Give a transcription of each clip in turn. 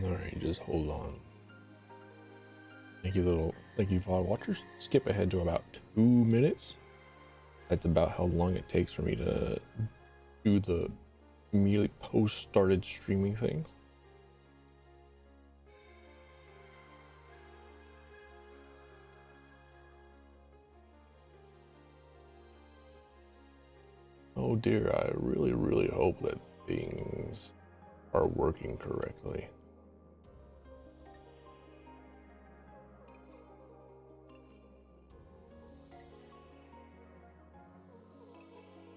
Alright, just hold on. Thank you VOD watchers. Skip ahead to about 2 minutes. That's about how long it takes for me to do the immediately post started streaming things. Oh dear, I really hope that things are working correctly.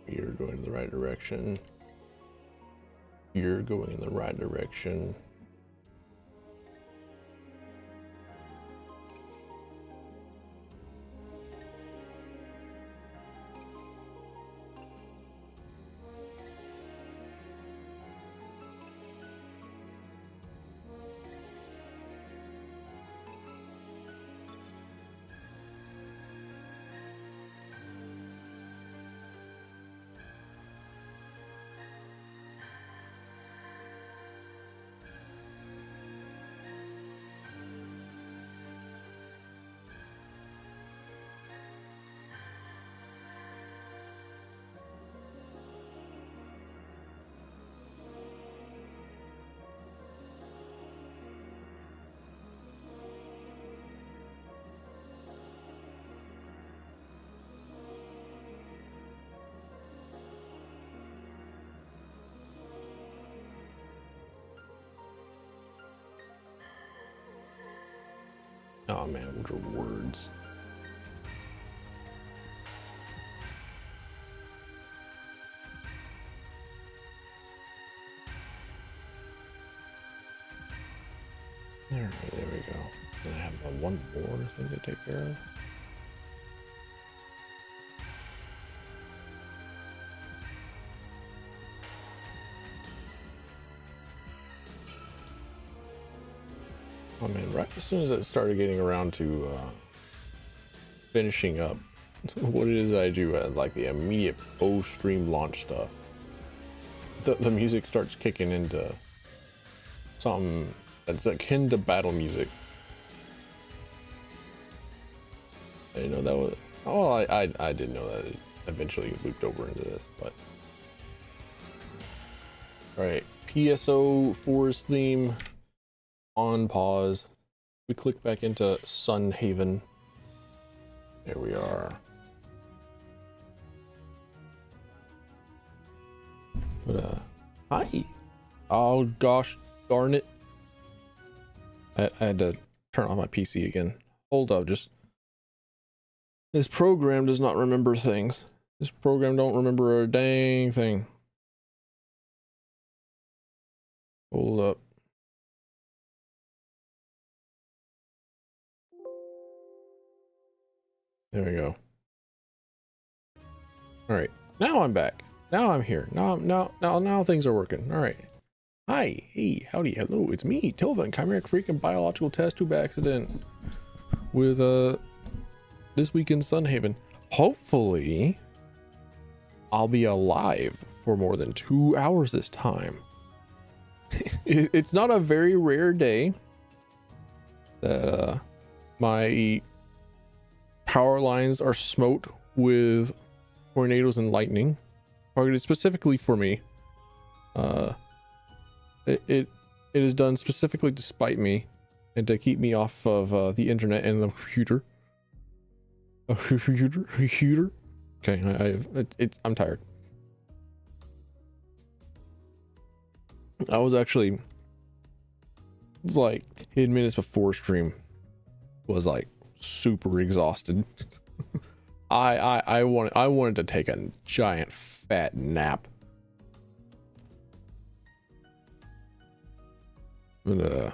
You're going in the right direction. You're going in the right direction. Oh man, what are words? There we go. And I have one more thing to take care of. Oh man, right as soon as I started getting around to finishing up what it is I do at like the immediate post-stream launch stuff, the music starts kicking into something that's akin to battle music. I didn't know that was... Oh, I did know that it eventually looped over into this, but... Alright, PSO forest theme on pause. We click back into Sun Haven. There we are. But hi. Oh gosh darn it. I had to turn off my PC again. Hold up, just this program does not remember things. This program don't remember a dang thing. Hold up. There we go. All right, now I'm back. Now I'm here. Now things are working. All right. Hi, hey, howdy, hello. It's me, Tilvin, chimeric freak and biological test tube accident with this week in Sunhaven. Hopefully, I'll be alive for more than 2 hours this time. It's not a very rare day that my power lines are smote with tornadoes and lightning, targeted specifically for me. It is done specifically to spite me and to keep me off of the internet and the computer. Computer. Okay, I'm tired. I was actually, it's like 10 minutes before stream, was like super exhausted. I wanted to take a giant fat nap. And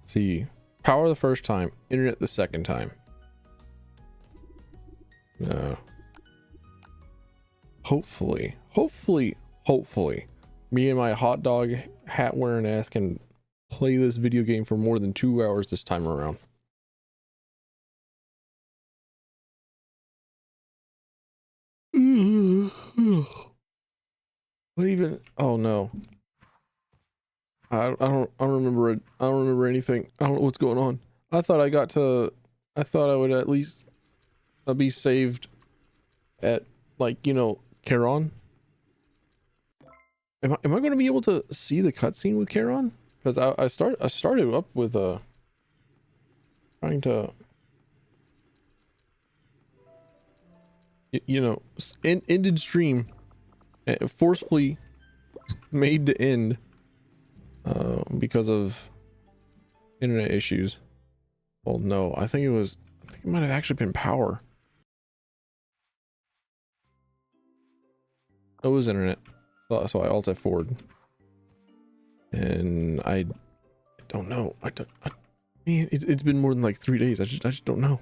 see, power the first time, internet the second time. Hopefully, me and my hot dog hat wearing ass can play this video game for more than 2 hours this time around. What even? Oh no. I don't remember it. I don't remember anything. I don't know what's going on. I thought I would at least be saved at, like, you know, Charon. Am I going to be able to see the cutscene with Charon? Because I started up with trying to, you know, ended stream, forcefully made to end because of internet issues. Well, no, I think it might have actually been power. It was internet. So I alt F4'd. And I don't know. Man, it's been more than like 3 days. I just don't know.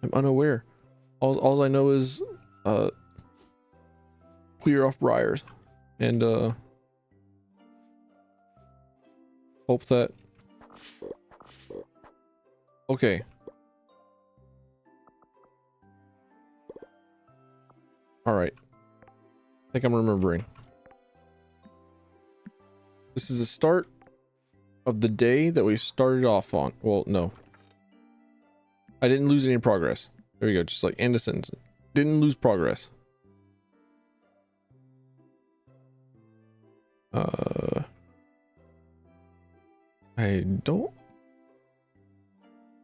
I'm unaware. All I know is clear off briars and hope that. Okay. All right. I think I'm remembering. This is the start of the day that we started off on. Well, no. I didn't lose any progress. There we go. Just like end a sentence. Didn't lose progress. I don't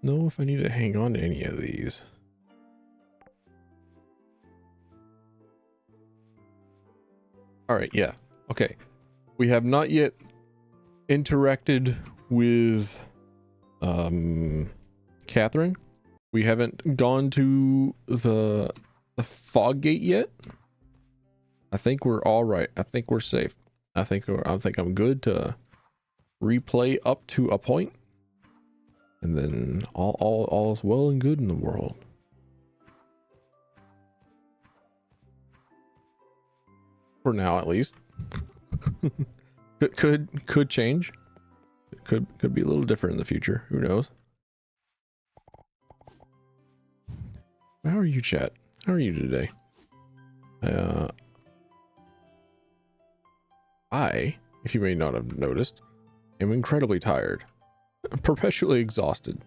know if I need to hang on to any of these. All right, yeah. Okay. We have not yet interacted with Catherine. We haven't gone to the fog gate yet. I think we're all right. I think we're safe. I think I'm good to replay up to a point, and then all is well and good in the world. For now, at least. could change. Could be a little different in the future. Who knows? How are you, chat? How are you today? If you may not have noticed, am incredibly tired, perpetually exhausted.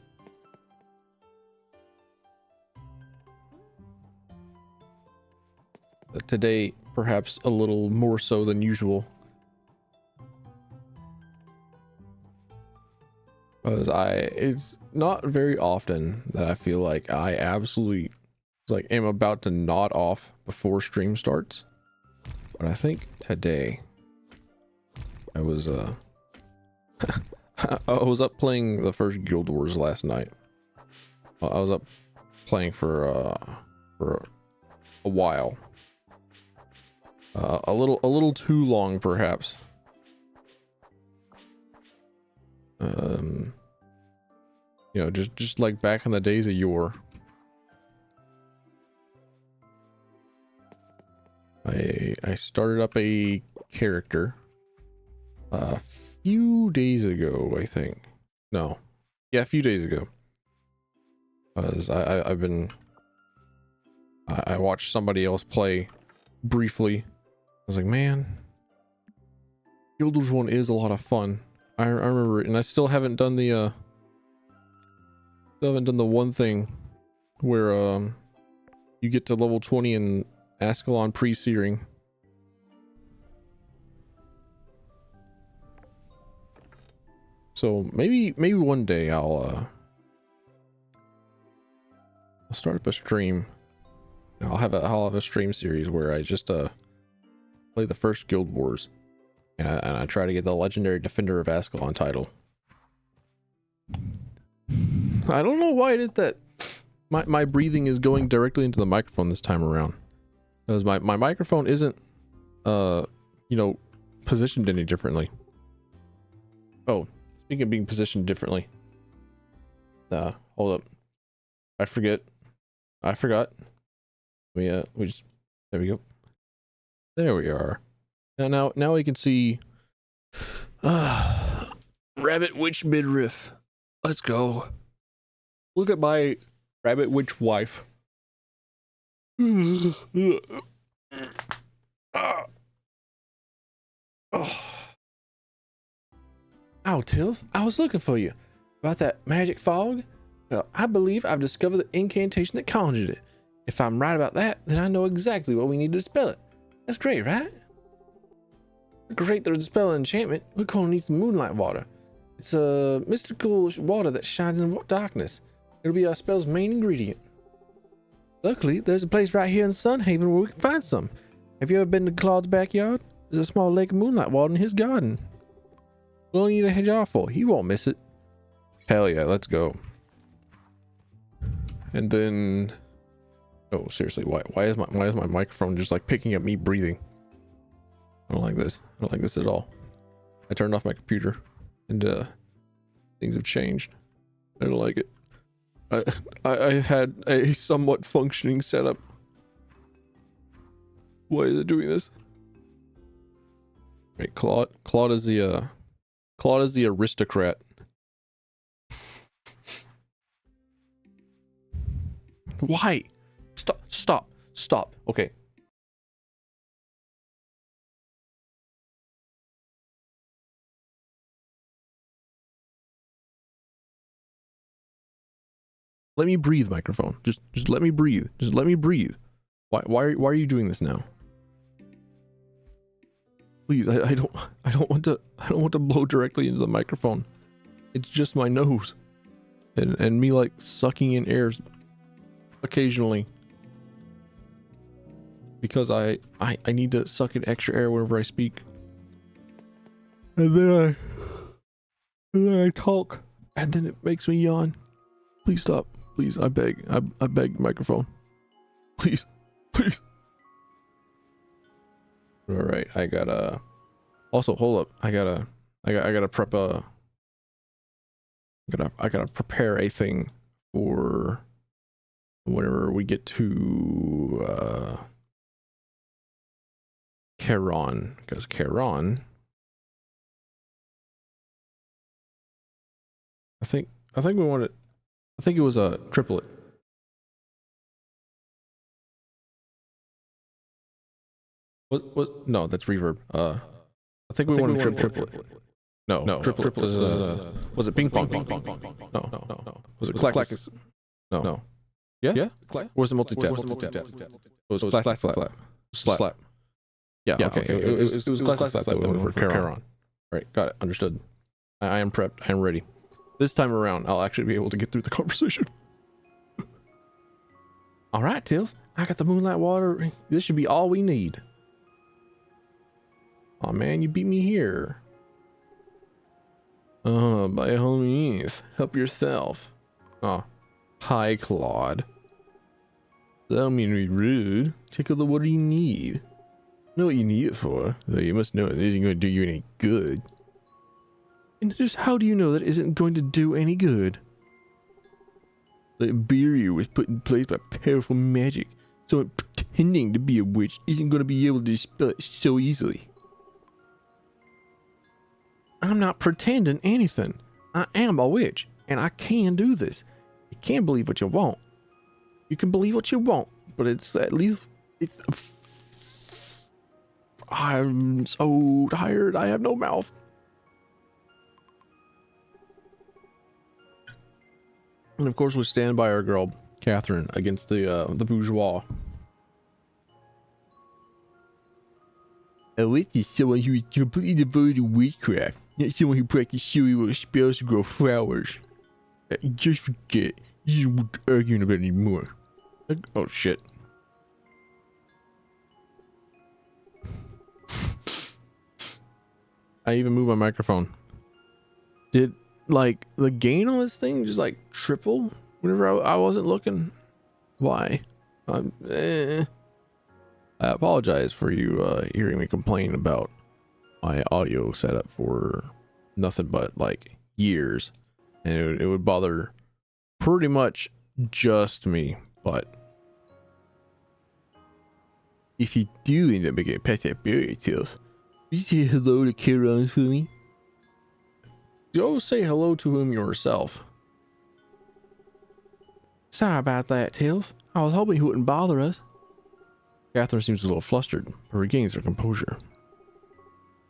Today, perhaps a little more so than usual. Because it's not very often that I feel like I absolutely am about to nod off before stream starts. But I think today I was I was up playing the first Guild Wars last night. I was up playing for a while. A little too long, perhaps. You know, just like back in the days of yore. I started up a character a few days ago, I think. No, yeah, a few days ago. Because I watched somebody else play briefly. I was like, man, Guild Wars 1 is a lot of fun. I remember it, and I still haven't done the one thing where you get to level 20 in Ascalon pre-searing. So maybe one day I'll start up a stream. I'll have a stream series where I just play the first Guild Wars, and I try to get the legendary Defender of Ascalon title. I don't know why it is that my breathing is going directly into the microphone this time around, because my microphone isn't you know, positioned any differently. Oh, speaking of being positioned differently, hold up, I forgot. We just, there we go. There we are. Now we can see Rabbit Witch midriff. Let's go. Look at my Rabbit Witch wife. Oh, Tilf, I was looking for you. About that magic fog? Well, I believe I've discovered the incantation that conjured it. If I'm right about that, then I know exactly what we need to dispel it. That's great, right? Great to dispel an enchantment. We're going to need some moonlight water. It's a mystical water that shines in darkness. It'll be our spell's main ingredient. Luckily, there's a place right here in Sunhaven where we can find some. Have you ever been to Claude's backyard? There's a small lake of moonlight water in his garden. We'll need a jar full. He won't miss it. Hell yeah, let's go. And then, oh seriously, why is my microphone just like picking up me breathing? I don't like this. I don't like this at all. I turned off my computer, and things have changed. I don't like it. I had a somewhat functioning setup. Why is it doing this? Right, Claude is the aristocrat. Why? Stop. Okay. Let me breathe, microphone. Just let me breathe. Just let me breathe. Why are you doing this now? Please, I don't want to blow directly into the microphone. It's just my nose. And me like sucking in air occasionally. Because I need to suck in extra air whenever I speak. And then I talk. And then it makes me yawn. Please stop. Please, I beg. I beg, microphone. Please. All right, I gotta. Also, hold up. I gotta prep a. I gotta prepare a thing for whenever we get to Charon, because Charon. I think we wanted. I think it was a triplet. What? No, that's reverb. I think we wanted triplet. No, triplet was it ping pong? No. Was it clack? No. Yeah? Or was it multi-tap? It was clack, slap. Yeah, okay. It was clack, slap that we went for Charon. Right, got it. Understood. I am prepped. I am ready. This time around, I'll actually be able to get through the conversation. All right, Tiff. I got the moonlight water. This should be all we need. Oh man, you beat me here. By all means, help yourself. Oh, hi, Claude. I don't mean to be rude. Take all the water you need. Know what you need it for, though you must know it isn't going to do you any good. And just how do you know that isn't going to do any good? That barrier was put in place by powerful magic. Someone pretending to be a witch isn't going to be able to dispel it so easily. I'm not pretending anything. I am a witch, and I can do this. You can't believe what you want. You can believe what you want, but it's at least... I'm so tired. I have no mouth. And of course, we stand by our girl, Catherine, against the bourgeois. A witch is someone who is completely devoted to witchcraft, not someone who practices silly little spells to grow flowers. Just forget. This isn't worth arguing about anymore. Oh shit. I even moved my microphone. Did like the gain on this thing just like triple whenever I wasn't looking? Why? I apologize for you hearing me complain about my audio setup for nothing but like years, and it would bother pretty much just me. But if you do end up making it past that barrier yourself, will you say hello to Charon for me? You always say hello to him yourself. Sorry about that, Tiff. I was hoping he wouldn't bother us. Catherine seems a little flustered, but regains her composure.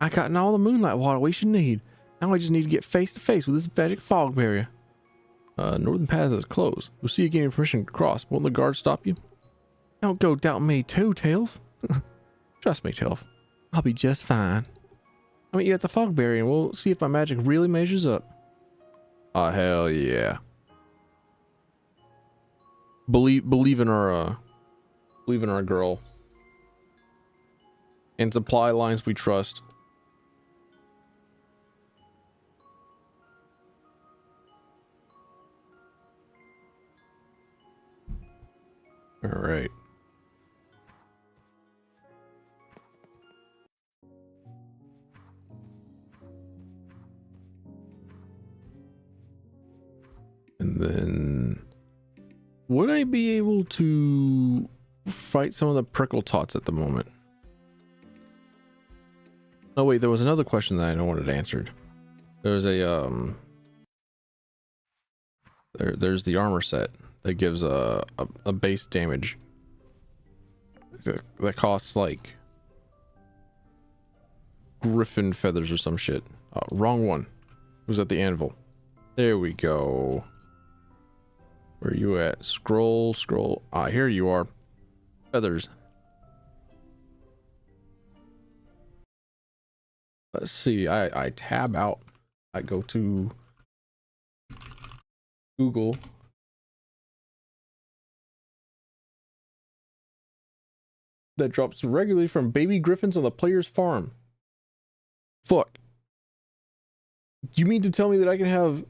I gotten all the moonlight water we should need. Now I just need to get face to face with this magic fog barrier. Northern path is closed. We'll see you gaining permission to cross. Won't the guard stop you? Don't go doubting me too, Tilf. Trust me, Tilf. I'll be just fine. I'll meet you at the fog barrier and we'll see if my magic really measures up. Oh, hell yeah. Believe in our girl. And supply lines we trust. All right. And then would I be able to fight some of the prickle tots at the moment? Oh wait, there was another question that I don't want it answered. There's a there's the armor set that gives a base damage that costs like griffin feathers or some shit. Wrong one. It was at the anvil. There we go. Where are you at? Scroll. Ah, here you are. Feathers. Let's see. I tab out. I go to Google. That drops regularly from baby griffins on the player's farm. Fuck. You mean to tell me that I can have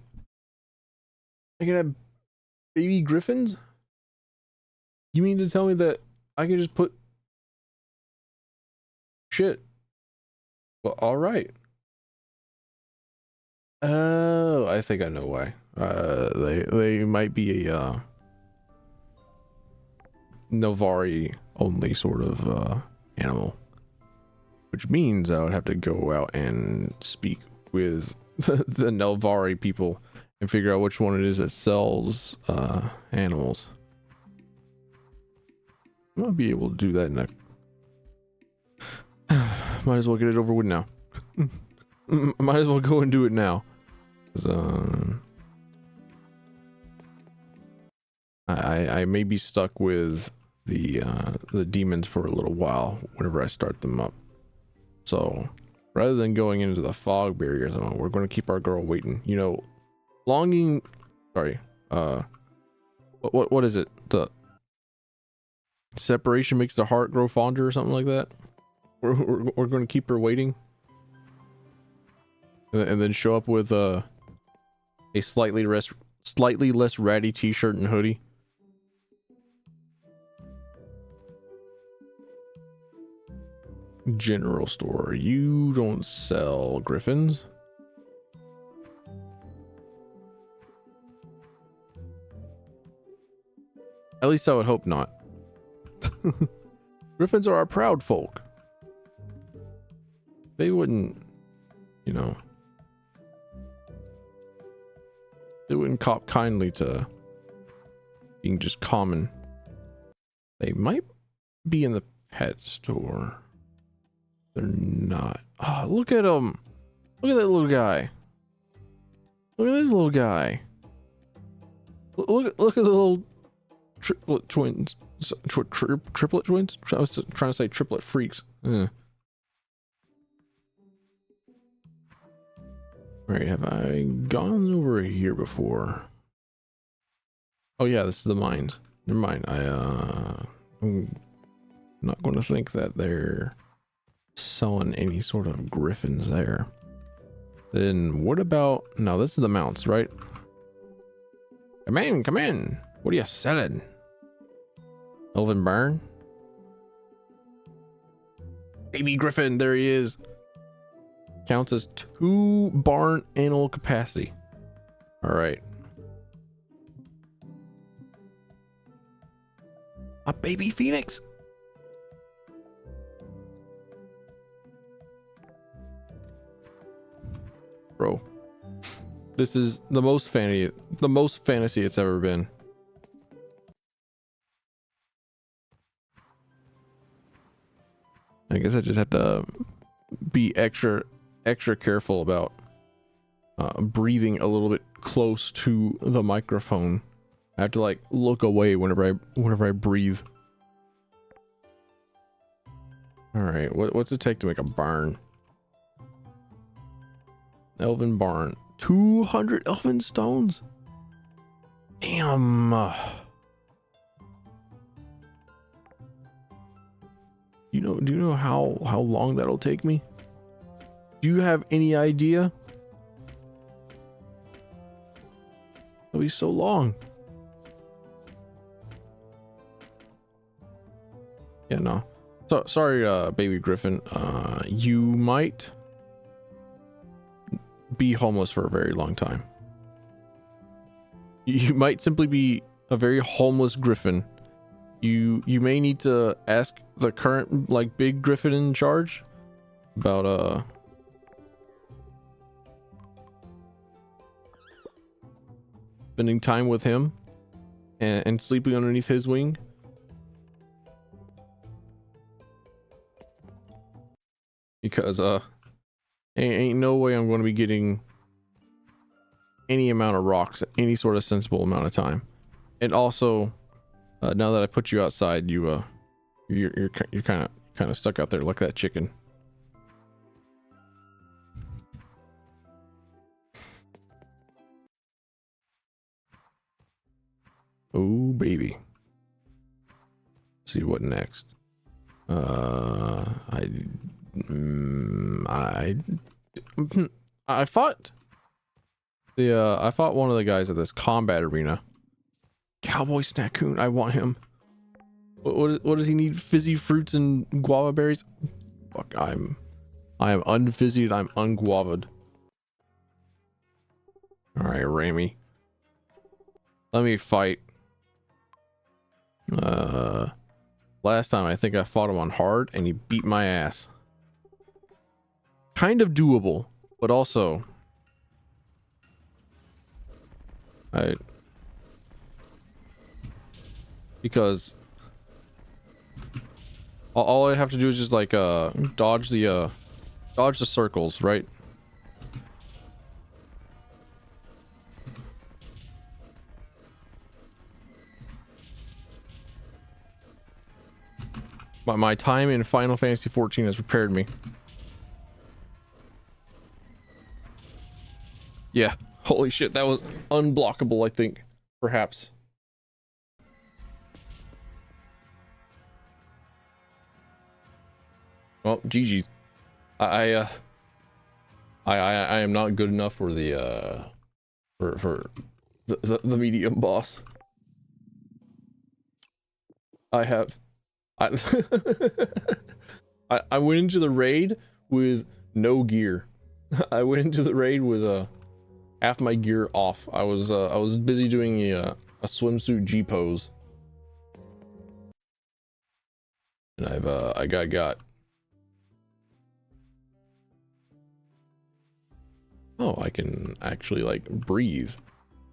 baby griffins? You mean to tell me that I can just put shit? Well, all right. Oh, I think I know why. They might be a Nelvari only sort of animal, which means I would have to go out and speak with the Nelvari people and figure out which one it is that sells animals. I might be able to do that in a might as well get it over with now. Might as well go and do it now. I may be stuck with the demons for a little while whenever I start them up. So rather than going into the fog barriers, we're going to keep our girl waiting. You know, longing. Sorry. What is it? The separation makes the heart grow fonder or something like that. We're going to keep her waiting, and then show up with a slightly less ratty t-shirt and hoodie. General store. You don't sell griffins. At least I would hope not. Griffins are our proud folk. They wouldn't, you know, they wouldn't cop kindly to being just common. They might be in the pet store. They're not. Oh, look at them. Look at that little guy. Look at this little guy. Look at the little triplet twins. Triplet twins? I was trying to say triplet freaks. Alright, have I gone over here before? Oh yeah, this is the mines. Never mind. I'm not going to think that they're selling any sort of griffins there. Then what about... No, this is the mounts, right? Come in, come in. What are you selling? Elven Barn? Baby Griffin, there he is. Counts as 2 barn animal capacity. All right. A baby phoenix. Bro, this is the most fantasy it's ever been. I guess I just have to be extra careful about breathing a little bit close to the microphone. I have to like look away whenever I breathe. All right, what's it take to make a barn? Elven barn, 200 elven stones. Damn. Do you know how long that'll take me? Do you have any idea? It'll be so long. Yeah, no. So sorry, baby Griffin. You might be homeless for a very long time. You might simply be a very homeless Griffin. You may need to ask the current like big Griffin in charge about spending time with him and sleeping underneath his wing. Because ain't no way I'm going to be getting any amount of rocks at any sort of sensible amount of time. And also, now that I put you outside, you're kind of stuck out there like that chicken. Oh baby. Let's see what next. I fought I fought one of the guys at this combat arena. Cowboy Snackoon, I want him. What does he need? Fizzy fruits and guava berries? Fuck, I am unfizzied, I'm unguaved. Alright, Ramy. Let me fight. Last time I think I fought him on hard and he beat my ass. Kind of doable, but also because all I'd have to do is just like dodge the circles, right? But my time in Final Fantasy 14 has prepared me. Yeah, holy shit, that was unblockable, I think, perhaps. Well, GG's. I am not good enough for the for the medium boss. I went into the raid with no gear. I went into the raid with half my gear off. I was busy doing a swimsuit G pose, and I got. Oh, I can actually like breathe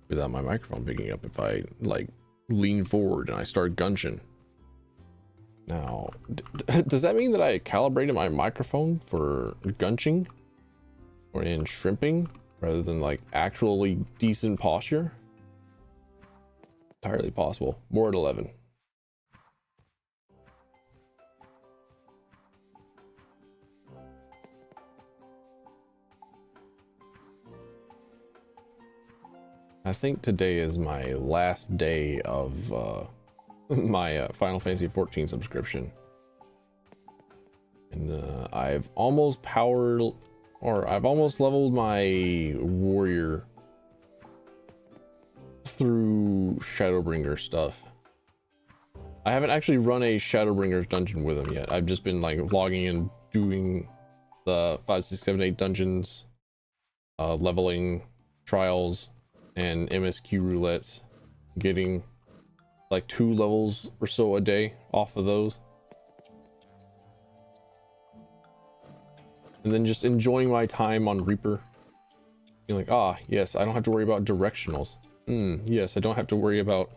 without my microphone picking up if I like lean forward and I start gunching. Now, does that mean that I calibrated my microphone for gunching or in shrimping rather than like actually decent posture? Entirely possible. More at 11. I think today is my last day of my Final Fantasy 14 subscription, and I've almost leveled my warrior through Shadowbringer stuff. I haven't actually run a Shadowbringer's dungeon with him yet. I've just been like logging in, doing the 5, 6, 7, 8 dungeons, leveling trials and MSQ roulettes, getting like 2 levels or so a day off of those, and then just enjoying my time on Reaper, being like, ah yes, I don't have to worry about directionals. Yes, I don't have to worry about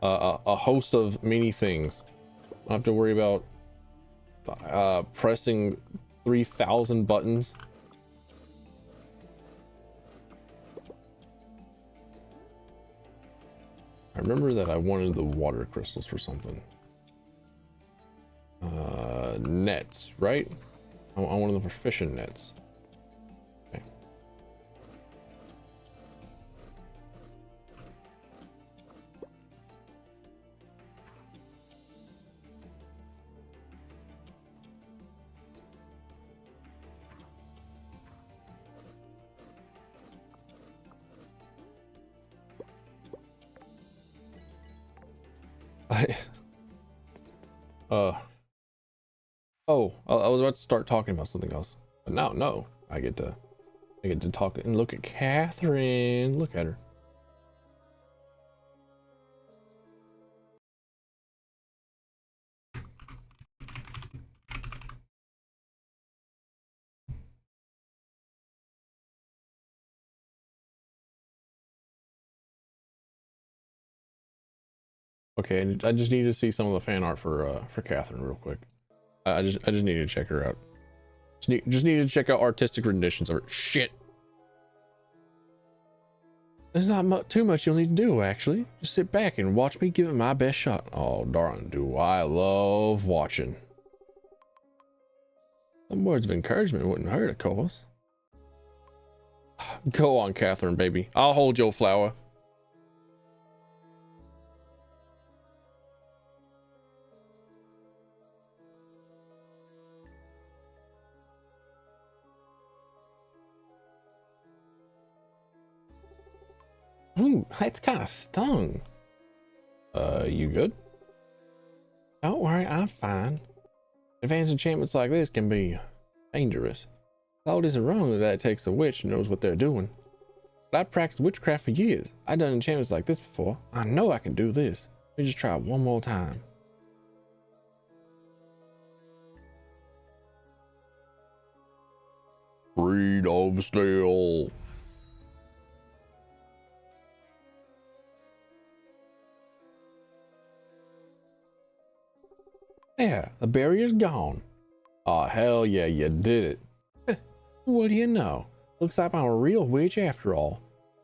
a host of many things. I don't have to worry about pressing 3,000 buttons. I remember that I wanted the water crystals for something. Nets, right? I wanted them for fishing nets. Okay. Oh, I was about to start talking about something else, but now no, I get to talk and look at Catherine. Look at her. Okay, I just need to see some of the fan art for Catherine real quick. I just need to check her out. Just need to check out artistic renditions of her. Shit. There's not too much you'll need to do, actually. Just sit back and watch me give it my best shot. Oh, darn, do I love watching. Some words of encouragement wouldn't hurt, of course. Go on, Catherine, baby. I'll hold your flower. Ooh, that's kind of stung. You good? Don't worry, I'm fine. Advanced enchantments like this can be dangerous. Thought isn't wrong with that it takes a witch who knows what they're doing. But I've practiced witchcraft for years. I've done enchantments like this before. I know I can do this. Let me just try one more time. Breed of steel. Yeah, the barrier's gone. Oh, hell yeah, you did it. What do you know? Looks like I'm a real witch after all.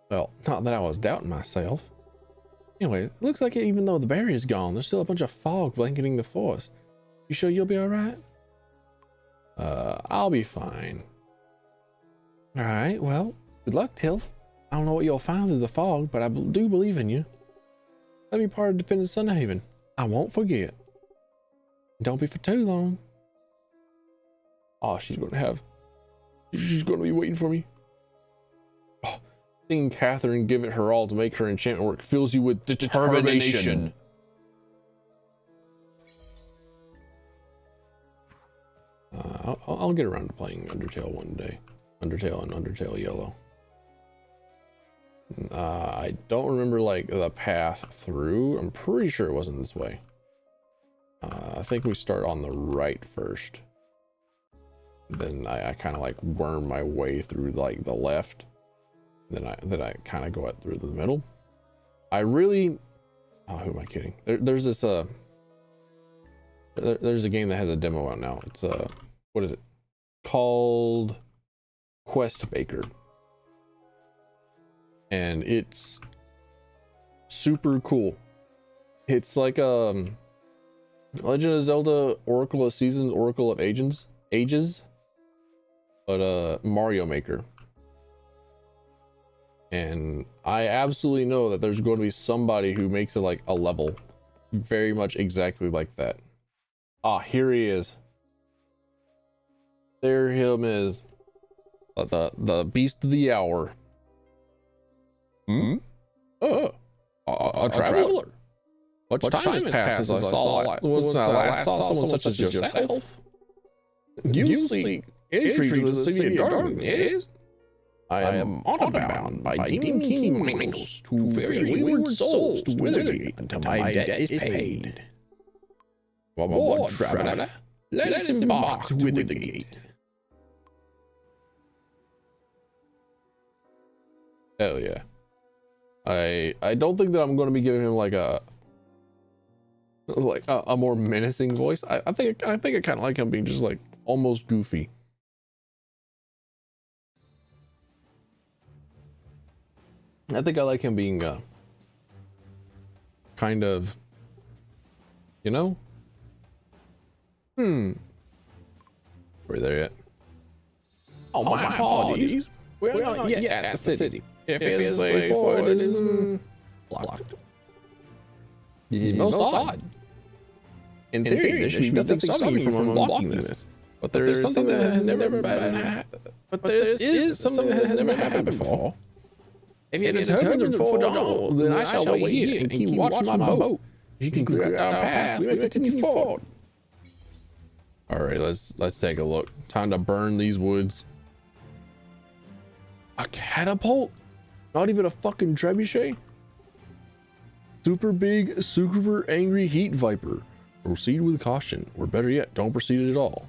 Well, not that I was doubting myself. Anyway, it looks like even though the barrier's gone, there's still a bunch of fog blanketing the forest. You sure you'll be alright? I'll be fine. Alright, well, good luck, Tilf. I don't know what you'll find through the fog, but I do believe in you. Let me part of Defending Sunhaven. I won't forget. Don't be for too long. Oh, she's gonna be waiting for me. Oh, seeing Catherine give it her all to make her enchantment work fills you with determination. I'll get around to playing Undertale one day. Undertale and Undertale Yellow. I don't remember like the path through. I'm pretty sure it wasn't this way. I think we start on the right first. Then I kind of like worm my way through like the left. Then I kind of go out through the middle. I really, oh, who am I kidding? There's this there's a game that has a demo out now. It's what is it called? Quest Baker, and it's super cool. It's like Legend of Zelda Oracle of Seasons, Oracle of Ages, but Mario Maker. And I absolutely know that there's going to be somebody who makes it like a level very much exactly like that. Ah, here he is. There him is. The beast of the hour. Hmm? Oh, a traveler. Much time has passed since I saw someone such as yourself. You seek entry to the city of darkness, yes? I am honor-bound by Demon King Manos to very wayward souls to Withergate until my debt is paid. One more, traveler. Let us embark to Withergate. Hell yeah. I don't think that I'm going to be giving him like a more menacing voice. I think I kind of like him being just like almost goofy. I think I like him being kind of, you know? Where there yet? Oh, my apologies. We're not yet at the city. If it's way forward, it is blocked. This is most odd. In theory, there should be nothing stopping you from unblocking this. But there is something that has never happened. But there is something that has never happened before. If you are determined to follow, then I shall wait here and keep watching my boat. If you can clear out our path, we may continue forward. All right, let's take a look. Time to burn these woods. A catapult? Not even a fucking trebuchet? Super big, super angry heat viper. Proceed with caution, or better yet, don't proceed at all.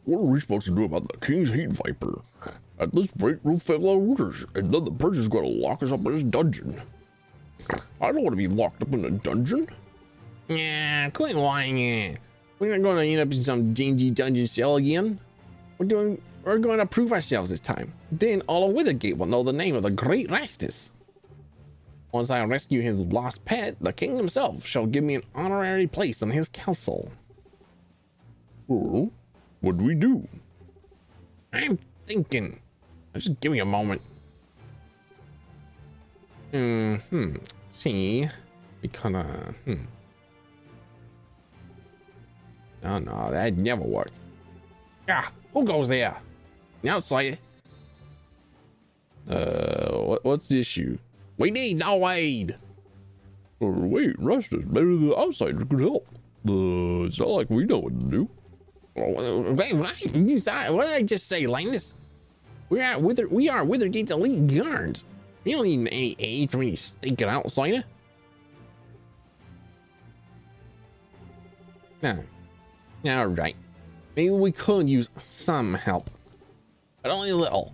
What are we supposed to do about the king's heat viper? At this rate, we'll fail our orders, and then the prince is going to lock us up in his dungeon. I don't want to be locked up in a dungeon. Yeah, quit lying. We're not going to end up in some dingy dungeon cell again. We're going to prove ourselves this time. Then all of Withergate will know the name of the great Rastus. Once I rescue his lost pet, the king himself shall give me an honorary place on his council. Oh, what do we do? I'm thinking. Just give me a moment. See, we kind of. No, that never worked. Ah, who goes there? Outside. What's the issue? We need no aid. Wait, Rastus, maybe the outsider could help. It's not like we know what to do. Wait, what did I just say, Linus? We are Withergate's elite guards. We don't need any aid from any stinking outsider. No. All right. Maybe we could use some help, but only a little.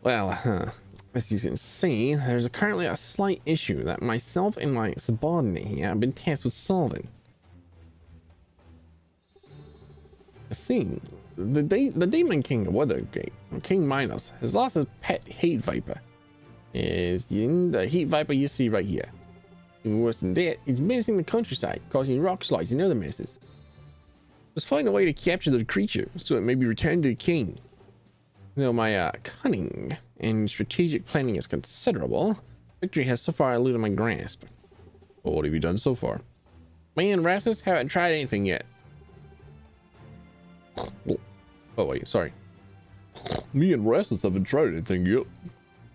Well, as you can see, there's currently a slight issue that myself and my subordinate here have been tasked with solving. See, the demon king of Withergate, King Minos, has lost his pet heat viper. Is the heat viper you see right here. And worse than that, it's menacing the countryside, causing rock slides and other messes. Let's find a way to capture the creature so it may be returned to the king. Though my cunning and strategic planning is considerable, victory has so far eluded my grasp. Well, what have you done so far? Me and Rastus haven't tried anything yet. Oh wait, sorry. Me and Rastus haven't tried anything yet.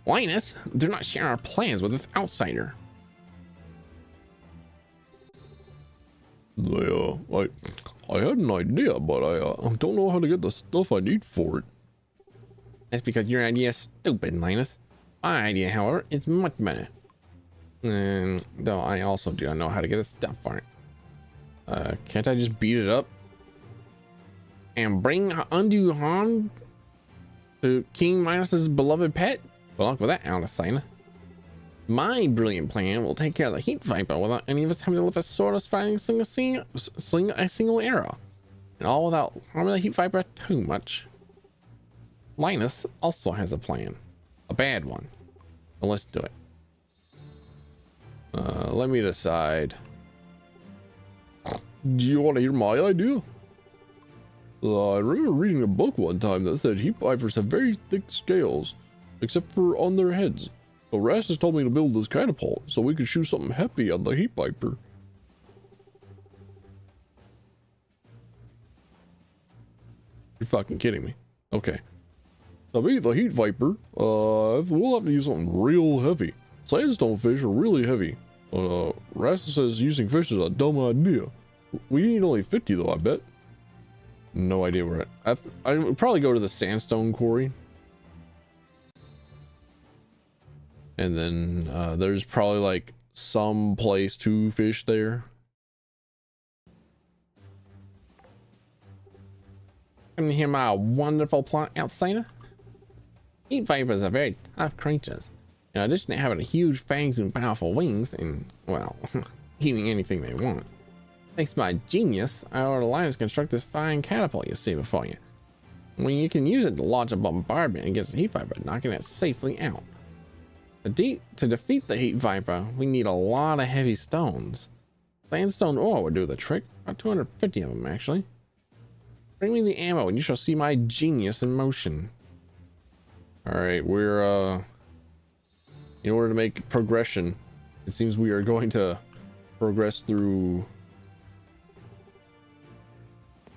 Linus, do not share our plans with this outsider. I had an idea, but I don't know how to get the stuff I need for it. That's because your idea is stupid, Linus. My idea, however, is much better. Though I also do not know how to get the stuff for it. Can't I just beat it up and bring undue harm to King Minos's beloved pet? Good luck with that, outsider. My brilliant plan will take care of the heat viper without any of us having to lift a sword or sling a single arrow, and all without harming the heat viper too much. Linus also has a plan, a bad one. So let's do it. Let me decide. Do you want to hear my idea? I remember reading a book one time that said heat vipers have very thick scales, except for on their heads. So Rastus told me to build this catapult so we could shoot something heavy on the heat viper. You're fucking kidding me. Okay. To beat the heat viper, we'll have to use something real heavy. Sandstone fish are really heavy. Rastus says using fish is a dumb idea. We need only 50 though, I bet. No idea where I would probably go to the sandstone quarry. And then there's probably like some place to fish there. Can you hear my wonderful plot, outsider? Heat vipers are very tough creatures. In addition to having huge fangs and powerful wings, and well, eating anything they want. Thanks to my genius, I ordered Linus to construct this fine catapult you see before you. Well, you can use it to launch a bombardment against the heat viper, knocking it safely out. To defeat the heat viper, we need a lot of heavy stones. Sandstone ore would do the trick. About 250 of them, actually. Bring me the ammo, and you shall see my genius in motion. All right, we're in order to make progression, it seems we are going to progress through.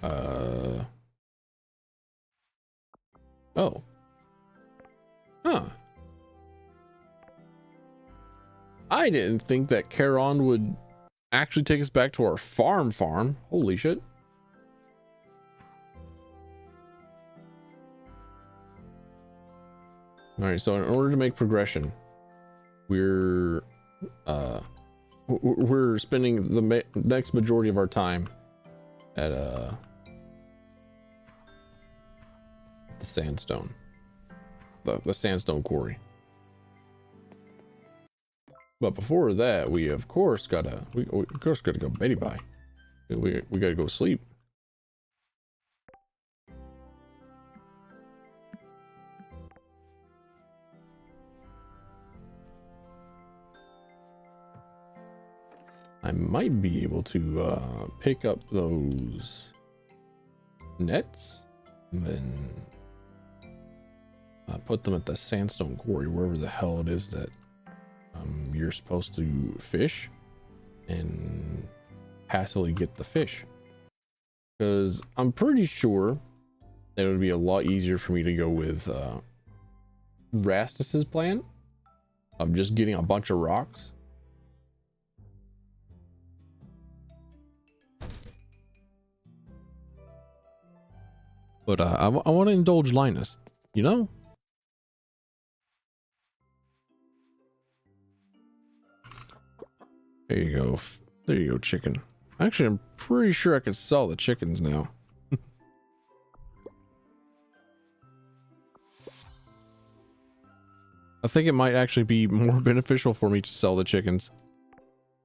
Oh. Huh. I didn't think that Charon would actually take us back to our farm. Holy shit. All right, so in order to make progression, we're spending the next majority of our time at the sandstone, the sandstone quarry. But before that, we of course gotta go Betty bye. We gotta go sleep. I might be able to pick up those nets and then put them at the sandstone quarry, wherever the hell it is that you're supposed to fish, and passively get the fish. Because I'm pretty sure that it would be a lot easier for me to go with Rastus's plan of just getting a bunch of rocks. But I want to indulge Linus, you know? There you go. There you go, chicken. Actually, I'm pretty sure I could sell the chickens now. I think it might actually be more beneficial for me to sell the chickens,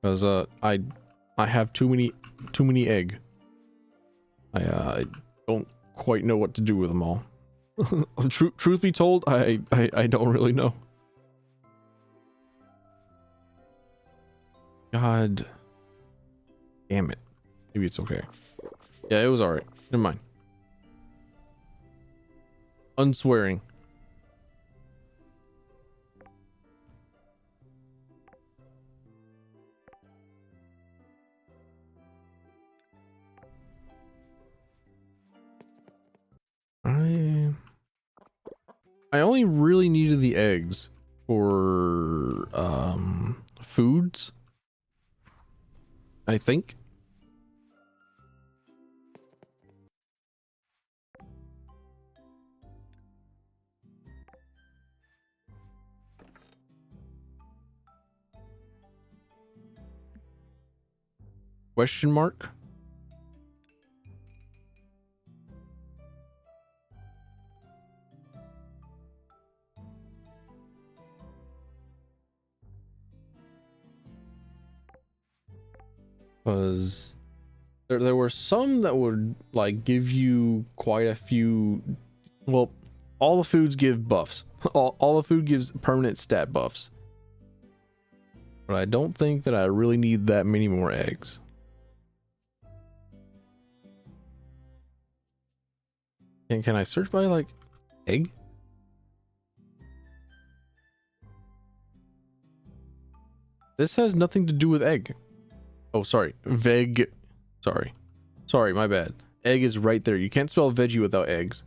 because I have too many egg. I don't quite know what to do with them all. Truth be told, I don't really know. God damn it. Maybe it's okay. Yeah, it was alright. Never mind. Unswearing. I only really needed the eggs for foods, I think. Question mark? Because there were some that would like give you quite a few. Well, all the foods give buffs. All the food gives permanent stat buffs. But I don't think that I really need that many more eggs. And can I search by like egg? This has nothing to do with egg. Oh, sorry. Veg. Sorry, my bad. Egg is right there. You can't spell veggie without eggs.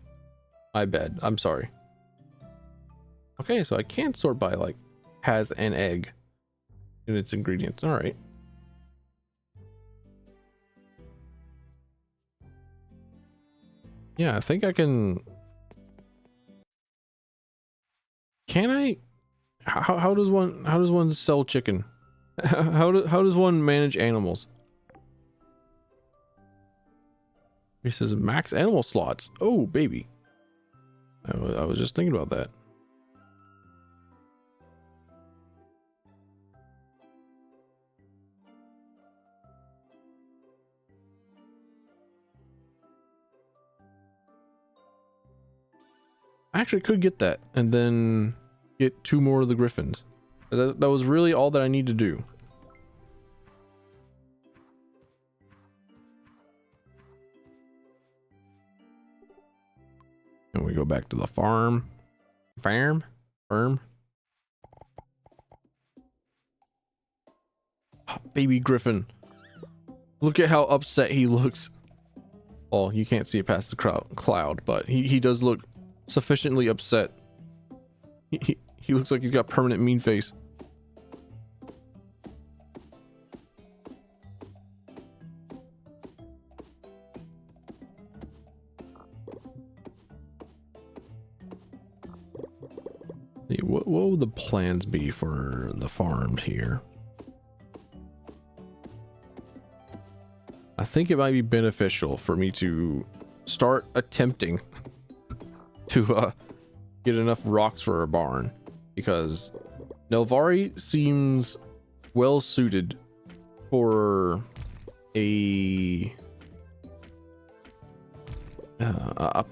My bad. I'm sorry. Okay, so I can sort by like has an egg in its ingredients. All right. Yeah, I think I can. Can I? How does one sell chicken? how does one manage animals? He says max animal slots. Oh, baby. I was just thinking about that. I actually could get that and then get 2 more of the griffins. That was really all that I need to do. And we go back to the farm. Farm? Baby griffin. Look at how upset he looks. Well, you can't see it past the cloud, but he does look sufficiently upset. He looks like he's got permanent mean face. What would the plans be for the farm here? I think it might be beneficial for me to start attempting to get enough rocks for a barn, because Nelvari seems well suited for a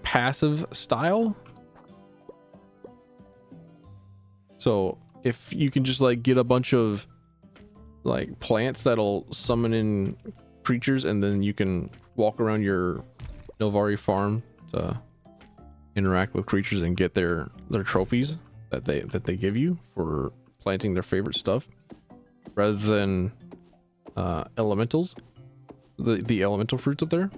passive style. So if you can just like get a bunch of like plants that'll summon in creatures, and then you can walk around your Nelvari farm to interact with creatures and get their trophies that they give you for planting their favorite stuff, rather than elementals, the elemental fruits up there.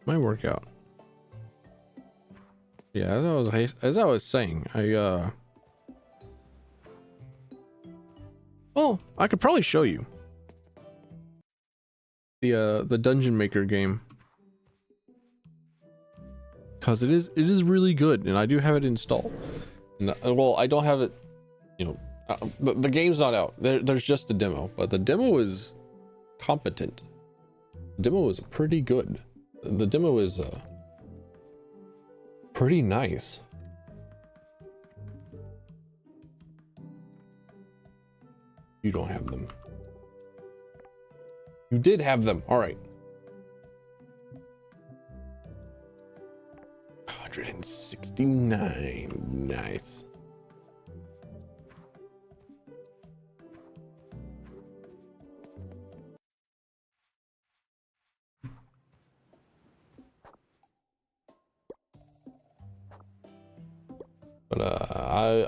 Might work out. Yeah, as I was saying, well, I could probably show you the Dungeon Maker game, because it is really good, and I do have it installed. And, well, I don't have it, you know, the game's not out. There's just a demo, but the demo is competent. The demo is pretty good. The demo is pretty nice. You don't have them. You did have them. All right. 169. Nice. But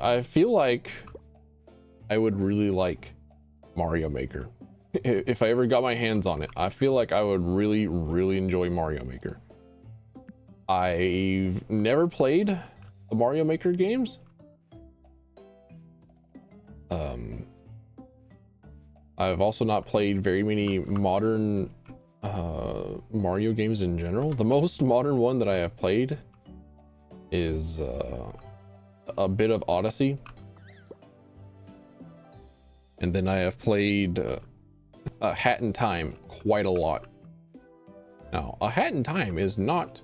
I feel like I would really like Mario Maker. If I ever got my hands on it, I feel like I would really enjoy Mario Maker. I've never played the Mario Maker games. I've also not played very many modern Mario games in general. The most modern one that I have played is a bit of Odyssey, and then I have played A Hat in Time quite a lot. Now, A Hat in Time is not,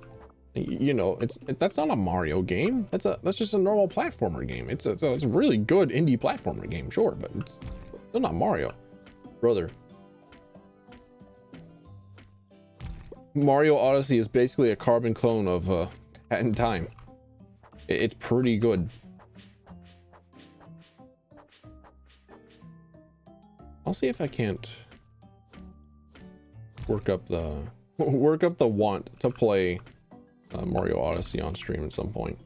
you know, that's not a Mario game. That's just a normal platformer game. It's a really good indie platformer game, sure, but it's still not Mario, brother. Mario Odyssey is basically a carbon clone of Hat in Time. It's pretty good. I'll see if I can't work up the want to play Mario Odyssey on stream at some point.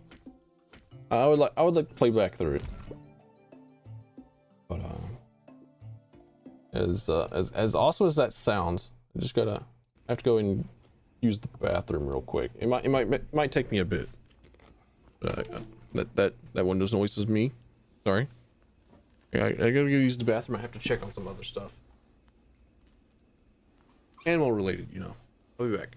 I would like to play back through it. But as awesome as that sounds, I have to go and use the bathroom real quick. It might take me a bit. That Windows noise is me. Sorry. I gotta go use the bathroom. I have to check on some other stuff. Animal related, you know. I'll be back.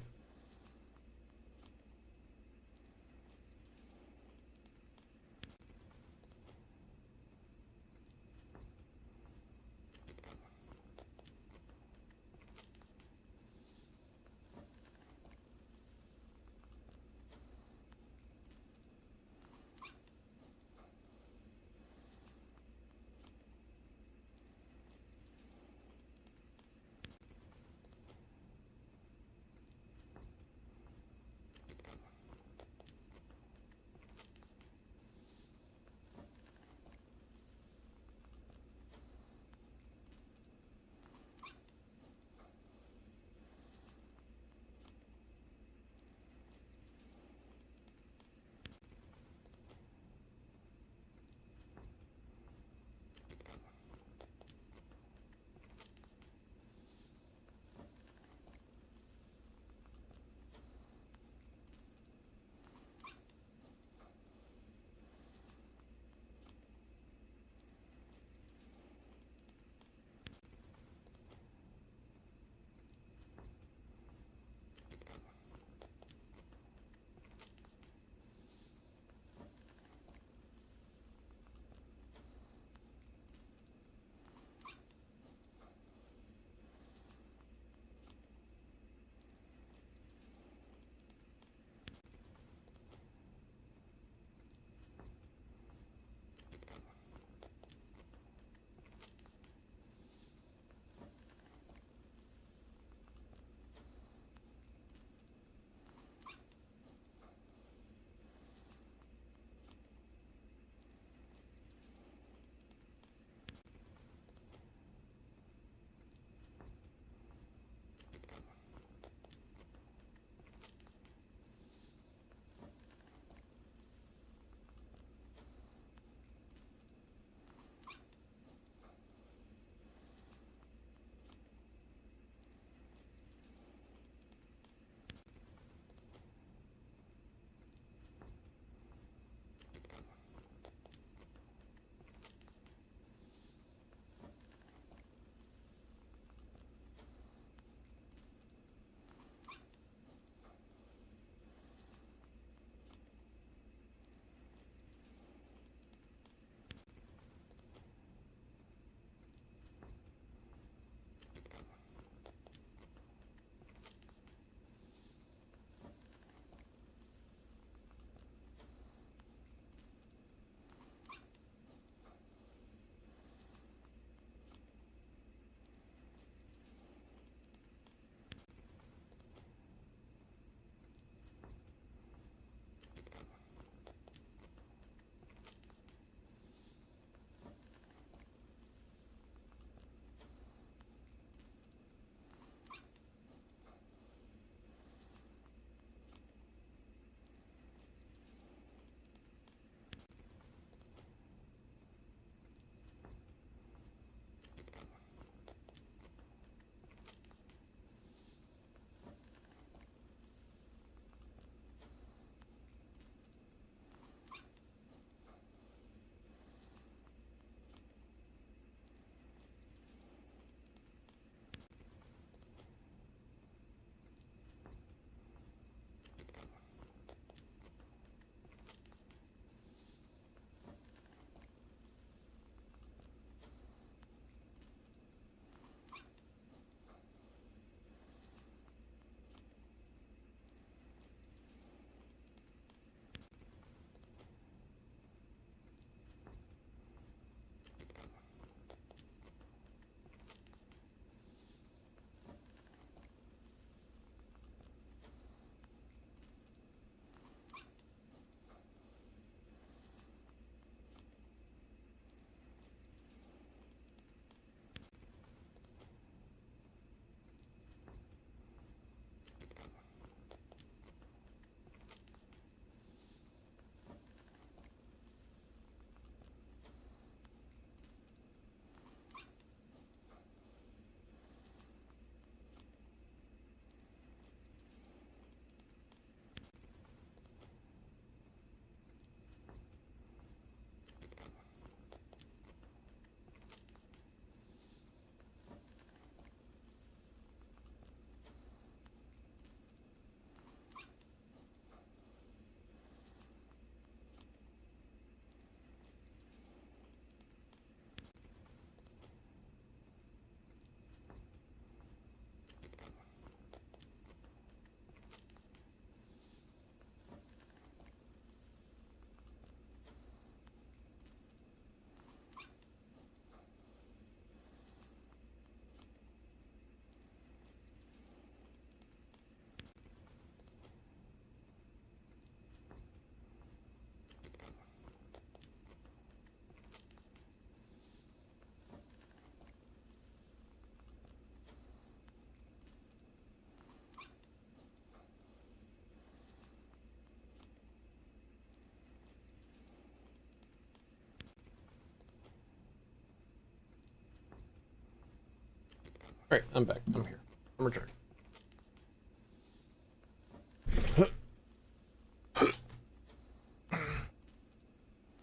All right, I'm back. I'm here. I'm returned.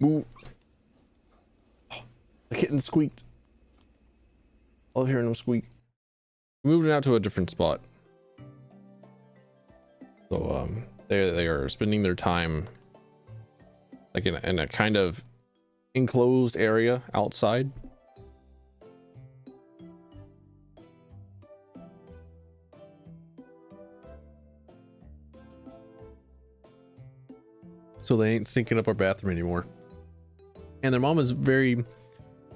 Ooh. The kitten squeaked. I love hearing them squeak. We moved it out to a different spot. So they are spending their time like in a kind of enclosed area outside. So they ain't stinking up our bathroom anymore. And their mom is very,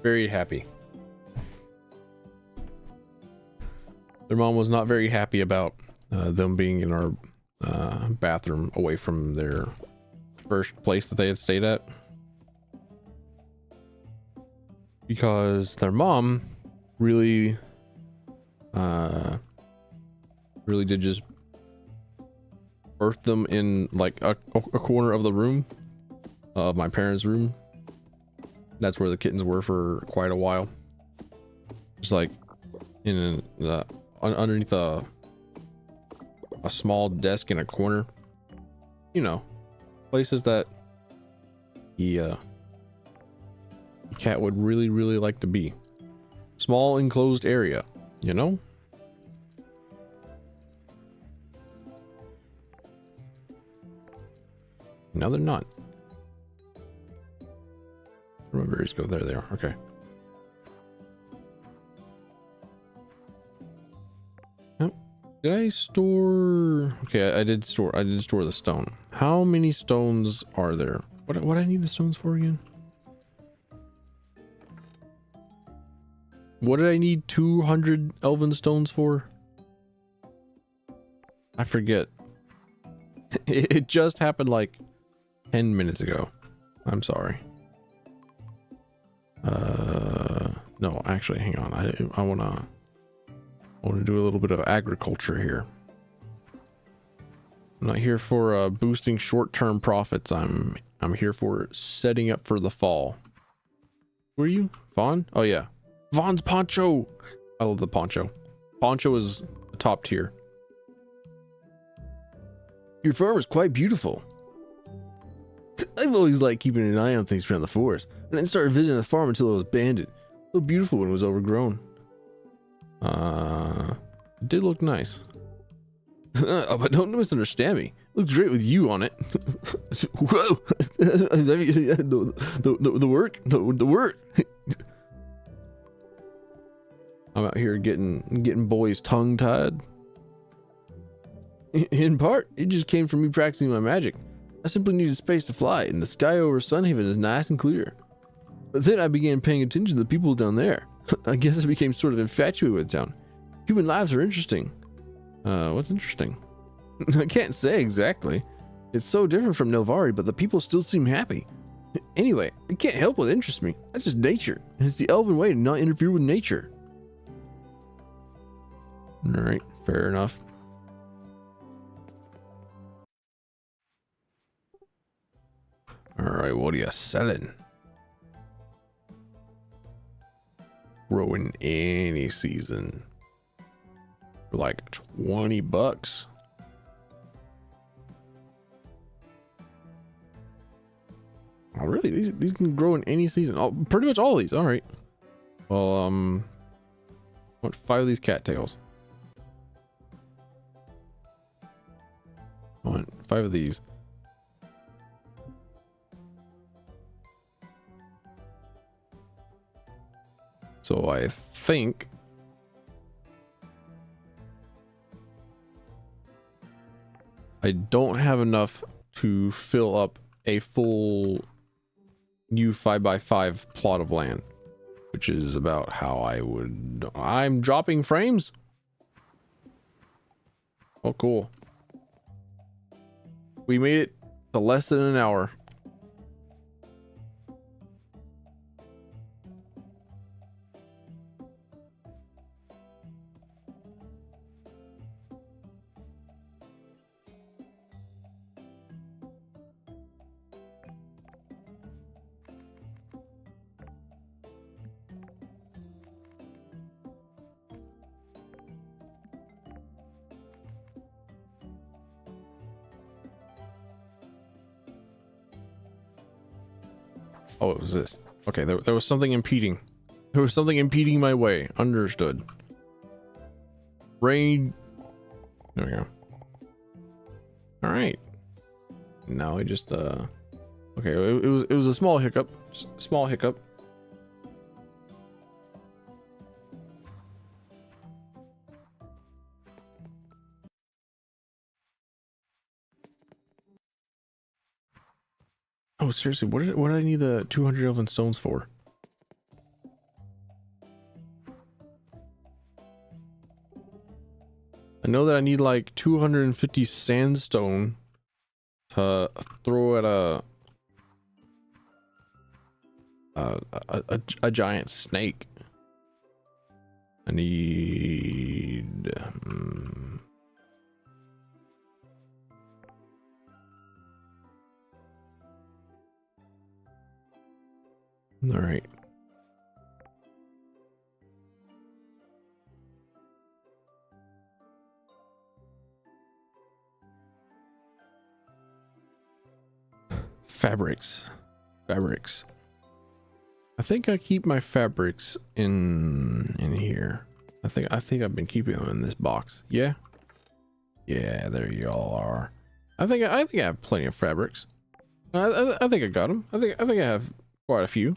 very happy. Their mom was not very happy about them being in our bathroom away from their first place that they had stayed at. Because their mom really did just birth them in like a corner of the room of my parents' room. That's where the kittens were for quite a while. Just like in underneath a small desk in a corner. You know, places that the cat would really like to be. Small enclosed area, you know? No, they're not. Where my berries go? There they are. Okay. Oh, did I store? Okay, I did store the stone. How many stones are there? What do I need the stones for again? What did I need 200 elven stones for? I forget. It just happened like 10 minutes ago. I'm sorry. No, actually, hang on. I wanna do a little bit of agriculture here. I'm not here for boosting short-term profits. I'm here for setting up for the fall. Who are you? Vaughn? Oh yeah. Vaughn's poncho. I love the poncho. Poncho is top tier. Your farm is quite beautiful. I've always liked keeping an eye on things around the forest. I didn't start visiting the farm until it was abandoned. So beautiful when it was overgrown. It did look nice. But don't misunderstand me. It looks great with you on it. Whoa! the work. I'm out here getting boys tongue tied. In part, it just came from me practicing my magic. I simply needed space to fly, and the sky over Sunhaven is nice and clear. But then I began paying attention to the people down there. I guess I became sort of infatuated with town. Human lives are interesting. What's interesting? I can't say exactly. It's so different from Nelvari, but the people still seem happy. Anyway, I can't help what interests me. That's just nature. And it's the elven way to not interfere with nature. Alright, fair enough. Alright, what are you selling? Growing any season for like 20 bucks. Oh, really? These can grow in any season. Oh, pretty much all of these. All right. Well, I want 5 of these cattails. I want 5 of these. So I think I don't have enough to fill up a full new 5x5 plot of land, which is about how I would. I'm dropping frames. Oh, cool. We made it to less than an hour. Oh, it was this. Okay, there was something impeding. There was something impeding my way. Understood. Rain. There we go. All right. Now I just okay. It was a small hiccup. Small hiccup. Oh, seriously, what did I need the 200 elven stones for? I know that I need like 250 sandstone to throw at a giant snake. I need all right. Fabrics. I think I keep my fabrics in here. I think I've been keeping them in this box. Yeah. Yeah, there you all are. I think I have plenty of fabrics. I think I got them. I think I have quite a few.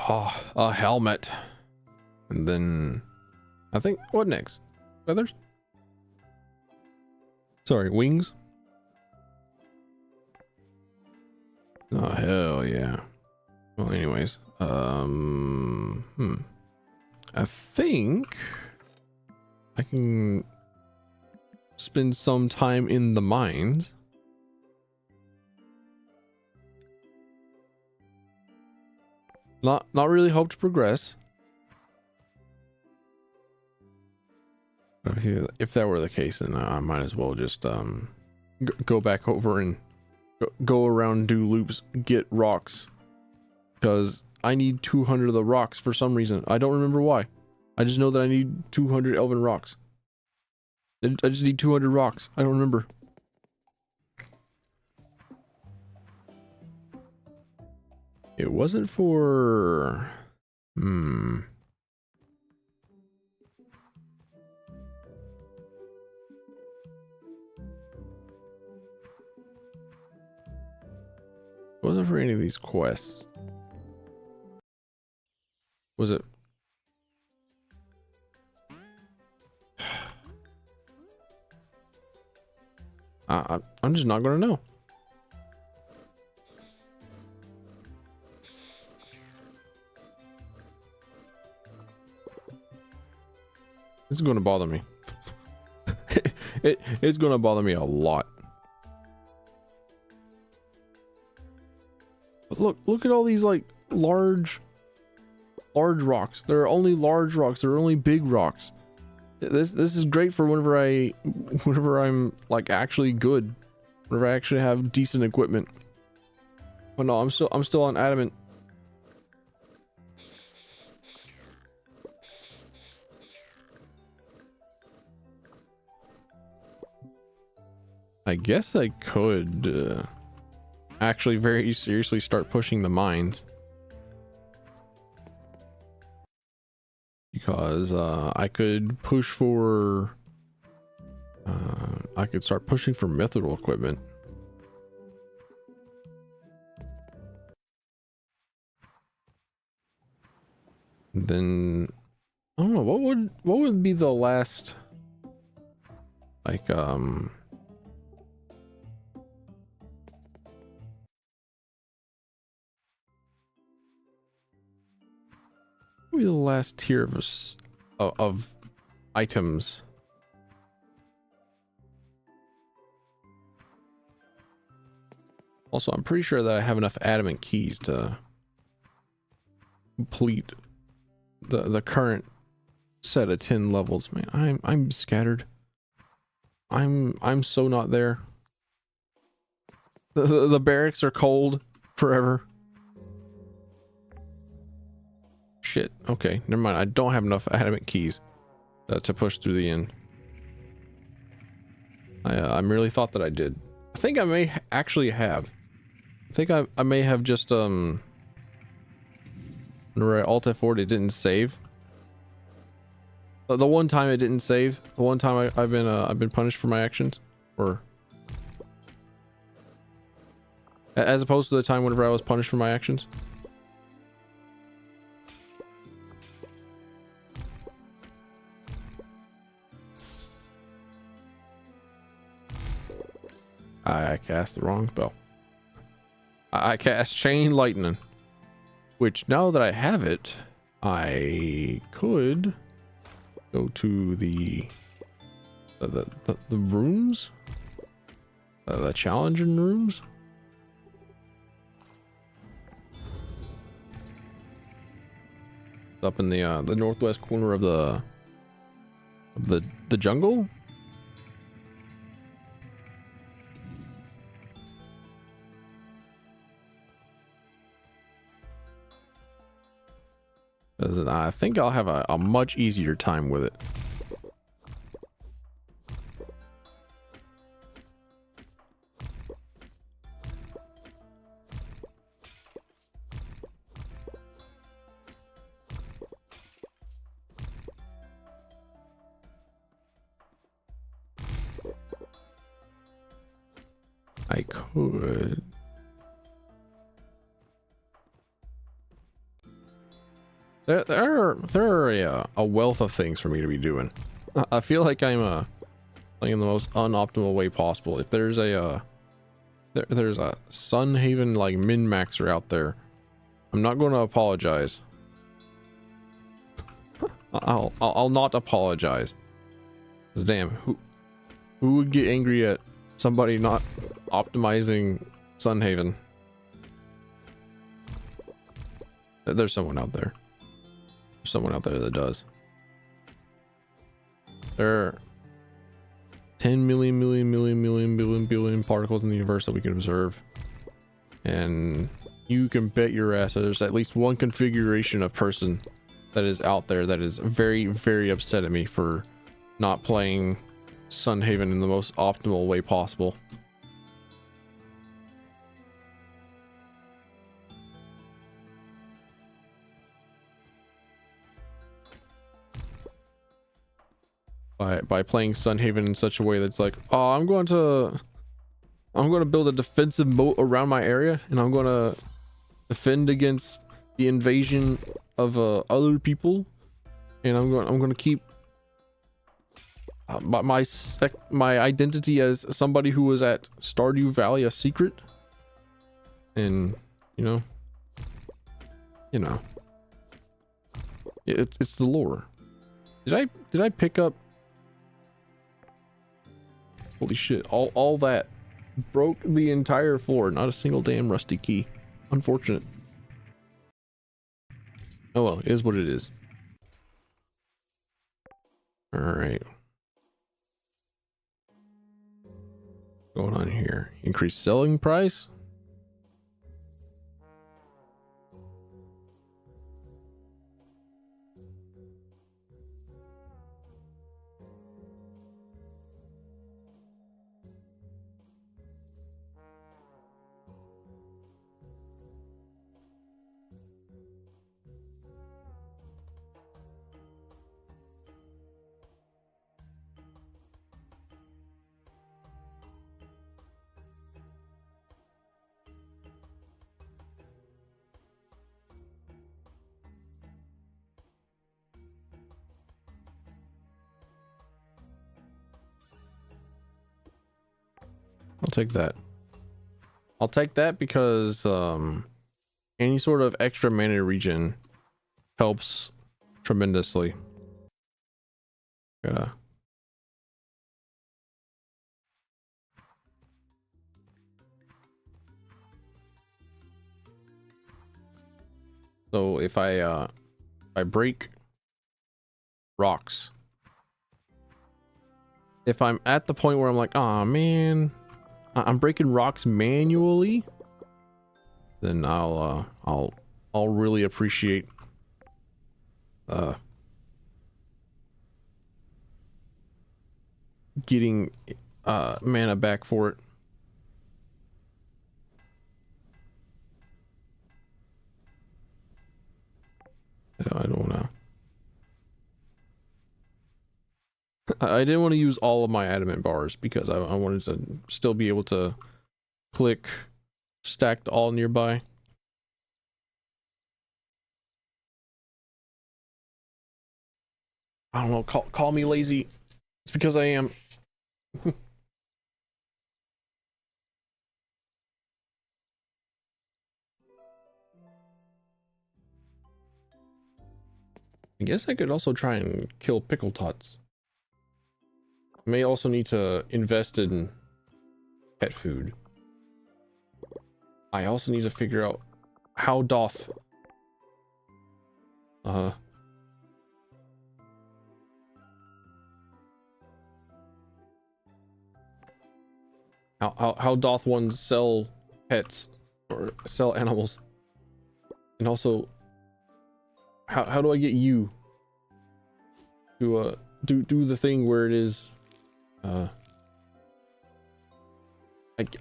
Oh, a helmet. And then I think what next? Feathers? Sorry, wings? Oh hell yeah. Well, anyways, I think I can spend some time in the mines. Not really hope to progress. If that were the case, then I might as well just go back over and go around, do loops, get rocks, because I need 200 of the rocks for some reason. I don't remember why. I just know that I need 200 elven rocks. I just need 200 rocks. I don't remember. It wasn't for wasn't for any of these quests. Was it? I'm just not gonna know. This is gonna bother me. It's gonna bother me a lot. But look at all these like large rocks. There are only large rocks. There are only big rocks. This is great for whenever I'm like actually good, whenever I actually have decent equipment. But no, I'm still on adamant. I guess I could actually very seriously start pushing the mines. Because I could push for I could start pushing for mithril equipment. Then I don't know what would be the last like what would be the last tier of items. Also, I'm pretty sure that I have enough adamant keys to complete the current set of 10 levels. Man, I'm scattered. I'm so not there. The barracks are cold forever. shit. Okay, never mind. I don't have enough adamant keys to push through the end. I merely thought that I did. I think I may actually have. I think I may have just whenever I Alt F4 it didn't save. The one time it didn't save. The one time I've been punished for my actions, or as opposed to the time whenever I was punished for my actions. I cast the wrong spell. I cast Chain Lightning, which now that I have it, I could go to the rooms, the challenging rooms. Up in the northwest corner of the jungle. I think I'll have a much easier time with it. I could. There are a wealth of things for me to be doing. I feel like I'm playing in the most unoptimal way possible. If there's a there's a Sunhaven like min-maxer out there, I'm not going to apologize. I'll not apologize. 'Cause damn, who would get angry at somebody not optimizing Sunhaven? There's someone out there. There's someone out there that does. There are 10 million particles in the universe that we can observe, and you can bet your ass that there's at least one configuration of person that is out there that is very, very upset at me for not playing Sunhaven in the most optimal way possible. By playing Sunhaven in such a way that's like, oh, I'm going to build a defensive moat around my area, and I'm going to defend against the invasion of other people, and I'm going to keep my identity as somebody who was at Stardew Valley a secret. And you know it's the lore. Did I pick up? Holy shit, all that broke the entire floor, not a single damn rusty key. Unfortunate. Oh well, it is what it is. All right. What's going on here? Increased selling price? I'll take that. I'll take that because any sort of extra mana regen helps tremendously. Gotta. So if I break rocks, if I'm at the point where I'm like, oh man, I'm breaking rocks manually, then I'll really appreciate getting mana back for it. I don't know. I didn't want to use all of my adamant bars because I wanted to still be able to click stacked all nearby. I don't know, call me lazy. It's because I am. I guess I could also try and kill pickle tots. May also need to invest in pet food. I also need to figure out how doth how doth one sell pets or sell animals, and also how do I get you to do the thing where it is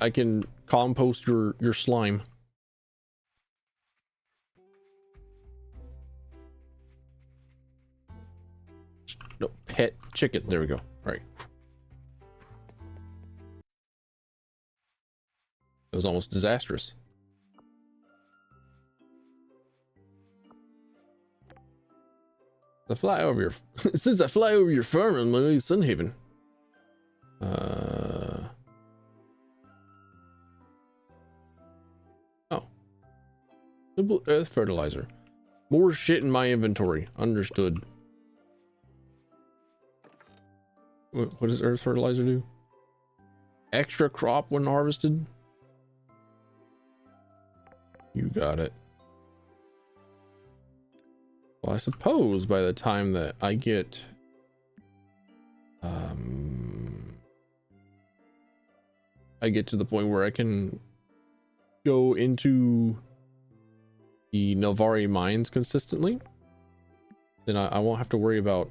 I can compost your slime. No, pet chicken. There we go. All right. It was almost disastrous. The fly over your since I fly over your farm in my Sunhaven. Oh. Simple earth fertilizer. More shit in my inventory. Understood. What does earth fertilizer do? Extra crop when harvested? You got it. Well, I suppose by the time that I get to the point where I can go into the Nelvari mines consistently, then I won't have to worry about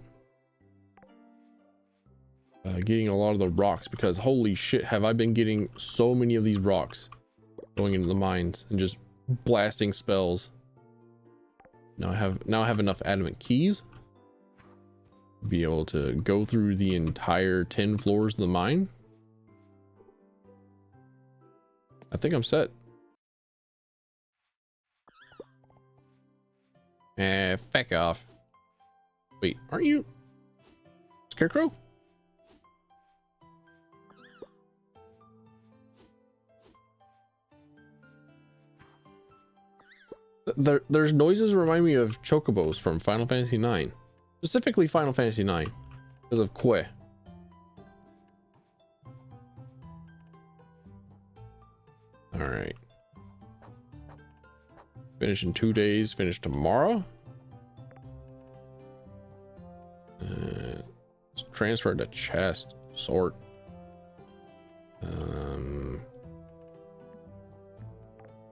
getting a lot of the rocks, because holy shit, have I been getting so many of these rocks going into the mines and just blasting spells. Now I have enough adamant keys to be able to go through the entire 10 floors of the mine. I think I'm set. Feck off. Wait, aren't you Scarecrow? There's noises remind me of chocobos from Final Fantasy IX, specifically Final Fantasy IX, because of Kwe. All right, finish in 2 days. Finish tomorrow. Let's transfer to chest. Sort.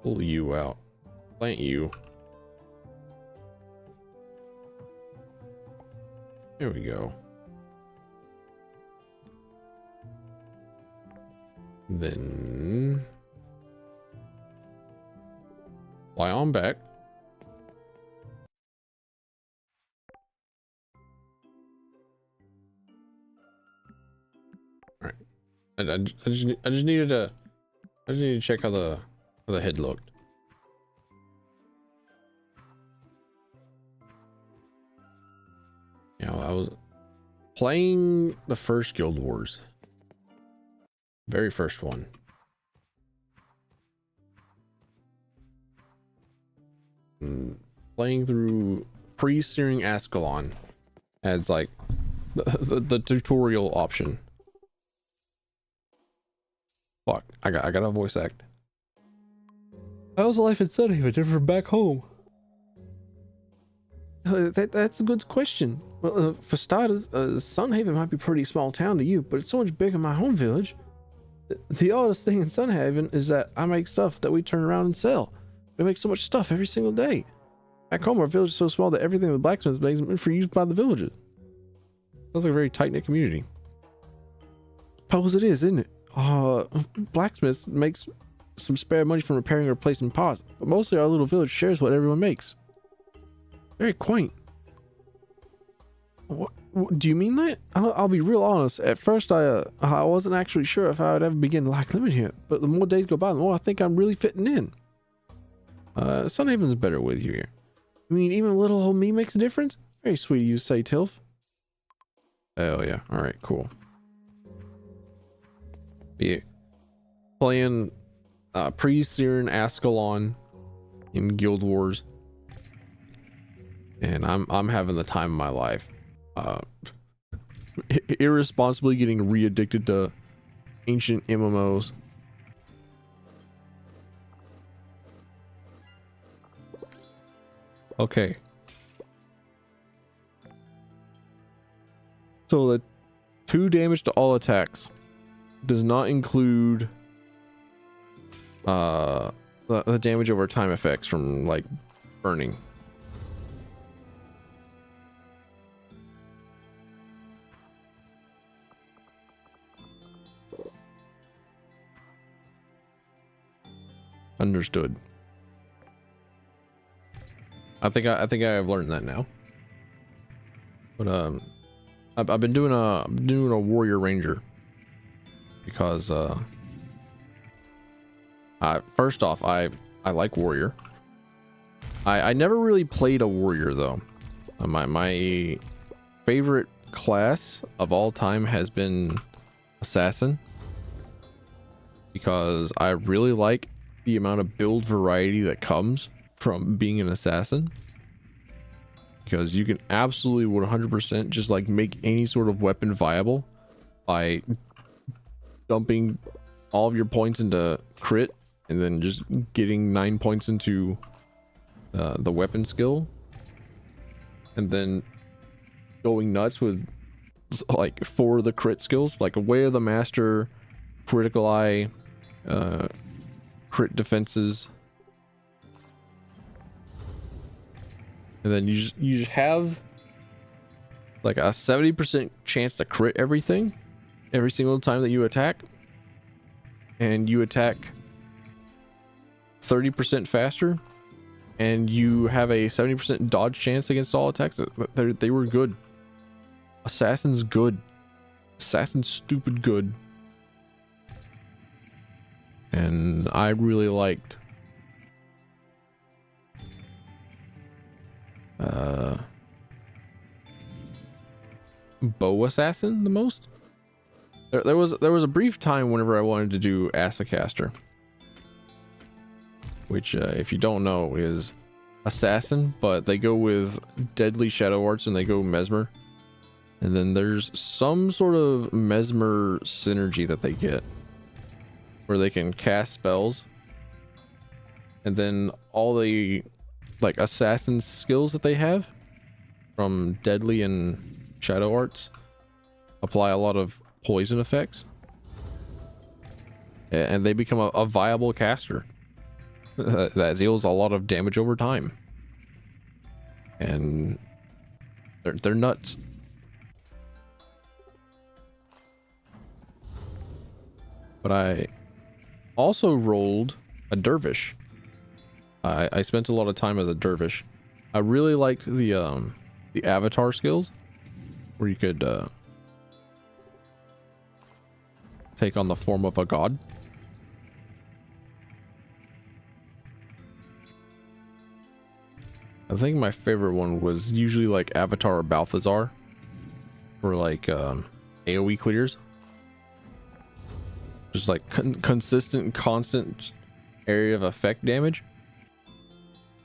Pull you out. Plant you. There we go. Then fly on back. All right. I just needed to check how the head looked. You know, I was playing the first Guild Wars, very first one. Playing through pre-searing Ascalon adds like the tutorial option. Fuck, I got a voice act. How's life in Sunhaven different from back home? That's a good question. Well, for starters, Sunhaven might be a pretty small town to you, but it's so much bigger than my home village. The oddest thing in Sunhaven is that I make stuff that we turn around and sell. We make so much stuff every single day. Back home, our village is so small that everything the blacksmith makes is meant for use by the villagers. Sounds like a very tight-knit community. Suppose it is, isn't it? Blacksmith makes some spare money from repairing or replacing parts, but mostly our little village shares what everyone makes. Very quaint. What do you mean that? I'll be real honest. At first, I wasn't actually sure if I would ever begin to like living here, but the more days go by, the more I think I'm really fitting in. Sunhaven's better with you here. I mean, even little old me makes a difference? Very sweet of you to say, Tilf. Hell yeah. Alright, cool. Yeah. Playing pre-Siren Ascalon in Guild Wars. And I'm having the time of my life. Irresponsibly getting re-addicted to ancient MMOs. Okay. So the 2 damage to all attacks does not include the damage over time effects from like burning. Understood. I think I have learned that now. But I've been doing a warrior ranger because first off, I like warrior. I never really played a warrior though. My favorite class of all time has been assassin, because I really like the amount of build variety that comes from being an assassin, because you can absolutely 100% just like make any sort of weapon viable by dumping all of your points into crit and then just getting 9 points into the weapon skill, and then going nuts with like 4 of the crit skills, like a Way of the Master, critical eye, crit defenses. And then you just have like a 70% chance to crit everything every single time that you attack, and you attack 30% faster, and you have a 70% dodge chance against all attacks. They were good. Assassin's good. Assassin's stupid good. And I really liked bow assassin the most. There was a brief time whenever I wanted to do Assicaster, which if you don't know is assassin, but they go with deadly shadow arts and they go mesmer, and then there's some sort of mesmer synergy that they get where they can cast spells, and then all the like assassin skills that they have from deadly and shadow arts apply a lot of poison effects, and they become a viable caster that deals a lot of damage over time, and they're nuts. But I also rolled a dervish. I spent a lot of time as a dervish. I really liked the avatar skills, where you could take on the form of a god. I think my favorite one was usually like Avatar or Balthazar, for like AoE clears. Just like consistent, constant area of effect damage.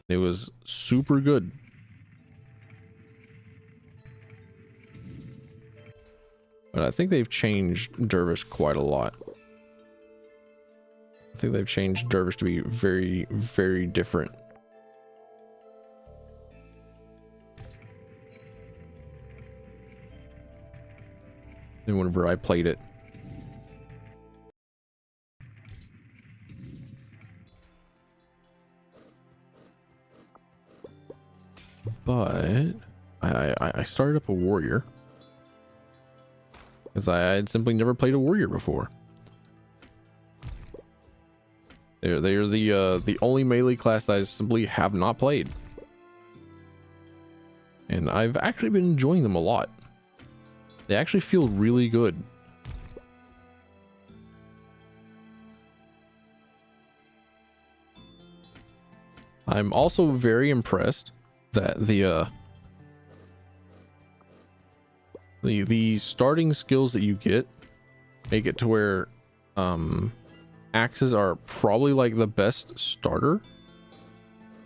It was super good. But I think they've changed Dervish quite a lot. I think they've changed Dervish to be very, very different. And whenever I played it. but I started up a warrior because I had simply never played a warrior before. They're the only melee class I simply have not played, and I've actually been enjoying them a lot. They actually feel really good. I'm also very impressed that the starting skills that you get make it to where axes are probably like the best starter.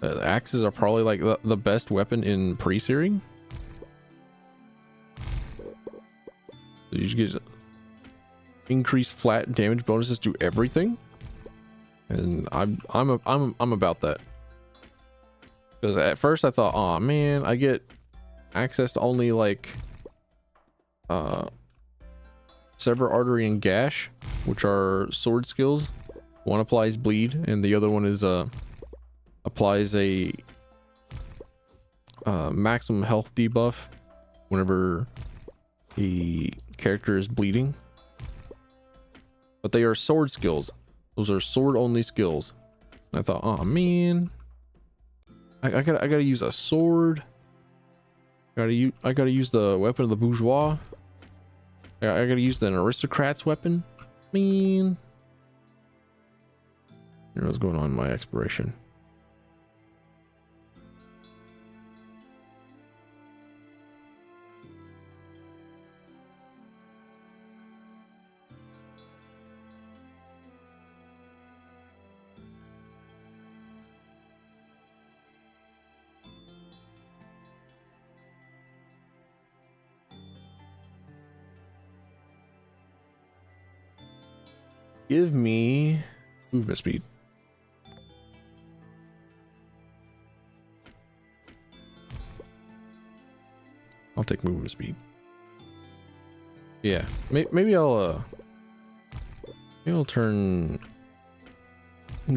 Axes are probably like the best weapon in pre-searing. You just get increased flat damage bonuses to everything, and I'm about that. Because at first I thought, oh man, I get access to only like sever artery and gash, which are sword skills. One applies bleed and the other one is applies a maximum health debuff whenever the character is bleeding. But they are sword skills. Those are sword only skills. And I thought, oh man, I gotta use a sword. I gotta use the weapon of the bourgeois. I gotta use an aristocrat's weapon. Man, you know what's going on in my exploration. Give me movement speed. I'll take movement speed. Yeah, maybe I'll turn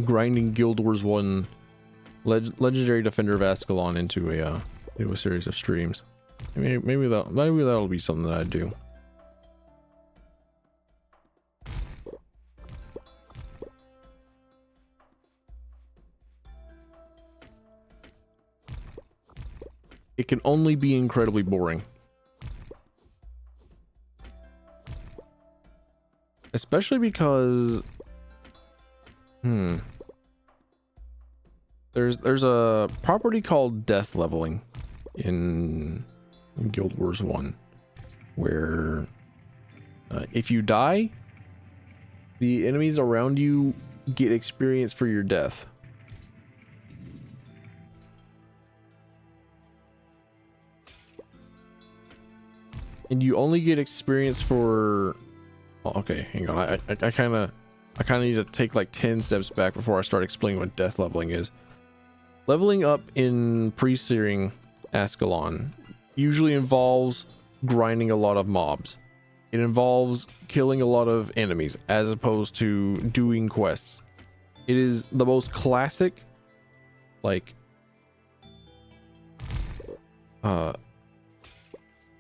grinding Guild Wars 1 Legendary Defender of Ascalon into a series of streams. Maybe that'll be something that I do. It can only be incredibly boring. Especially because there's a property called death leveling in Guild Wars 1 where if you die, the enemies around you get experience for your death. And you only get experience for... Oh, okay, hang on. I kind of need to take like 10 steps back before I start explaining what death leveling is. Leveling up in pre-searing Ascalon usually involves grinding a lot of mobs. It involves killing a lot of enemies as opposed to doing quests. It is the most classic, like,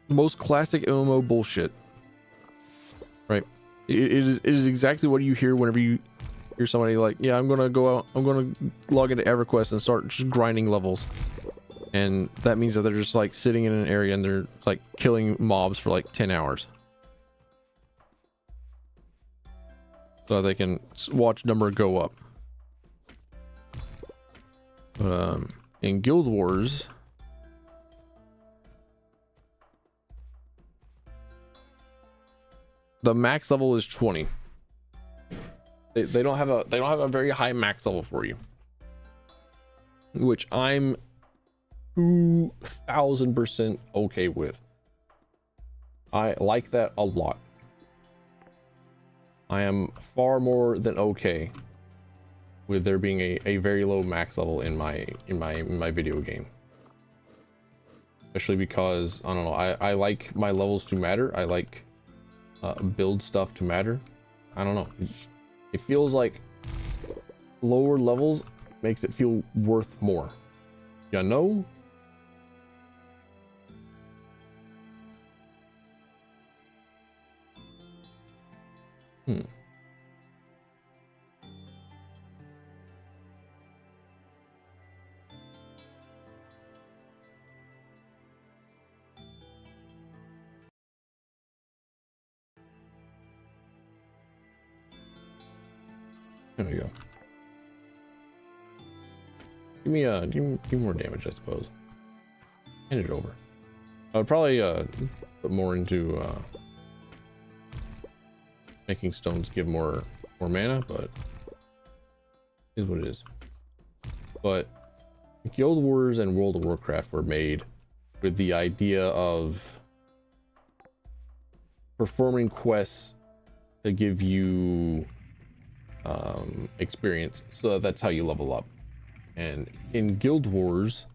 most classic MMO bullshit, right? It is exactly what you hear whenever you hear somebody like, yeah, I'm gonna go out, I'm gonna log into EverQuest and start just grinding levels, and that means that they're just like sitting in an area and they're like killing mobs for like 10 hours so they can watch number go up. In Guild Wars, the max level is 20. They don't have a very high max level for you, which I'm 2000% okay with. I like that a lot. I am far more than okay with there being a very low max level in my video game. Especially because, I don't know, I like my levels to matter. I like build stuff to matter. I don't know. It feels like lower levels makes it feel worth more. You know? Hmm. There we go. Give me more damage, I suppose. Hand it over. I would probably put more into making stones give more mana, but it is what it is. But Guild Wars and World of Warcraft were made with the idea of performing quests to give you experience, so that's how you level up. And in Guild Wars,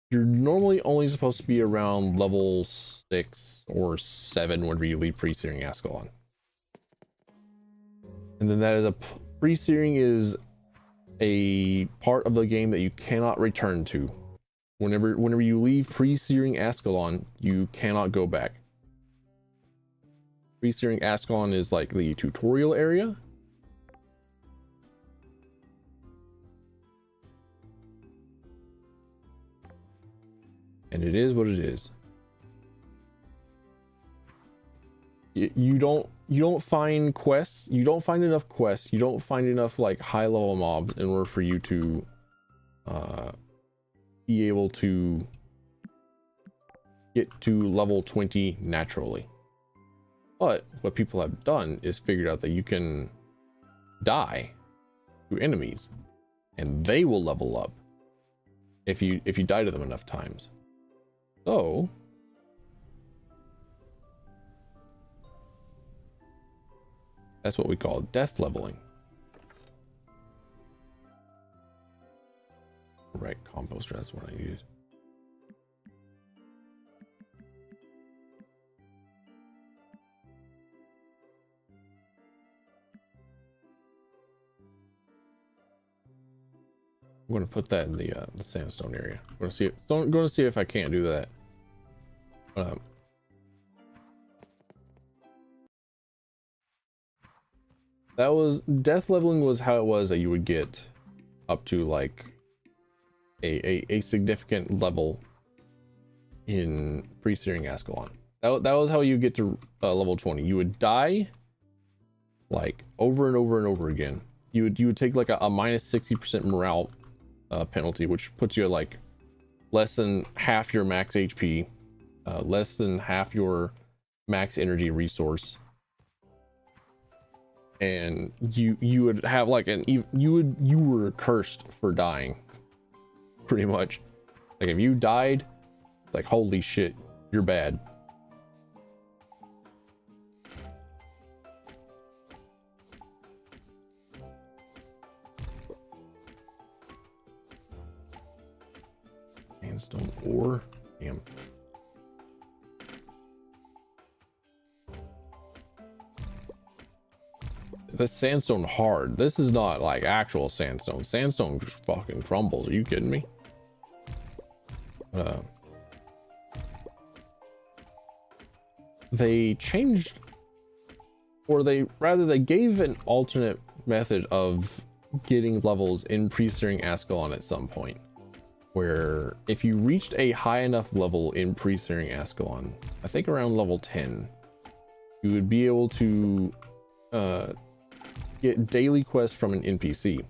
you're normally only supposed to be around level 6 or 7 whenever you leave pre-searing Ascalon. And then that is pre-searing is a part of the game that you cannot return to. Whenever you leave pre-searing Ascalon, you cannot go back. Pre-searing Ascalon is like the tutorial area. And it is what it is. You don't find quests. You don't find enough quests. You don't find enough like high level mobs in order for you to be able to get to level 20 naturally. But what people have done is figured out that you can die to enemies, and they will level up if you die to them enough times. So that's what we call death leveling. Right, composter, that's what I needed. I'm going to put that in the sandstone area. I'm going to see if I can't do that. That was death leveling was how it was that you would get up to like a significant level in pre-searing Ascalon. That was how you get to level 20. You would die like over and over and over again. You would take like a minus 60% morale penalty, which puts you at like less than half your max HP, less than half your max energy resource, and you would have like you were cursed for dying, pretty much. Like if you died, like holy shit, you're bad. Sandstone ore, damn. The sandstone hard. This is not like actual sandstone. Sandstone just fucking crumbles. Are you kidding me? They changed, or they gave an alternate method of getting levels in pre-searing Ascalon at some point, where if you reached a high enough level in pre-searing Ascalon, I think around level 10, you would be able to get daily quests from an NPC.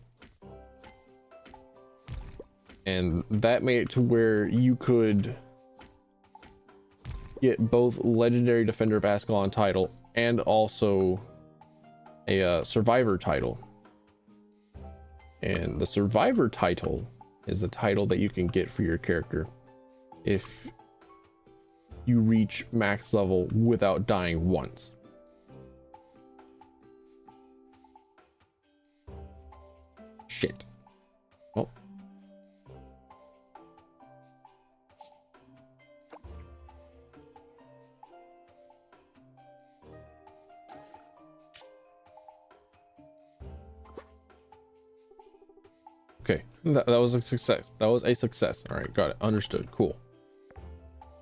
And that made it to where you could get both Legendary Defender of Ascalon title and also a Survivor title. And the Survivor title is a title that you can get for your character if you reach max level without dying once. Shit. Oh. Okay, that was a success. That was a success. All right, got it. Understood. Cool.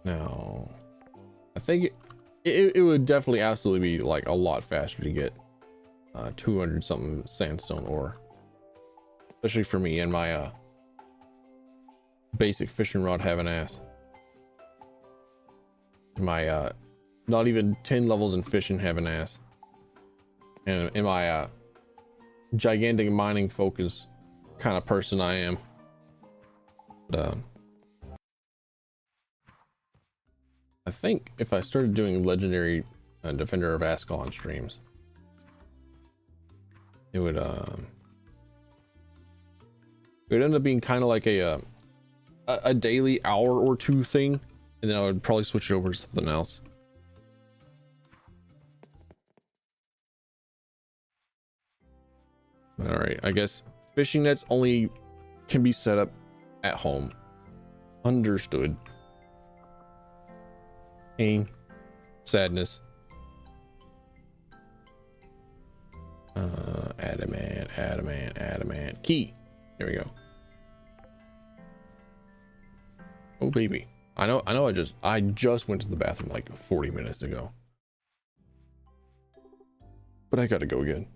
Now, I think it would definitely absolutely be like a lot faster to get 200 something sandstone ore, especially for me and my basic fishing rod having ass. My not even 10 levels in fishing having ass, and in my gigantic mining focus kind of person I am. But I think if I started doing legendary Defender of Ascalon streams, it would end up being kind of like a daily hour or two thing, and then I would probably switch it over to something else. All right, I guess fishing nets only can be set up at home. Understood. Pain, sadness. Adamant. Key. There we go. Oh baby. I know I just went to the bathroom like 40 minutes ago. But I gotta go again.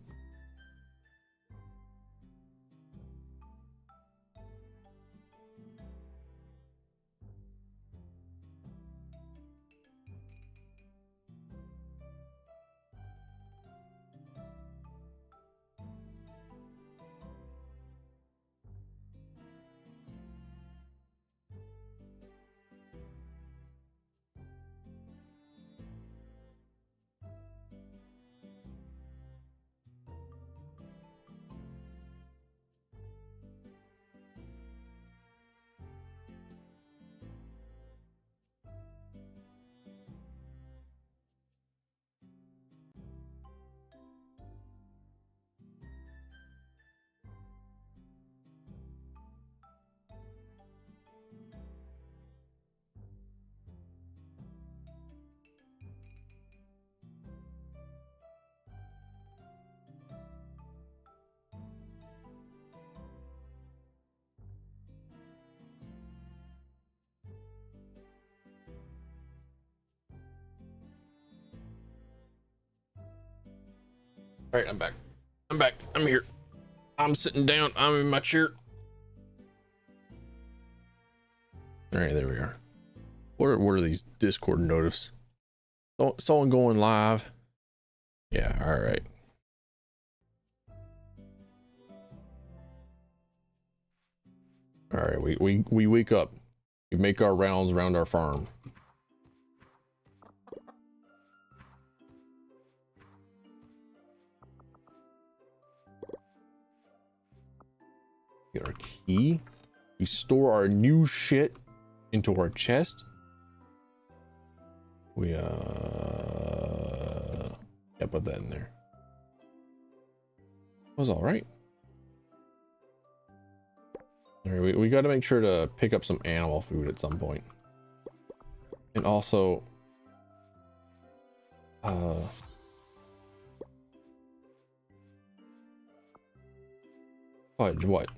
All right, I'm back. I'm here. I'm sitting down. I'm in my chair. All right, there we are. What are these Discord notifs? Someone going live? Yeah, all right. All right, we wake up. We make our rounds around our farm. Get our key. We store our new shit into our chest. We yeah, put that in there. That was all right. All right, we got to make sure to pick up some animal food at some point, and also fudge what?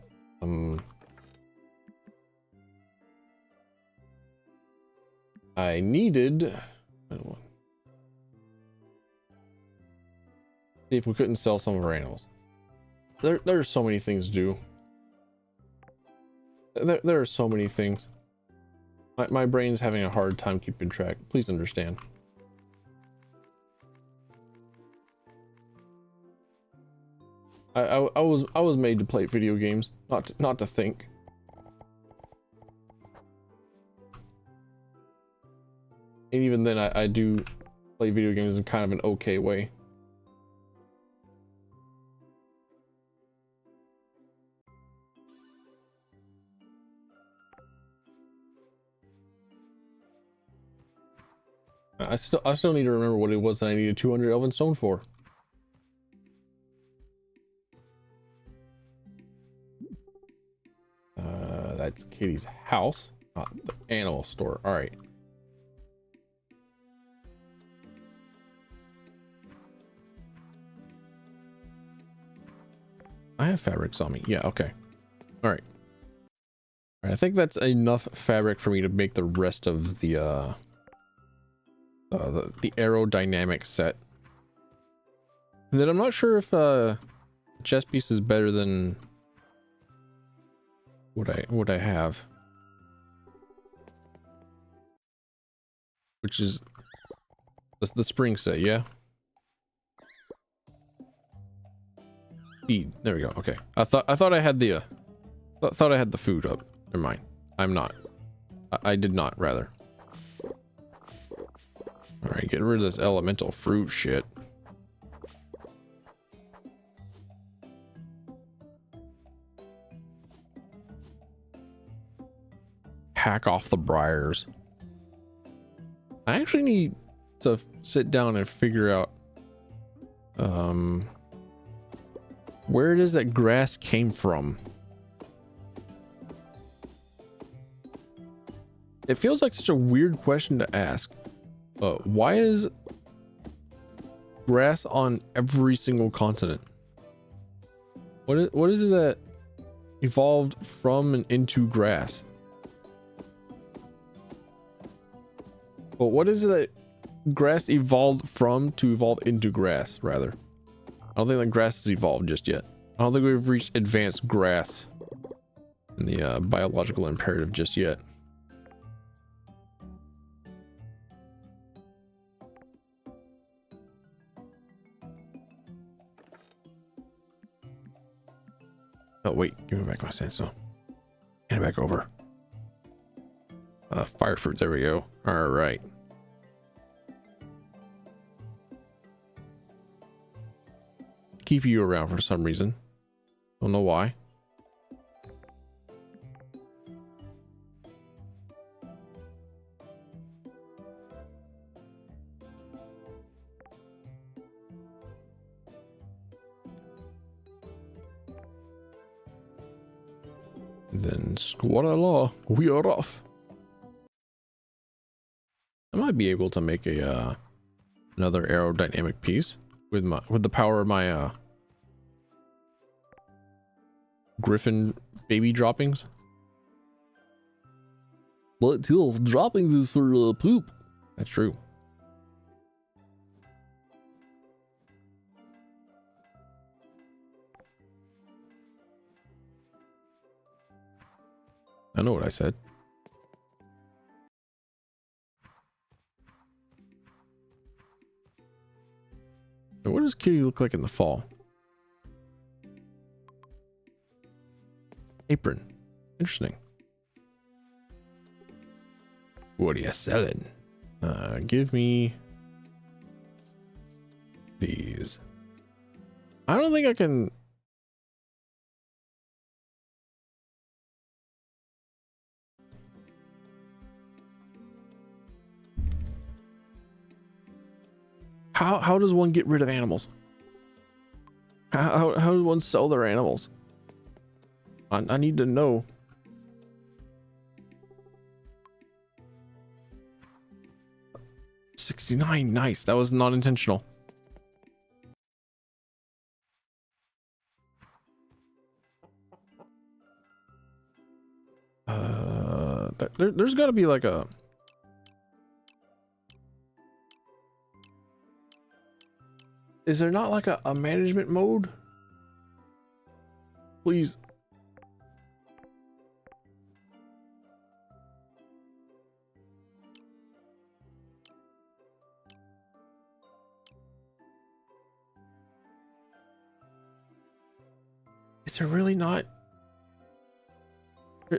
I needed. See if we couldn't sell some of our animals. There's so many things to do. There are so many things. My brain's having a hard time keeping track. Please understand. I was made to play video games, not to think. And even then, I do play video games in kind of an okay way. I still need to remember what it was that I needed 200 elven stone for. That's Kitty's house, not the animal store. All right. I have fabrics on me. Yeah, okay. All right. All right, I think that's enough fabric for me to make the rest of the aerodynamic set. And then I'm not sure if chess piece is better than what I have, which is the spring set. Yeah, feed. There we go. Okay, I thought I had the thought I had the food up. Never mind. I'm not. I did not, rather. All right, get rid of this elemental fruit shit. Hack off the briars. I actually need to sit down and figure out where it is that grass came from. It feels like such a weird question to ask. Why is grass on every single continent? What is it that evolved from and into grass? Well, what is it that grass evolved from to evolve into grass, rather? I don't think that grass has evolved just yet. I don't think we've reached advanced grass in the biological imperative just yet. Oh, wait. Give me back my sandstone. Hand it back over. Fire fruit. There we go. All right. Keep you around for some reason. Don't know why. And then squad-a-law, we are off. I might be able to make a another aerodynamic piece with the power of my griffin baby droppings. But till droppings is for poop. That's true. I know what I said. Now, what does Kitty look like in the fall? Apron. Interesting. What are you selling? Give me these. I don't think I can. How does one get rid of animals? How does one sell their animals? I need to know. $69, nice. That was not intentional. There's got to be like a. Is there not like a management mode? Please. Is there really not?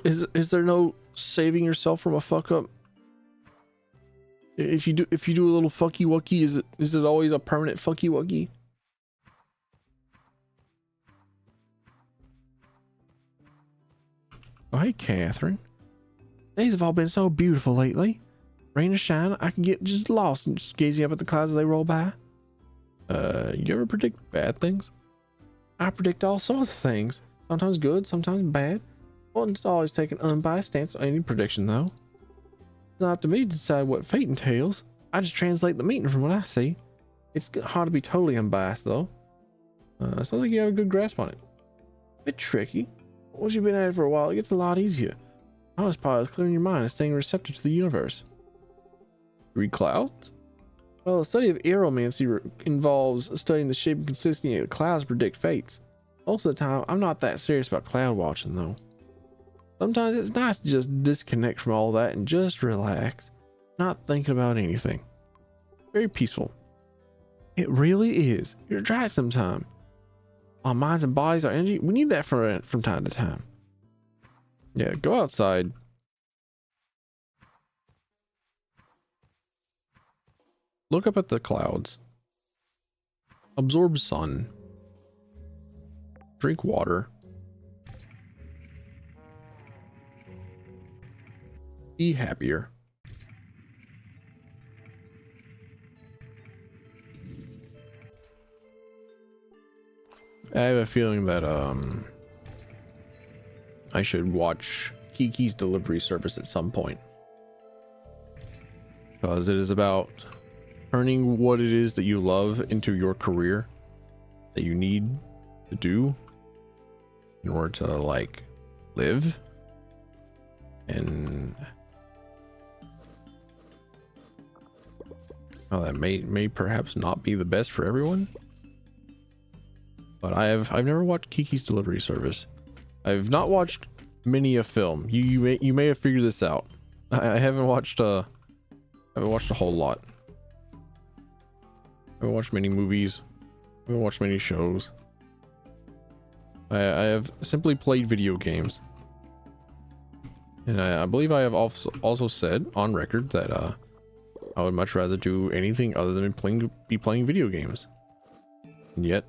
Is there no saving yourself from a fuck up? If you do a little fucky wucky, is it always a permanent fucky wucky? Oh, hey, Catherine. Days have all been so beautiful lately. Rain or shine, I can get just lost and just gazing up at the clouds as they roll by. You ever predict bad things? I predict all sorts of things. Sometimes good, sometimes bad. One's always take an unbiased stance on any prediction, though. It's not up to me to decide what fate entails. I just translate the meaning from what I see. It's hard to be totally unbiased, though. Sounds like you have a good grasp on it. Bit tricky. Once you've been at it for a while, it gets a lot easier. The hardest part is clearing your mind and staying receptive to the universe. 3 clouds? Well, the study of aeromancy involves studying the shape and consistency of clouds to predict fates. Most of the time, I'm not that serious about cloud watching though. Sometimes it's nice to just disconnect from all that and just relax, not thinking about anything. Very peaceful. It really is. You should try it sometime. Our minds and bodies, our energy, we need that from time to time. Yeah, go outside. Look up at the clouds. Absorb sun. Drink water. Be happier. I have a feeling that I should watch Kiki's Delivery Service at some point, because it is about turning what it is that you love into your career that you need to do in order to like live. And well, that may perhaps not be the best for everyone, but I've never watched Kiki's Delivery Service. I've not watched many a film. You may have figured this out. I haven't watched a whole lot. I haven't watched many movies. I haven't watched many shows. I have simply played video games. And I believe I have also said on record that I would much rather do anything other than be playing video games. And yet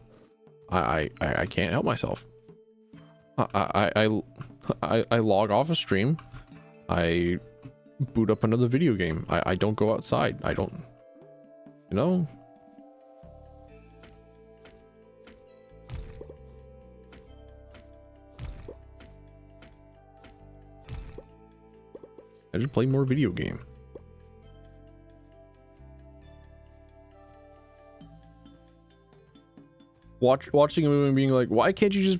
I can't help myself. I log off a stream. I boot up another video game. I don't go outside. I don't, you know. I just play more video game. Watching a movie and being like, why can't you just,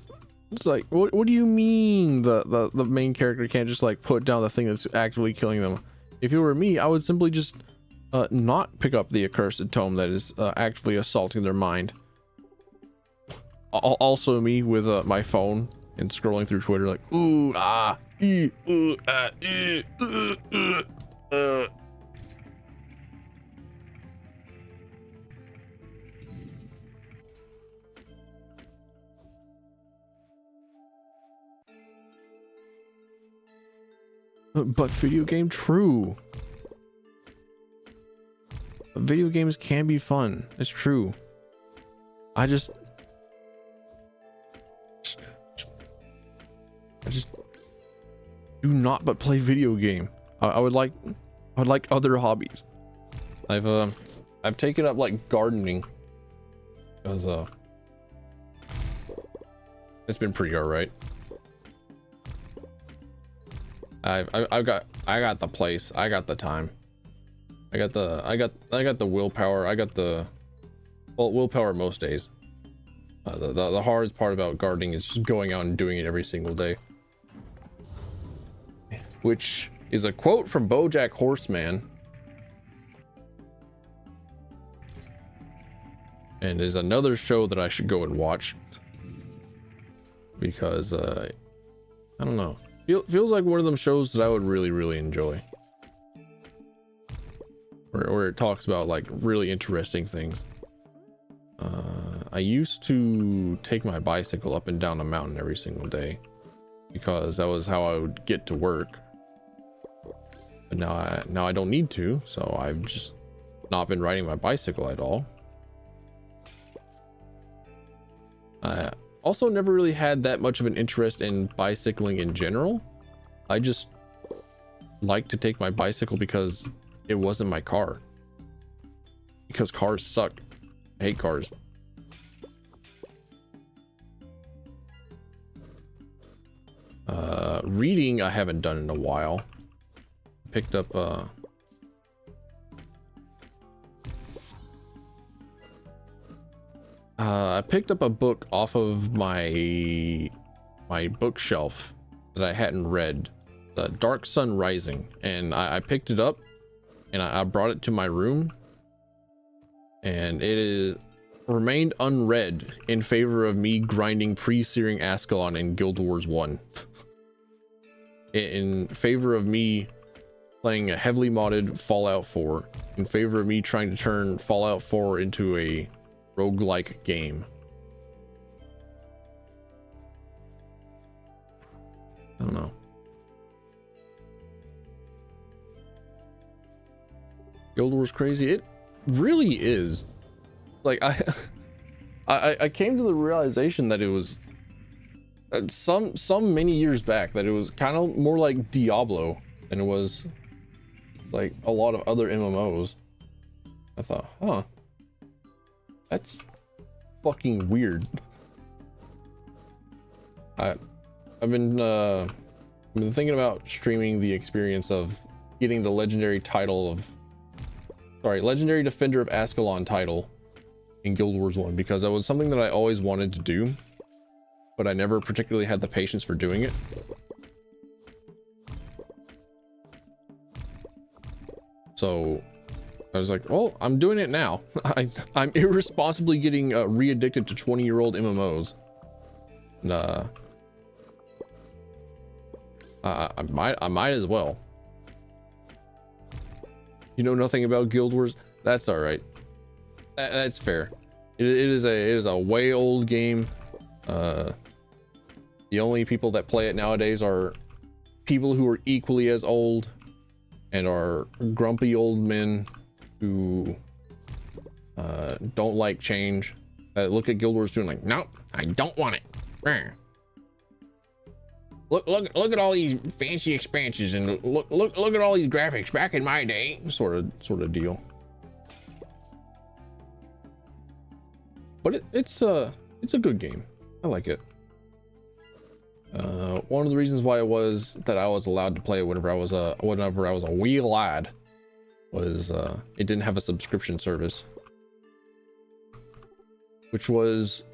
it's like, what do you mean the main character can't just like put down the thing that's actively killing them? If it were me, I would simply just not pick up the accursed tome that is actively assaulting their mind. Also me with my phone and scrolling through Twitter like, ooh, ah, ooh, ah, But video game true. Video games can be fun. It's true. I just do not but play video game. I would like other hobbies. I've taken up like gardening because it's been pretty alright. I got the place. I got the time. I got the willpower. I got the willpower most days. The hardest part about gardening is just going out and doing it every single day. Which is a quote from BoJack Horseman. And is another show that I should go and watch. Because I don't know. Feels like one of them shows that I would really enjoy. Where it talks about like really interesting things. I used to take my bicycle up and down a mountain every single day because that was how I would get to work. But now I don't need to, so I've just not been riding my bicycle at all. I also never really had that much of an interest in bicycling in general. I just like to take my bicycle because it wasn't my car. Because cars suck. I hate cars. Reading I haven't done in a while. Picked up I picked up a book off of my bookshelf that I hadn't read, The Dark Sun Rising, and I picked it up and I brought it to my room, and it is remained unread in favor of me grinding pre-searing Ascalon in Guild Wars 1. In favor of me playing a heavily modded Fallout 4, in favor of me trying to turn Fallout 4 into a roguelike game. I don't know. Guild Wars crazy? It really is. Like I came to the realization that it was some many years back that it was kind of more like Diablo than it was like a lot of other MMOs. I thought, huh, that's fucking weird. I've been thinking about streaming the experience of getting the legendary Defender of Ascalon title in Guild Wars 1, because that was something that I always wanted to do, but I never particularly had the patience for doing it. So I was like, well, I'm doing it now. I'm irresponsibly getting re-addicted to 20-year-old MMOs. And I might as well. You know nothing about Guild Wars? That's all right. That's fair. It is a way old game. The only people that play it nowadays are people who are equally as old and are grumpy old men who don't like change. Look at Guild Wars 2 and like, nope, I don't want it. Look at all these fancy expansions and look at all these graphics back in my day, sort of deal. But it's a good game. I like it. One of the reasons why I was allowed to play it whenever I was a wee lad was it didn't have a subscription service, which was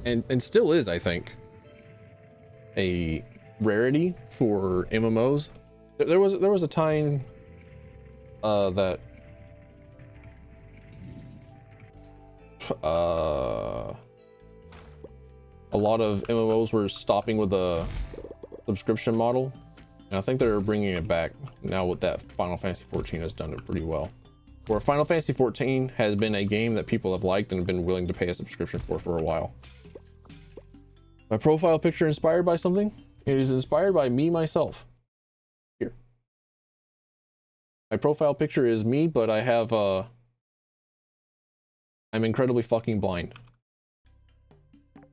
and still is, I think, a rarity for MMOs. There was a time that a lot of MMOs were stopping with a subscription model, and I think they're bringing it back now with that Final Fantasy 14 has done it pretty well. Where Final Fantasy 14 has been a game that people have liked and have been willing to pay a subscription for a while. My profile picture inspired by something? It is inspired by me myself. Here. My profile picture is me, but I have I'm incredibly fucking blind.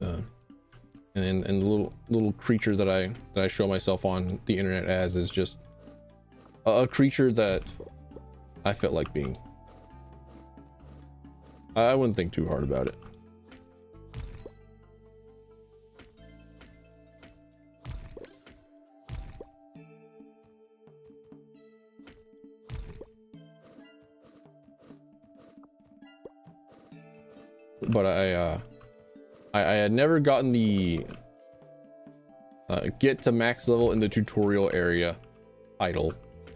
And the little creature that I show myself on the internet as is just a creature that I felt like being. I wouldn't think too hard about it. But I had never gotten the get to max level in the tutorial area title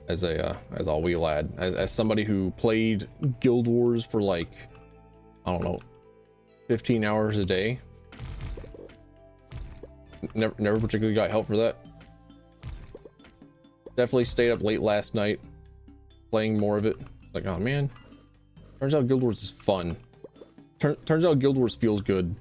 as a wee lad, as somebody who played Guild Wars for like, I don't know, 15 hours a day. Never particularly got help for that. Definitely stayed up late last night playing more of it. Like, oh man, turns out Guild Wars is fun. Turns out Guild Wars feels good.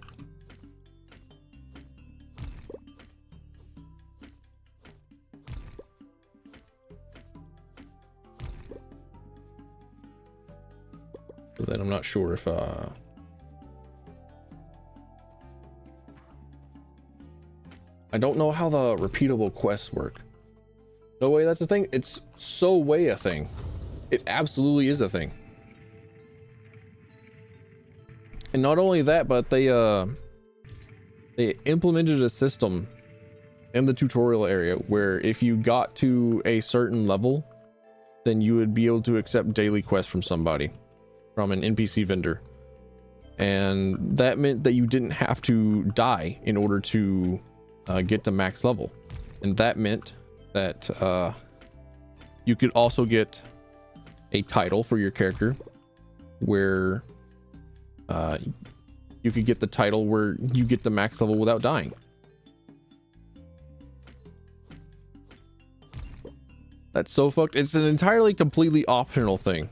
But then I'm not sure if I don't know how the repeatable quests work. No way that's a thing. It's so way a thing. It absolutely is a thing. And not only that, but they implemented a system in the tutorial area where if you got to a certain level, then you would be able to accept daily quests from somebody, from an NPC vendor. And that meant that you didn't have to die in order to get to max level. And that meant that you could also get a title for your character, where you could get the title where you get the max level without dying. That's so fucked. It's an entirely completely optional thing.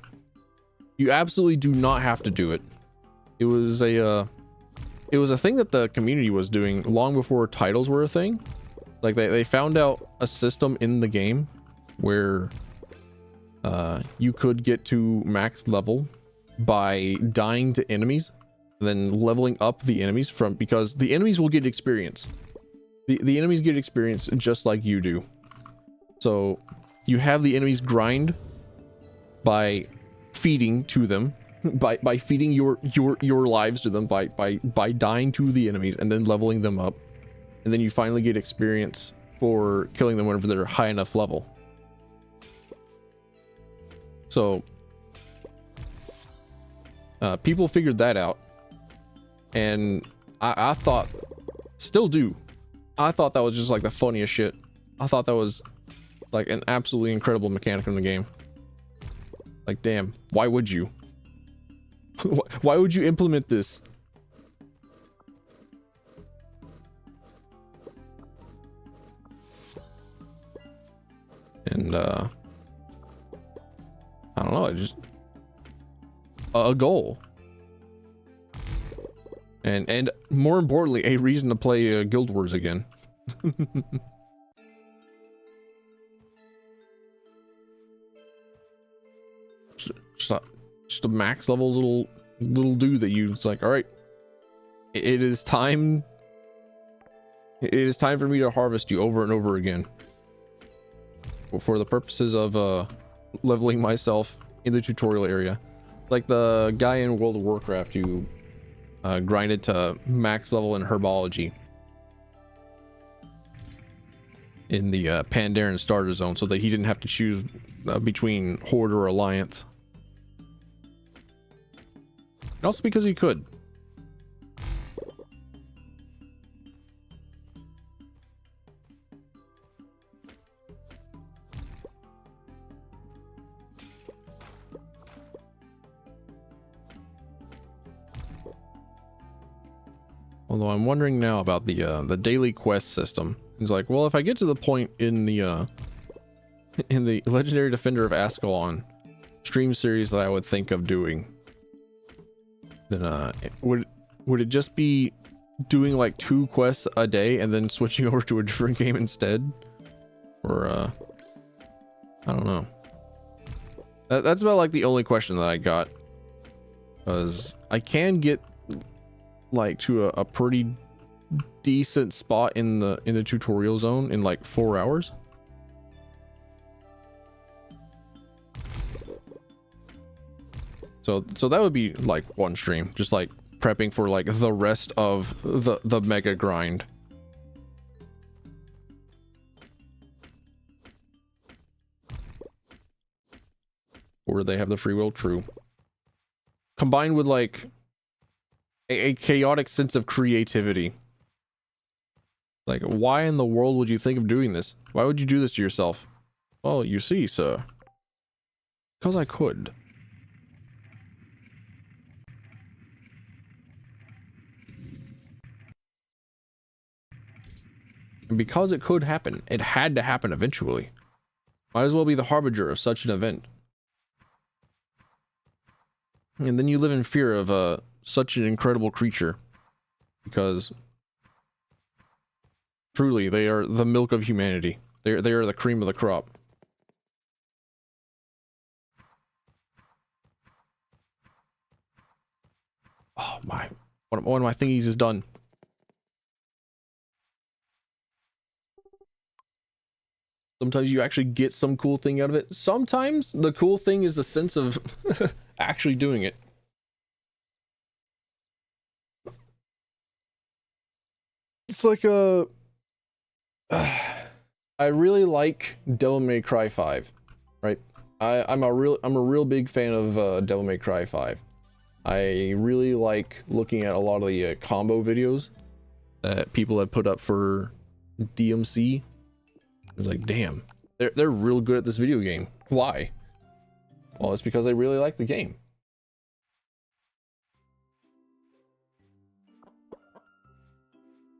You absolutely do not have to do it. It was a thing that the community was doing long before titles were a thing. Like they found out a system in the game where you could get to max level by dying to enemies, and then leveling up the enemies because the enemies will get experience. The enemies get experience just like you do. So you have the enemies grind by feeding to them, by feeding your lives to them, by dying to the enemies and then leveling them up, and then you finally get experience for killing them whenever they're high enough level. So people figured that out, and I thought, still do, I thought that was just like the funniest shit. I thought that was like an absolutely incredible mechanic in the game. Like, damn, why would you? Why would you implement this? And I don't know, just a goal, and more importantly, a reason to play Guild Wars again. just a max level little dude that you, it's like, all right, it is time for me to harvest you over and over again for the purposes of leveling myself in the tutorial area. Like the guy in World of Warcraft who grinded to max level in herbology in the Pandaren starter zone so that he didn't have to choose between Horde or Alliance. And also because he could. Although I'm wondering now about the daily quest system. It's like, well, if I get to the point in the Legendary Defender of Ascalon stream series that I would think of doing, then would it just be doing like 2 quests a day and then switching over to a different game instead? Or I don't know. That's about like the only question that I got, because I can get like to a pretty decent spot in the tutorial zone in like 4 hours. So that would be like one stream, just like prepping for like the rest of the mega grind. Or they have the free will, true. Combined with like a chaotic sense of creativity. Like, why in the world would you think of doing this? Why would you do this to yourself? Well, you see, sir. Because I could. And because it could happen, it had to happen eventually. Might as well be the harbinger of such an event. And then you live in fear of such an incredible creature. Because truly, they are the milk of humanity. They are the cream of the crop. Oh my, one of my thingies is done. Sometimes you actually get some cool thing out of it. Sometimes the cool thing is the sense of actually doing it. It's like I really like Devil May Cry 5, right? I'm a real big fan of Devil May Cry 5. I really like looking at a lot of the combo videos that people have put up for DMC. It's like, damn, they're real good at this video game. Why? Well, it's because they really like the game.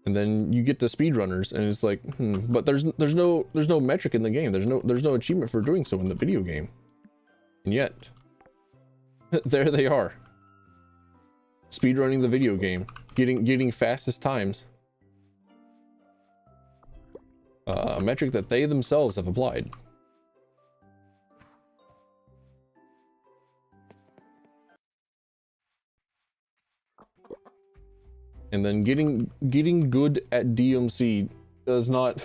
And then you get to speedrunners, and it's like, but there's no metric in the game. There's no achievement for doing so in the video game. And yet, there they are. Speedrunning the video game, getting fastest times. A metric that they themselves have applied. And then getting good at DMC does not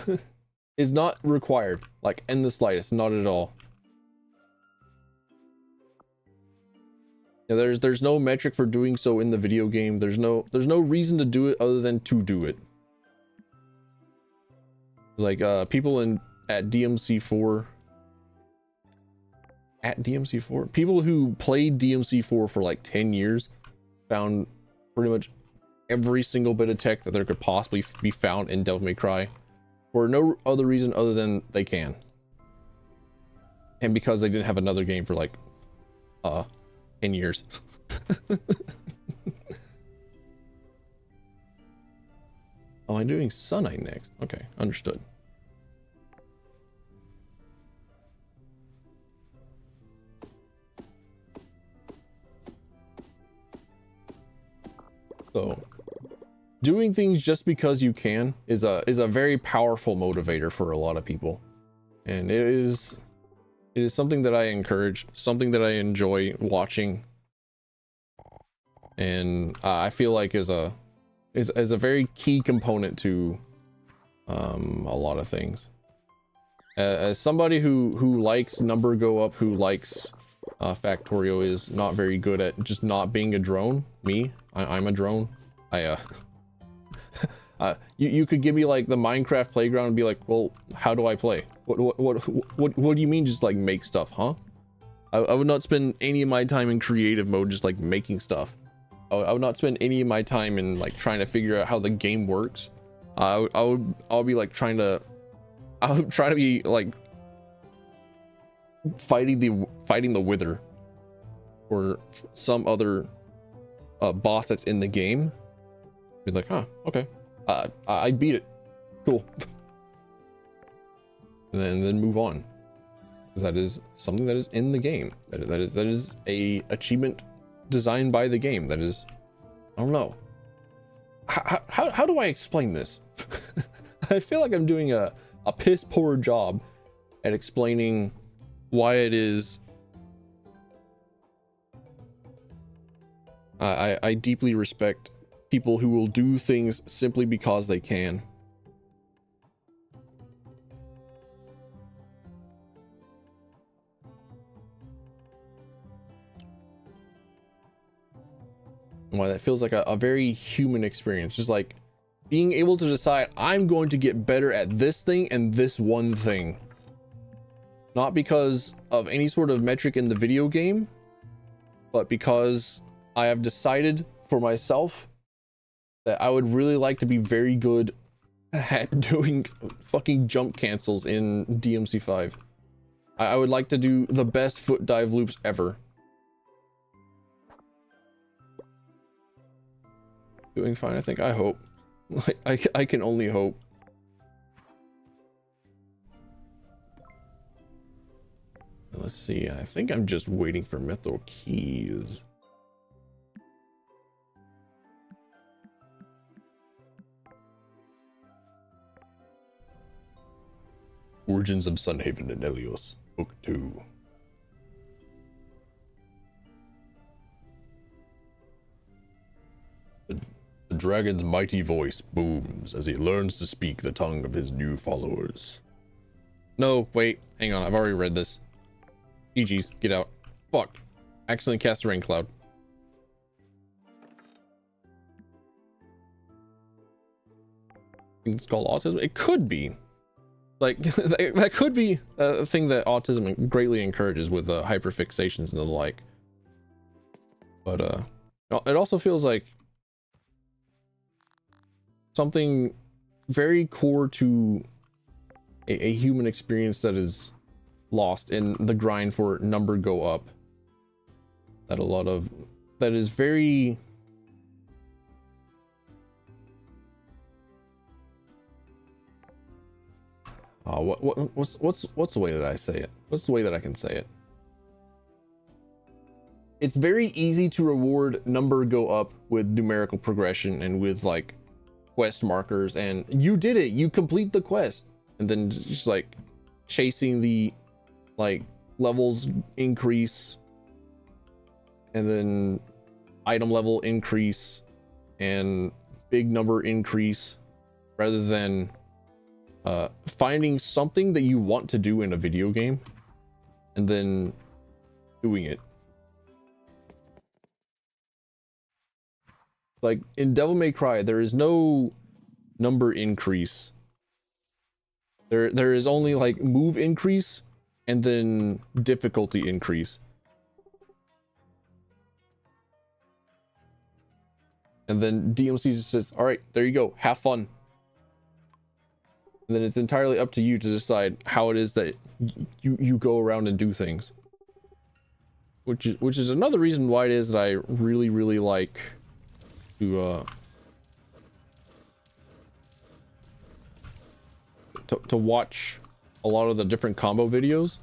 is not required, like in the slightest, not at all. Yeah, there's no metric for doing so in the video game. There's no reason to do it other than to do it. Like people at DMC4 people who played DMC4 for like 10 years found pretty much every single bit of tech that there could possibly be found in Devil May Cry for no other reason other than they can, and because they didn't have another game for like 10 years. Oh, I'm doing Sunite next. Okay, understood. So doing things just because you can is a very powerful motivator for a lot of people, and it is something that I encourage, something that I enjoy watching, and I feel like is a very key component to a lot of things. As somebody who likes number go up, who likes Factorio is not very good at just not being a drone. I'm a drone. You could give me like the Minecraft playground and be like, well, how do I play? What do you mean just like make stuff, huh? I would not spend any of my time in creative mode just like making stuff. I would not spend any of my time in like trying to figure out how the game works. I'll be like trying to be like fighting the Wither or some other boss that's in the game. Be like, huh, okay, I beat it, cool. and then move on, because that is something that is in the game. That is a achievement designed by the game. That is, I don't know, how do I explain this? I feel like I'm doing a piss poor job at explaining why it is I deeply respect people who will do things simply because they can. Why that feels like a very human experience, just like being able to decide, I'm going to get better at this thing and this one thing, not because of any sort of metric in the video game, but because I have decided for myself that I would really like to be very good at doing fucking jump cancels in DMC5. I would like to do the best foot dive loops ever. Doing fine, I think. I hope. Like, I can only hope. Let's see. I think I'm just waiting for Mythril Keys. Origins of Sunhaven and Helios, Book 2. The dragon's mighty voice booms as he learns to speak the tongue of his new followers. No, wait, hang on, I've already read this. GG's, get out. Fuck. Accidentally cast the rain cloud. It's called autism? It could be. Like, that could be a thing that autism greatly encourages with hyperfixations and the like. But it also feels like something very core to a human experience that is lost in the grind for number go up. That is very What's the way that I say it? What's the way that I can say it? It's very easy to reward number go up with numerical progression and with like quest markers, and you did it, you complete the quest, and then just like chasing the like levels increase, and then item level increase and big number increase, rather than finding something that you want to do in a video game and then doing it. Like in Devil May Cry, there is no number increase. There is only like move increase and then difficulty increase. And then DMC says, all right, there you go, have fun. And then it's entirely up to you to decide how it is that you go around and do things. Which is another reason why it is that I really like to watch a lot of the different combo videos,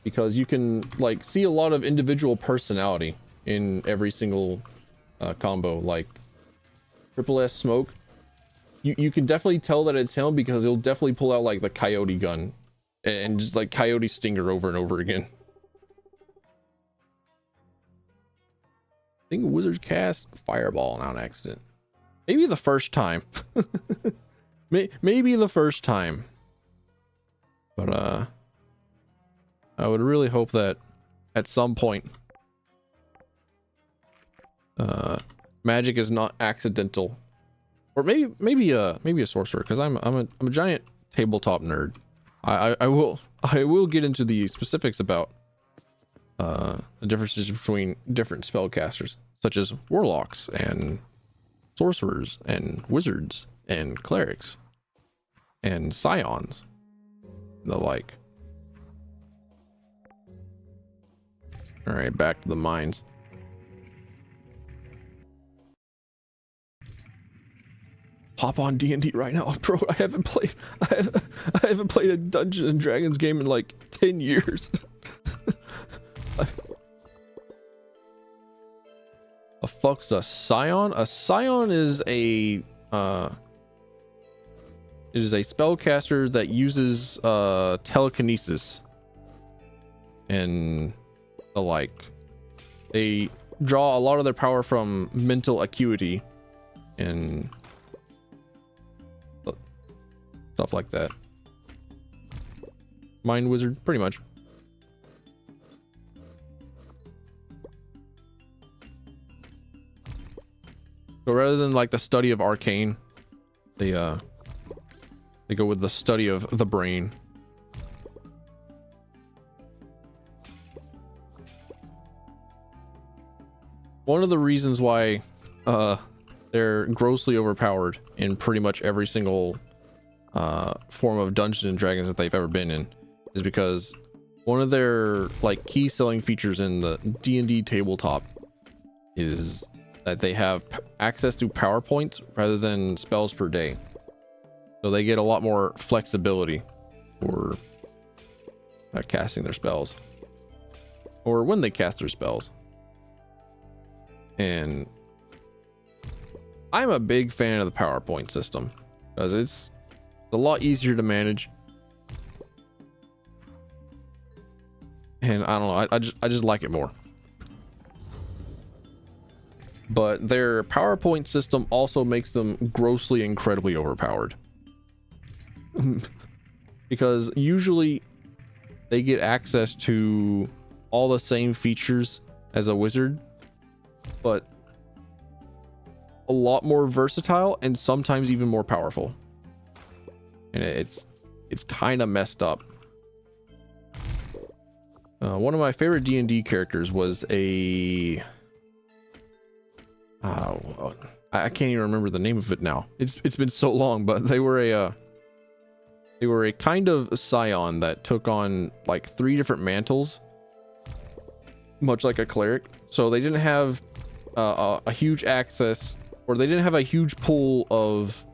because you can like see a lot of individual personality in every single combo. Like Triple S Smoke, you can definitely tell that it's him because he'll definitely pull out like the coyote gun and just like coyote stinger over and over again. I think Wizards cast Fireball on accident. Maybe the first time. Maybe the first time. But I would really hope that at some point magic is not accidental. Or maybe a sorcerer, because I'm a giant tabletop nerd. I will get into the specifics about the differences between different spellcasters, such as warlocks and sorcerers and wizards and clerics and scions and the like. All right, back to the mines. Hop on D&D right now, bro. I haven't played a Dungeons and Dragons game in like 10 years. A fuck's a scion? A scion is a it is a spellcaster that uses telekinesis and the like. They draw a lot of their power from mental acuity and stuff like that. Mind wizard, pretty much. So rather than like the study of arcane, they go with the study of the brain. One of the reasons why they're grossly overpowered in pretty much every single form of Dungeons and Dragons that they've ever been in is because one of their like key selling features in the D&D tabletop is that they have access to power points rather than spells per day, so they get a lot more flexibility for casting their spells or when they cast their spells. And I'm a big fan of the PowerPoint system because it's a lot easier to manage, and I don't know, I just like it more. But their PowerPoint system also makes them grossly incredibly overpowered. Because usually they get access to all the same features as a wizard, but a lot more versatile and sometimes even more powerful. And it's kind of messed up. One of my favorite D&D characters was a I can't even remember the name of it now. It's been so long, but they were a kind of scion that took on like 3 different mantles, much like a cleric. So they didn't have a huge access, or they didn't have a huge pool of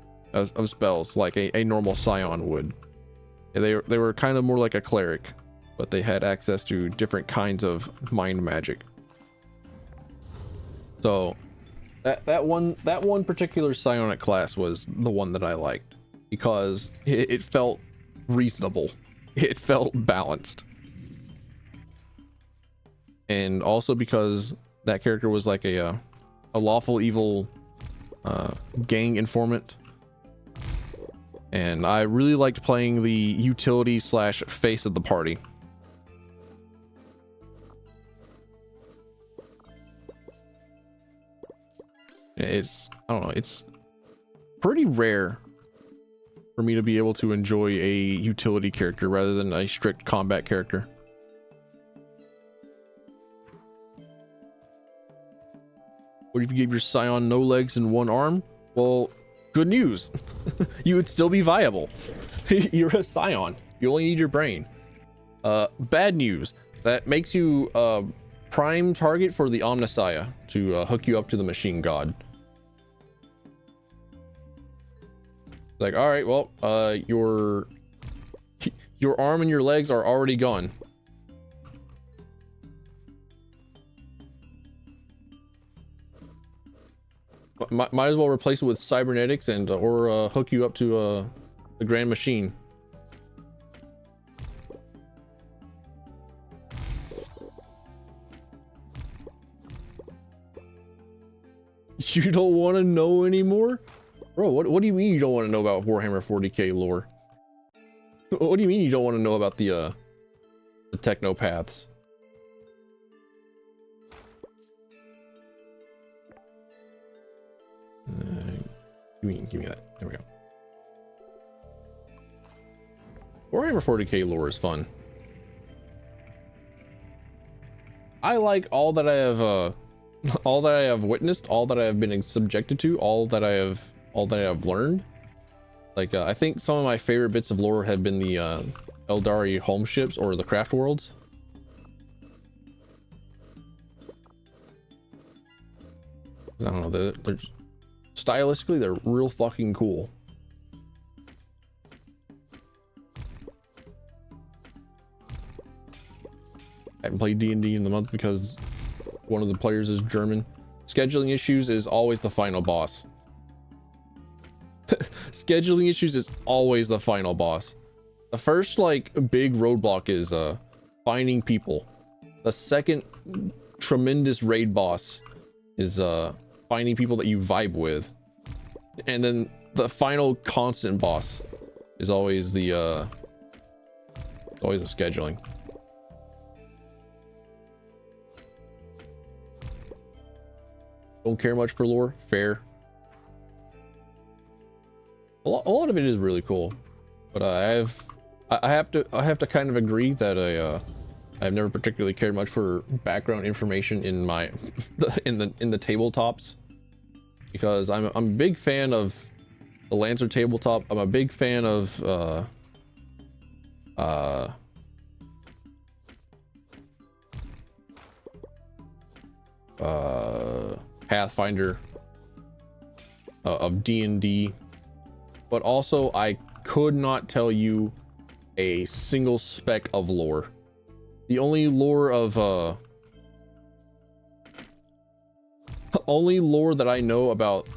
spells like a normal scion would. Yeah, they were kind of more like a cleric, but they had access to different kinds of mind magic. So that one particular psionic class was the one that I liked because it felt reasonable. It felt balanced. And also because that character was like a lawful evil gang informant. And I really liked playing the utility slash face of the party. I don't know, it's pretty rare for me to be able to enjoy a utility character rather than a strict combat character. What if you gave your scion no legs and one arm? Well, good news. You would still be viable. You're a scion. You only need your brain. Bad news. That makes you a prime target for the Omnissiah to hook you up to the machine god. Like, all right, well, your arm and your legs are already gone. Might as well replace it with cybernetics and or hook you up to the grand machine. You don't want to know anymore? Bro, what do you mean you don't want to know about Warhammer 40k lore? What do you mean you don't want to know about the technopaths? Give me that. There we go. Warhammer 40k lore is fun. I like all that I have witnessed, all that I have been subjected to, all that I have learned. Like I think some of my favorite bits of lore have been the Eldari home ships or the craft worlds. I don't know, they're stylistically they're real fucking cool. I haven't played D&D in the month because one of the players is German. Scheduling issues is always the final boss. Scheduling issues is always the final boss. The first like big roadblock is finding people. The second tremendous raid boss is finding people that you vibe with. And then the final constant boss is always the scheduling. Don't care much for lore, fair. A lot of it is really cool, but I have to kind of agree that I've never particularly cared much for background information in my in the tabletops, because I'm a big fan of the Lancer tabletop. I'm a big fan of Pathfinder, of D&D, but also I could not tell you a single speck of lore. The only lore that I know about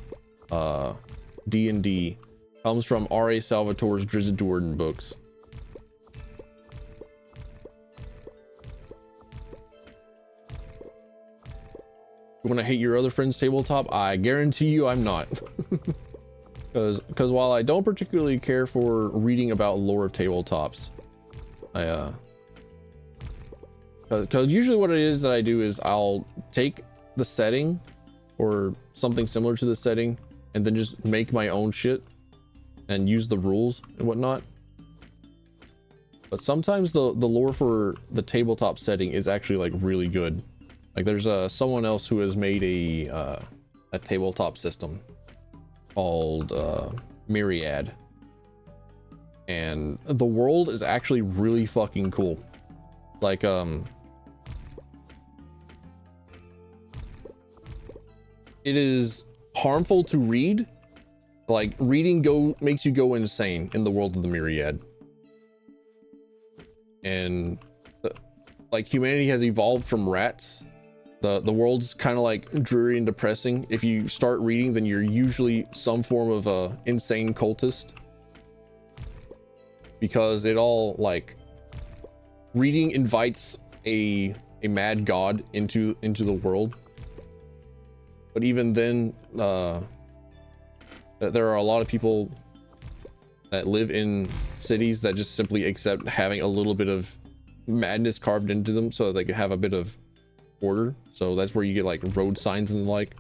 D&D comes from R.A. Salvatore's Drizzt Do'Urden books. You want to hate your other friend's tabletop? I guarantee you I'm not. Because while I don't particularly care for reading about lore of tabletops, because usually what it is that I do is I'll take the setting or something similar to the setting and then just make my own shit and use the rules and whatnot. But sometimes the lore for the tabletop setting is actually like really good. Like there's someone else who has made a tabletop system called Myriad, and the world is actually really fucking cool. Like it is harmful to read. Like reading makes you go insane in the world of the Myriad. and like humanity has evolved from rats. The world's kind of like dreary and depressing. If you start reading, then you're usually some form of a insane cultist, because it all like reading invites a mad god into the world. But even then, there are a lot of people that live in cities that just simply accept having a little bit of madness carved into them so that they can have a bit of order. So that's where you get like road signs and the like.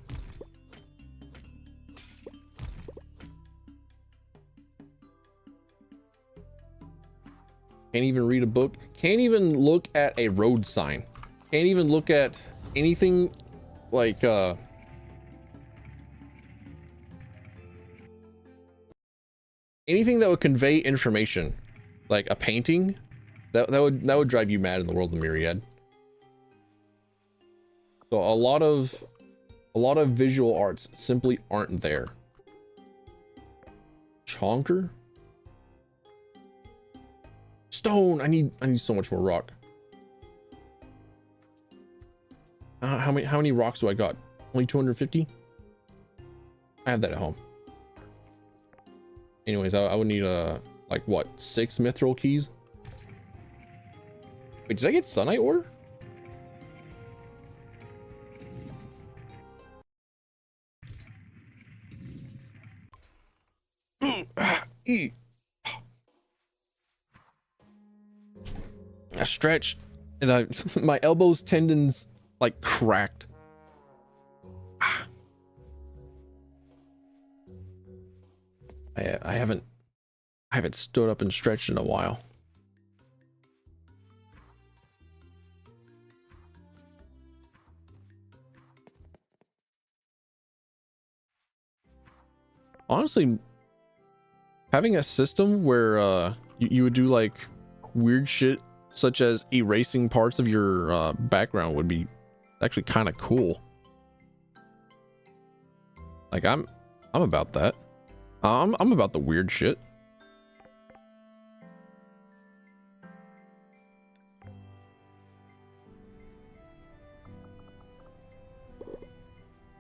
Can't even read a book. Can't even look at a road sign. Can't even look at anything like anything that would convey information, like a painting. That would drive you mad in the world of Myriad. So a lot of visual arts simply aren't there. Chonker? Stone. I need so much more rock. How many rocks do I got? Only 250? I have that at home. Anyways, I would need like what, 6 mithril keys? Wait, did I get sunite ore? I stretched and my elbows tendons like cracked. I haven't stood up and stretched in a while. Honestly, having a system where you would do like weird shit such as erasing parts of your background would be actually kind of cool. Like I'm about that. I'm about the weird shit.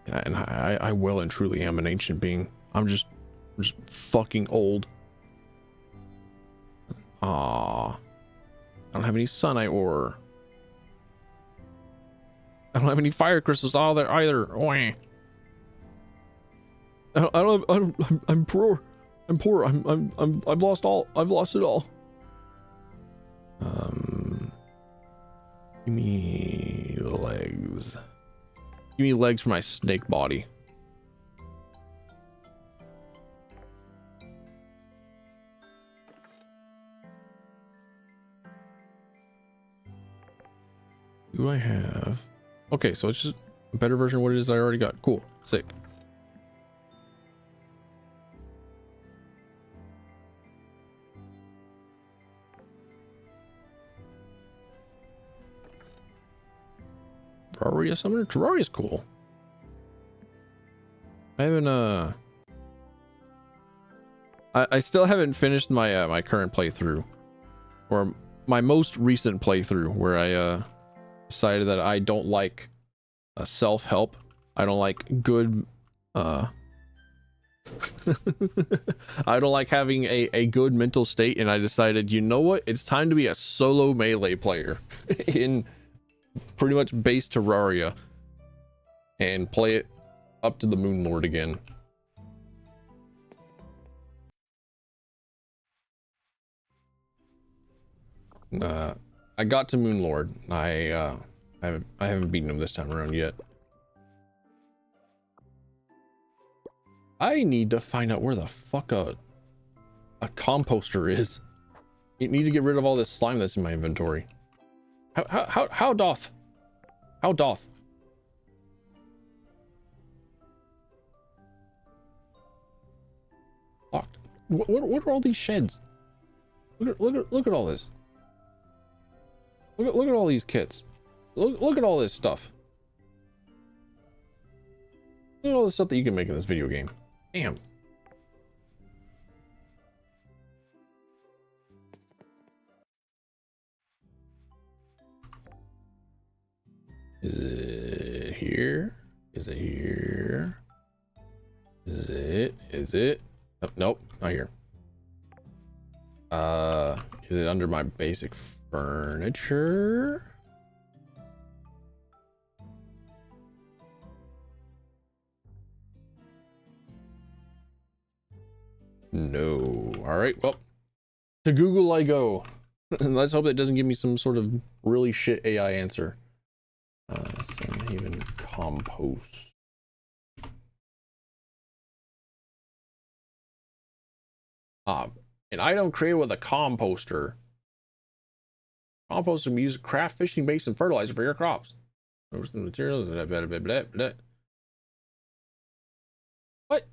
And I well and truly am an ancient being. I'm just fucking old. Ah, I don't have any sunite ore. I don't have any fire crystals out there either. I'm poor. I'm poor. I've lost all. I've lost it all. Give me legs. Give me legs for my snake body. Do I have? Okay, so it's just a better version of what it is I already got. Cool. Sick. Terraria summoner? Terraria's cool. I haven't I still haven't finished my my current playthrough, or my most recent playthrough, where I decided that I don't like self-help. I don't like good I don't like having a good mental state, and I decided, you know what, it's time to be a solo melee player in pretty much base Terraria and play it up to the Moon Lord again. I got to Moon Lord. I haven't beaten him this time around yet. I need to find out where the fuck a composter is. You need to get rid of all this slime that's in my inventory. How doth? Locked. What are all these sheds? Look at all this. Look at all these kits. Look at all this stuff. Look at all the stuff that you can make in this video game. Damn. Is it here? Is it here? Is it? Oh, nope, not here. Is it under my basic furniture? No. All right, well, to Google I go. And let's hope that doesn't give me some sort of really shit AI answer. Sunhaven compost. An item created with a composter. Compost can be used to craft fishing baits and fertilizer for your crops. Those materials. What? It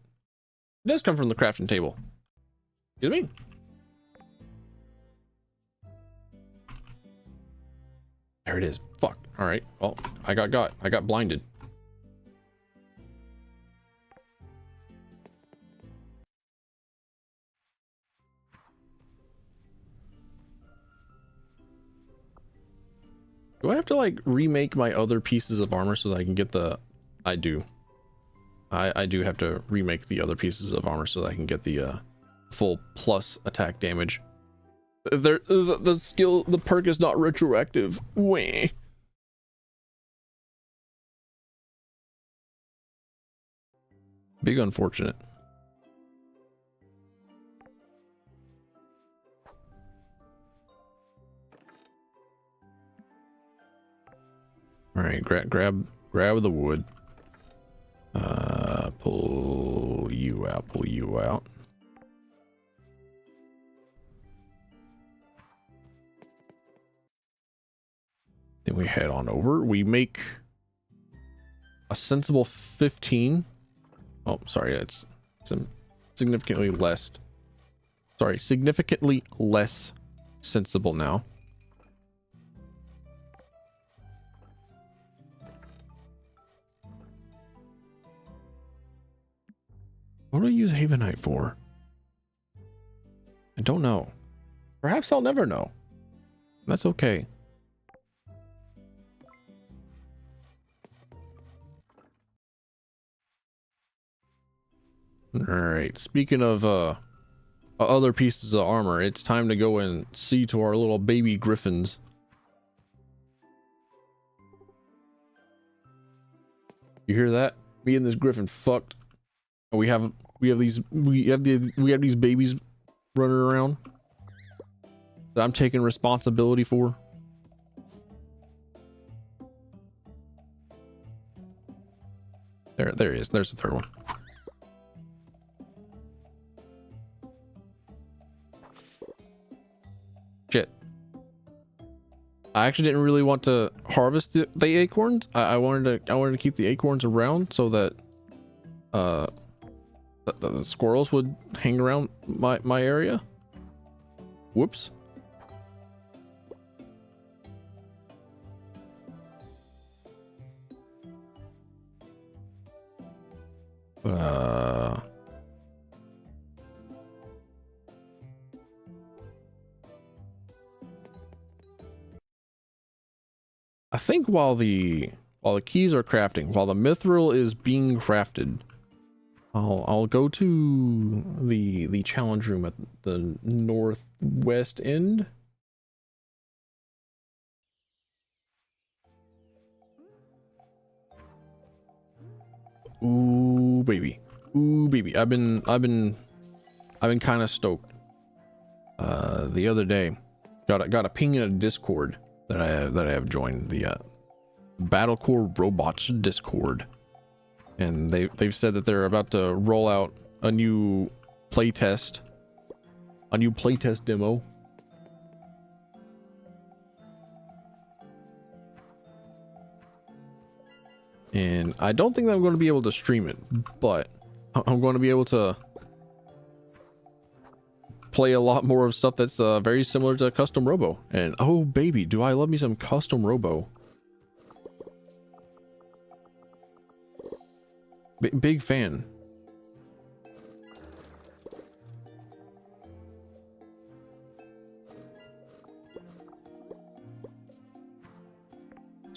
does come from the crafting table. Excuse me? There it is. Fuck. All right. Well, I got blinded. Do I have to like remake my other pieces of armor so that I can get the... I do. I do have to remake the other pieces of armor so that I can get the full plus attack damage. The skill, the perk is not retroactive. Wah. Big unfortunate. All right, grab the wood. Pull you out. Then we head on over. We make a sensible 15. Oh, sorry, it's significantly less. Sorry, significantly less sensible now. What do I use Havenite for? I don't know. Perhaps I'll never know. That's okay. Alright, speaking of other pieces of armor, it's time to go and see to our little baby griffins. You hear that? Me and this griffin fucked. We have these babies running around that I'm taking responsibility for. There he is. There's the third one. Shit. I actually didn't really want to harvest the acorns. I wanted to keep the acorns around so that the squirrels would hang around my area. Whoops. I think while the keys are crafting, while the mithril is being crafted, I'll go to the challenge room at the northwest end. Ooh baby, ooh baby. I've been kind of stoked. The other day, got a ping in a Discord that I have joined, the Battlecore Robots Discord. And they've said that they're about to roll out a new playtest demo. And I don't think that I'm going to be able to stream it, but I'm going to be able to play a lot more of stuff that's very similar to Custom Robo. And oh baby, do I love me some Custom Robo. Big fan.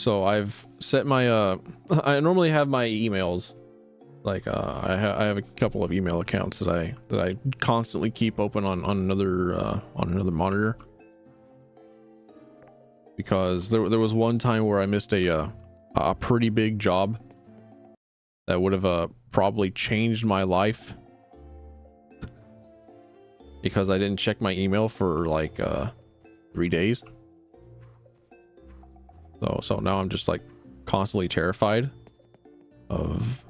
So I've set my I normally have my emails, like I have a couple of email accounts that I constantly keep open on another monitor, because there was one time where I missed a pretty big job that would have probably changed my life, because I didn't check my email for like 3 days. So now I'm just like constantly terrified of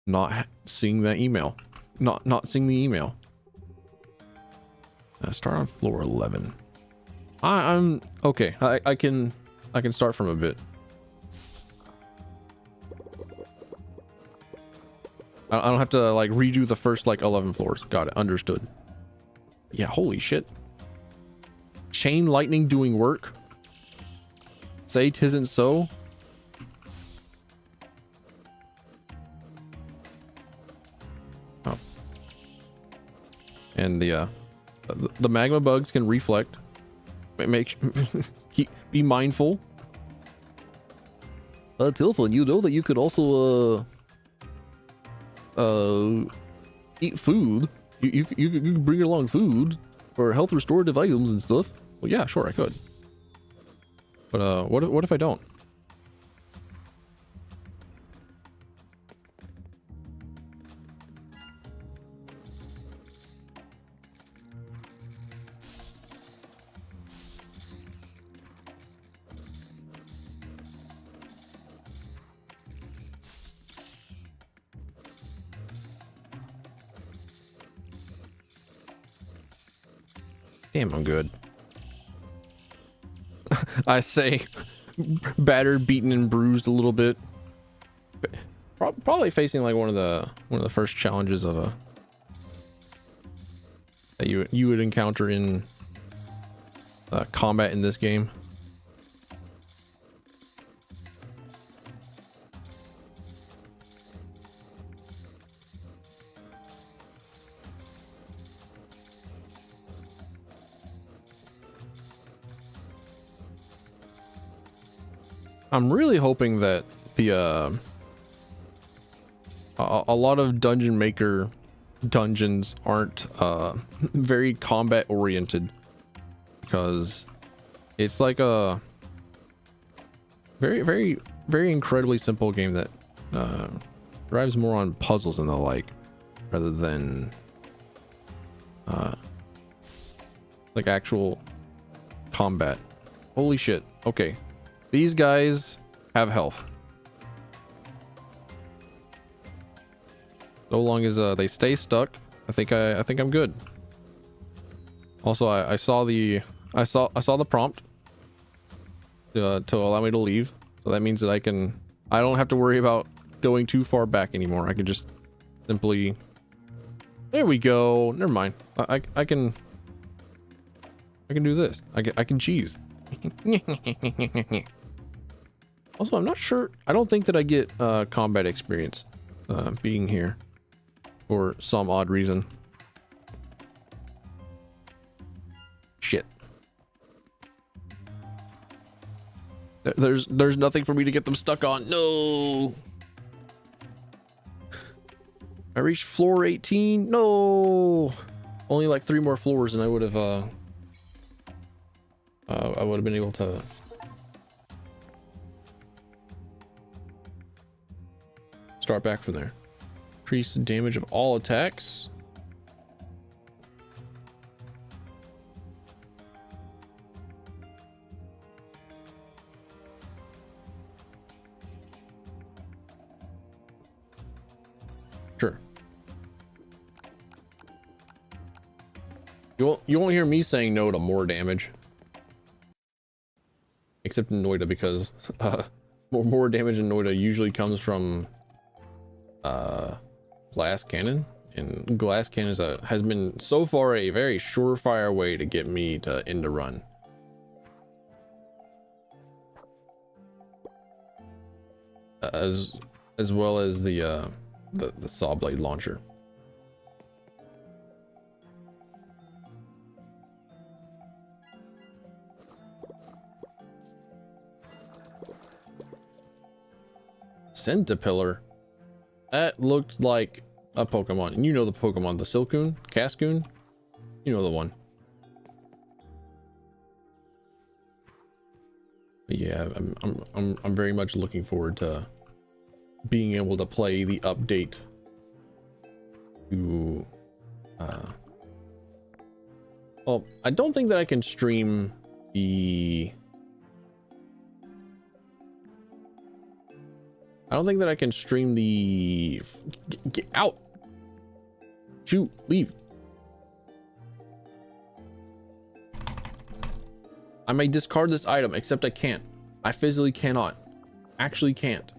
not seeing that email, not seeing the email. Start on floor 11. I'm okay. I can start from a bit. I don't have to like redo the first like 11 floors. Got it. Understood. Yeah. Holy shit. Chain lightning doing work. Say 'tisn't so. Oh. And the magma bugs can reflect. Make be mindful. Tilfin, you know that you could also eat food. You could bring along food or health restorative items and stuff. Well, yeah, sure, I could. But what if I don't? Damn, I'm good. I say battered, beaten, and bruised a little bit. Probably facing like one of the first challenges of a that you would encounter in combat in this game. I'm really hoping that the a lot of Dungeon Maker dungeons aren't very combat oriented, because it's like a very incredibly simple game that drives more on puzzles and the like, rather than like actual combat. Holy shit. Okay. These guys have health. So long as they stay stuck, I think I'm good. Also, I saw the prompt to allow me to leave. So that means that I don't have to worry about going too far back anymore. I can just simply, there we go. Never mind. I can do this. I can cheese. Also, I'm not sure. I don't think that I get combat experience being here for some odd reason. Shit. There's nothing for me to get them stuck on. No. I reached floor 18. No. Only like 3 more floors, and I would have been able to. Start back from there. Increase the damage of all attacks. Sure. You won't hear me saying no to more damage. Except in Noida, because more damage in Noida usually comes from glass cannon, and glass cannon has been so far a very surefire way to get me to end a run. As well as the saw blade launcher. Centipillar. That looked like a Pokemon. And you know the Pokemon, the Silcoon, Cascoon. You know the one. But yeah, I'm very much looking forward to being able to play the update to well, I don't think that I can stream the get out. Shoot, leave. I may discard this item, except I can't. I physically cannot. Actually can't.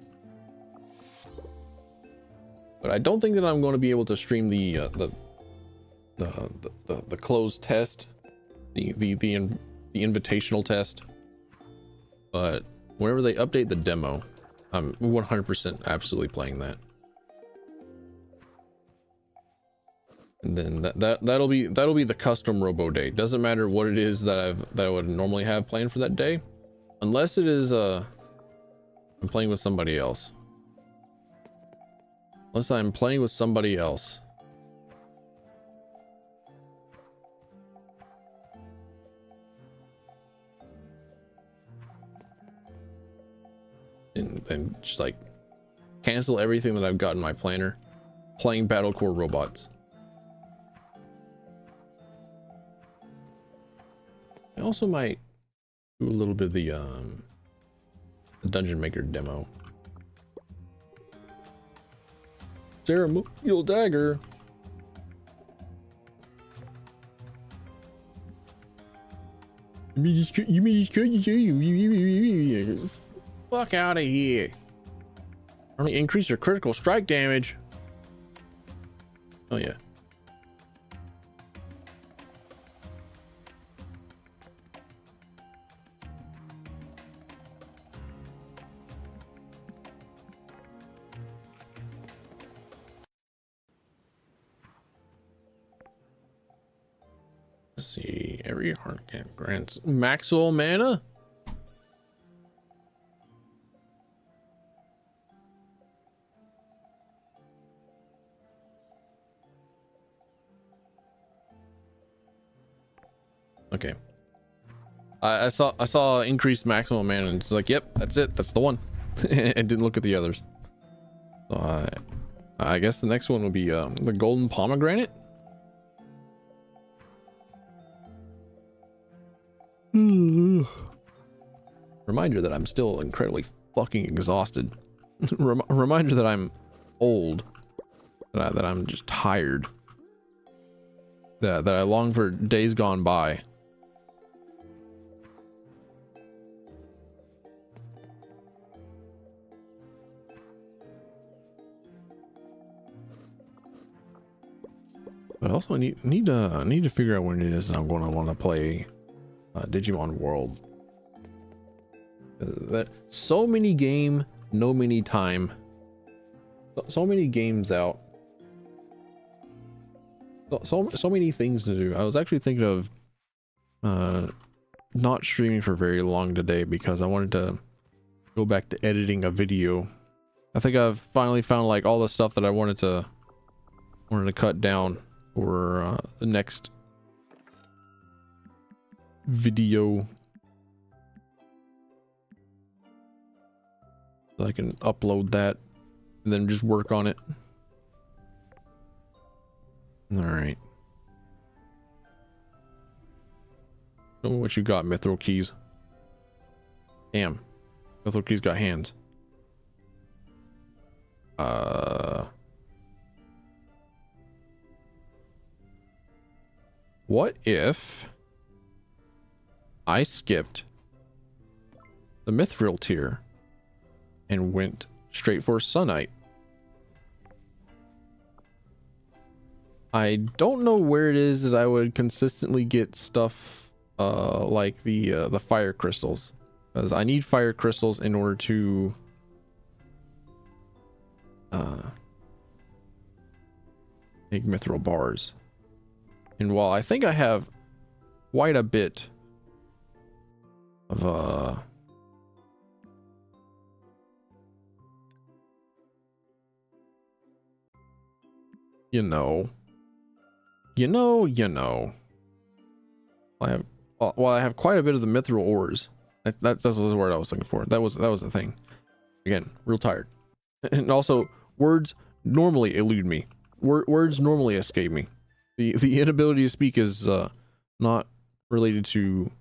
But I don't think that I'm going to be able to stream the closed test, the invitational test. But whenever they update the demo, I'm 100% absolutely playing that. And then that'll be the custom robo day. Doesn't matter what it is that I would normally have planned for that day, unless it is I'm playing with somebody else. Unless I'm playing with somebody else. And just like cancel everything that I've got in my planner. Playing Battle Core robots. I also might do a little bit of the Dungeon Maker demo. Ceremonial dagger. Fuck out of here. Only increase your critical strike damage. Oh yeah. Let's see, every heart camp grants maximal mana. Okay. I saw increased maximum mana and it's like, yep, that's it. That's the one. And didn't look at the others. So I guess the next one will be the golden pomegranate. Reminder that I'm still incredibly fucking exhausted. Reminder that I'm old. That I'm just tired. That I long for days gone by. But also I need to figure out when it is that I'm going to want to play Digimon World. That so many game, no many time. So many games out. So many things to do. I was actually thinking of not streaming for very long today because I wanted to go back to editing a video. I think I've finally found like all the stuff that I wanted to cut down for the next video, so I can upload that and then just work on it. All right. Show me what you got, Mithril Keys. Damn. Mithril Keys got hands. What if I skipped the Mithril tier and went straight for Sunite? I don't know where it is that I would consistently get stuff like the fire crystals, because I need fire crystals in order to make mithril bars. And while I think I have quite a bit of You know. You know. I have, well, I have quite a bit of the mithril ores. That's the word I was looking for. That was the thing. Again, real tired. And also, words normally elude me. Words normally escape me. The inability to speak is not related to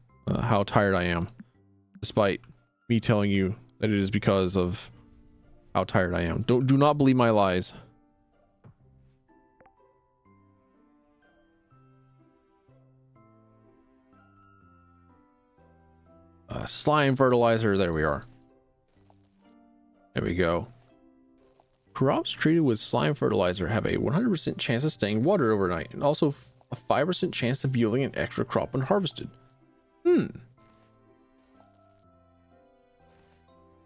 how tired I am, despite me telling you that it is because of how tired I am. Do not believe my lies. Slime fertilizer. There we are. There we go. Crops treated with slime fertilizer have a 100% chance of staying water overnight, and also a 5% chance of yielding an extra crop when harvested.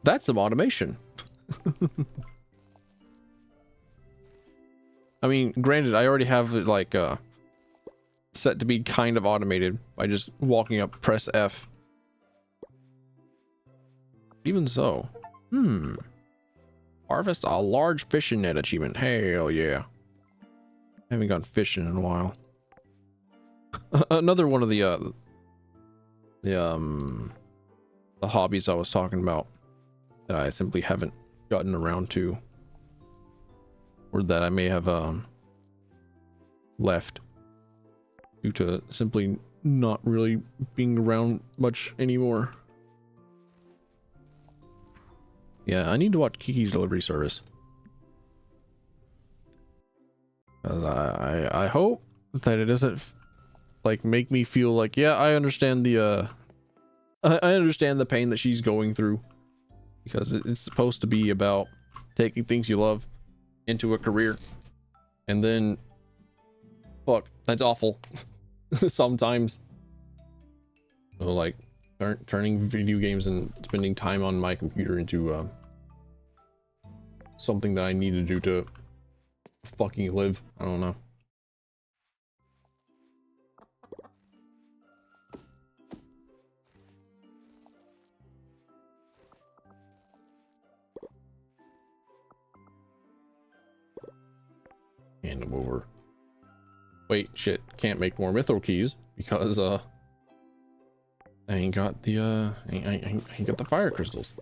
That's some automation. I mean, granted, I already have it like set to be kind of automated by just walking up, press F. Even so, harvest a large fishing net achievement. Hell yeah. I haven't gone fishing in a while. Another one of the hobbies I was talking about that I simply haven't gotten around to, or that I may have left due to simply not really being around much anymore. Yeah, I need to watch Kiki's Delivery Service. I hope that it doesn't like make me feel like, yeah, I understand the I understand the pain that she's going through, because it's supposed to be about taking things you love into a career, and then fuck, that's awful. Sometimes. So like turning video games and spending time on my computer into something that I need to do to fucking live. I don't know. Hand them over. Wait, shit, can't make more mithril keys because I ain't got the I ain't got the fire crystals.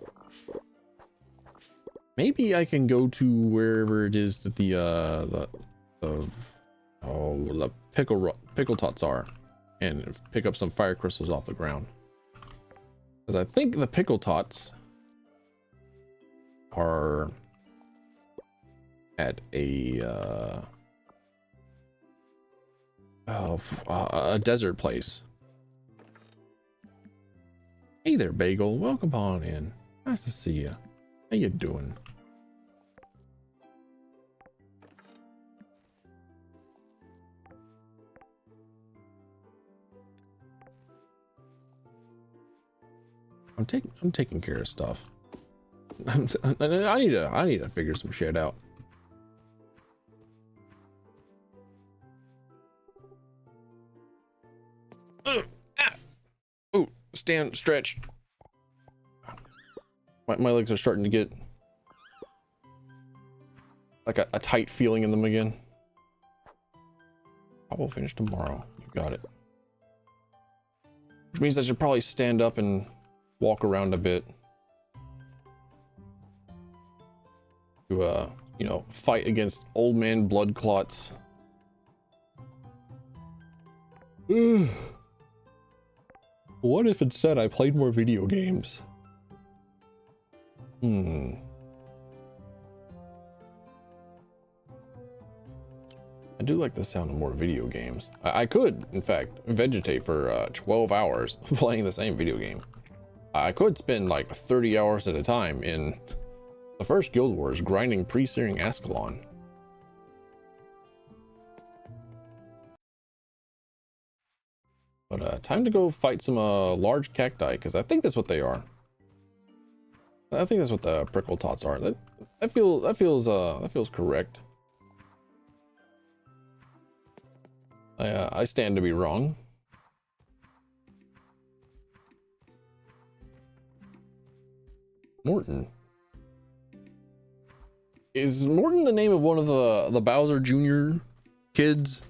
Maybe I can go to wherever it is that the pickle tots are, and pick up some fire crystals off the ground. Because I think the pickle tots are at a desert place. Hey there, Bagel. Welcome on in. Nice to see you. How you doing? I'm taking care of stuff. I need to figure some shit out. Oh, stand, stretch. My legs are starting to get like a tight feeling in them again. I will finish tomorrow. You got it. Which means I should probably stand up and walk around a bit to you know, fight against old man blood clots. What if instead I played more video games? I do like the sound of more video games. I could, in fact, vegetate for 12 hours playing the same video game. I could spend like 30 hours at a time in the first Guild Wars grinding pre-searing Ascalon. But time to go fight some large cacti, because I think that's what they are. I think that's what the prickle tots are. That feels correct. I stand to be wrong. Morton. Is Morton the name of one of the Bowser Jr. kids.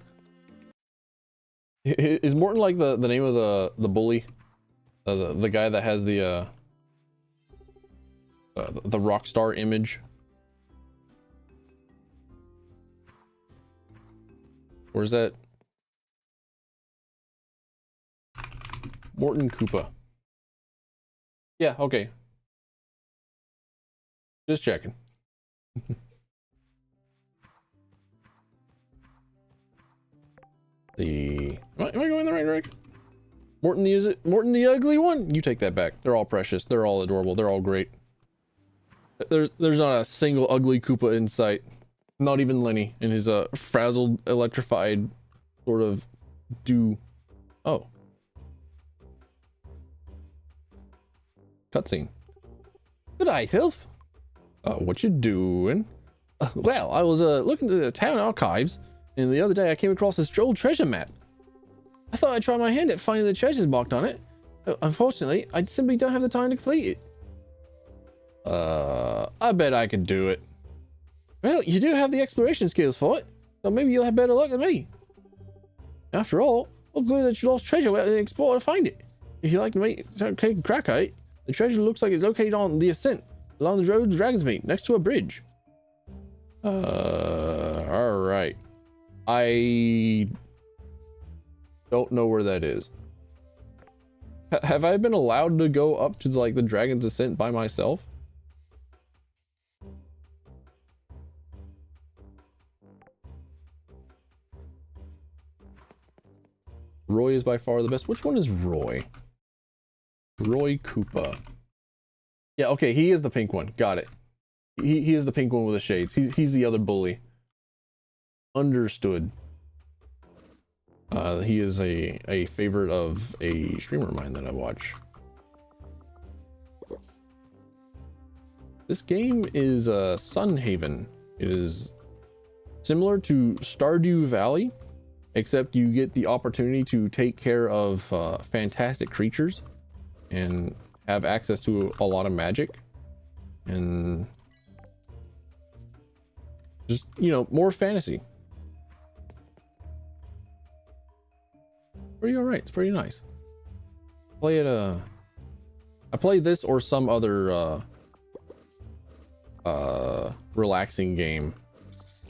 Is Morton like the name of the bully? The guy that has the rock star image? Or is that Morton Koopa? Yeah, okay. Just checking. Am I going the right direction? Morton the ugly one? You take that back. They're all precious. They're all adorable. They're all great. There's not a single ugly Koopa in sight. Not even Lenny in his frazzled, electrified sort of Oh. Cutscene. Good eye, Sylph. What you doing? Well, I was looking through the town archives, and the other day I came across this old treasure map. I thought I'd try my hand at finding the treasures marked on it. Unfortunately, I simply don't have the time to complete it. I bet I could do it. Well, you do have the exploration skills for it, so maybe you'll have better luck than me. After all, what good that you lost treasure and explore to find it? If you like to make a crack at it, the treasure looks like it's located on the ascent, along the road to Dragonsmeet, next to a bridge. Alright. I don't know where that is. Have I been allowed to go up to like the Dragon's Ascent by myself? Roy is by far the best. Which one is Roy? Roy Koopa. Yeah, okay, he is the pink one. Got it. He is the pink one with the shades. He's the other bully. Understood. He is a favorite of a streamer of mine that I watch. This game is Sunhaven. It is similar to Stardew Valley, except you get the opportunity to take care of fantastic creatures and have access to a lot of magic and just, you know, more fantasy. Pretty all right. It's pretty nice. Play it. I played this or some other relaxing game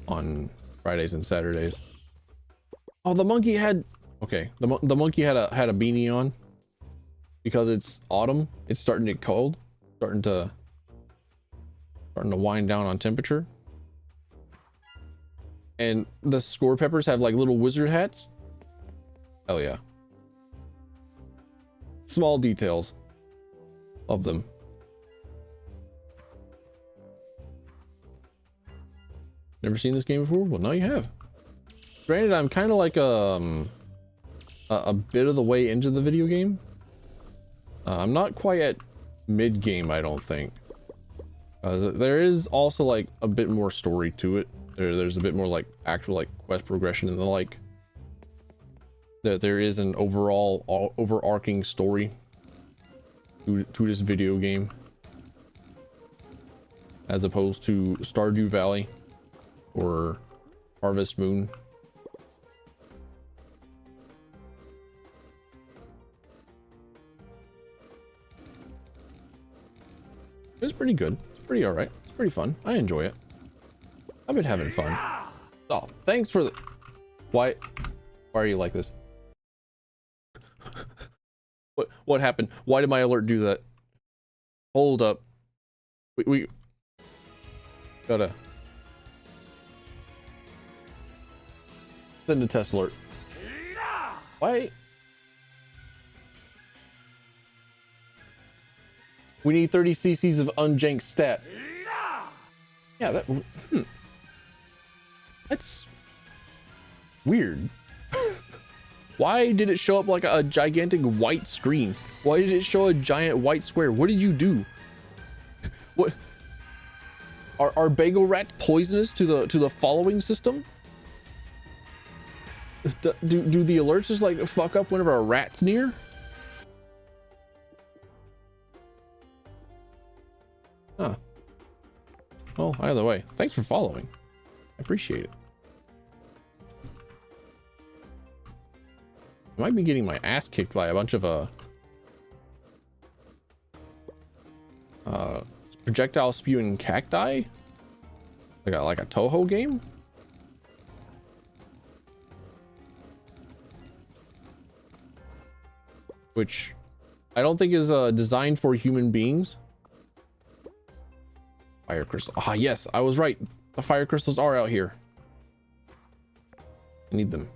on Fridays and Saturdays. Oh, the monkey had, okay, the monkey had a beanie on because it's autumn. It's starting to get cold, starting to wind down on temperature. And the score peppers have like little wizard hats. Hell yeah. Small details of them. Never seen this game before? Well, now you have. Granted, I'm kind of like a bit of the way into the video game. I'm not quite at mid game, I don't think. There is also like a bit more story to it. There's a bit more like actual like quest progression and the like. There is an overall overarching story to this video game, as opposed to Stardew Valley or Harvest Moon. It's pretty good. It's pretty all right. It's pretty fun. I enjoy it. I've been having fun. Oh, thanks for the... Why are you like this? What happened? Why did my alert do that? Hold up. We gotta send a test alert. Why? We need 30 cc's of unjanked stat. Yeah, that... That's weird. Why did it show up like a gigantic white screen? Why did it show a giant white square? What did you do? What? Are bagel rats poisonous to the following system? Do the alerts just like fuck up whenever a rat's near? Huh. Well, either way, thanks for following. I appreciate it. I might be getting my ass kicked by a bunch of projectile spewing cacti, like a Toho game. Which I don't think is designed for human beings. Fire crystal. Ah, yes, I was right. The fire crystals are out here. I need them.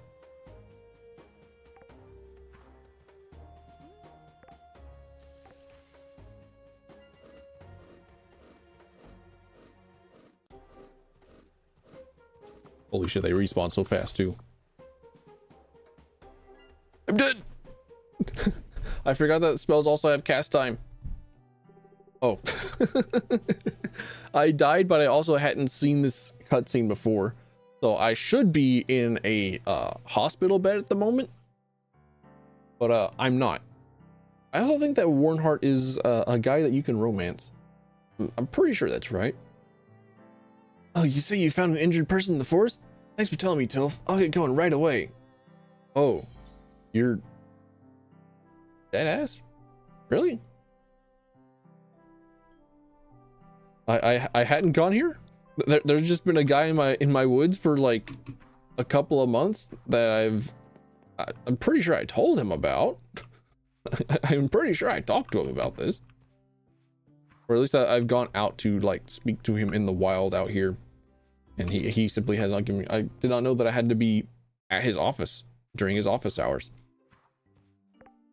Holy shit, they respawn so fast too. I'm dead. I forgot that spells also have cast time. Oh. I died, but I also hadn't seen this cutscene before. So I should be in a hospital bed at the moment. But I'm not. I also think that Warnheart is a guy that you can romance. I'm pretty sure that's right. Oh, you say you found an injured person in the forest? Thanks for telling me, Tilf. I'll get going right away. Oh, you're dead ass? Really? I hadn't gone here? There's just been a guy in my woods for like a couple of months that I'm pretty sure I told him about. I'm pretty sure I talked to him about this. Or at least I've gone out to like speak to him in the wild out here. And he simply has not given me, I did not know that I had to be at his office during his office hours.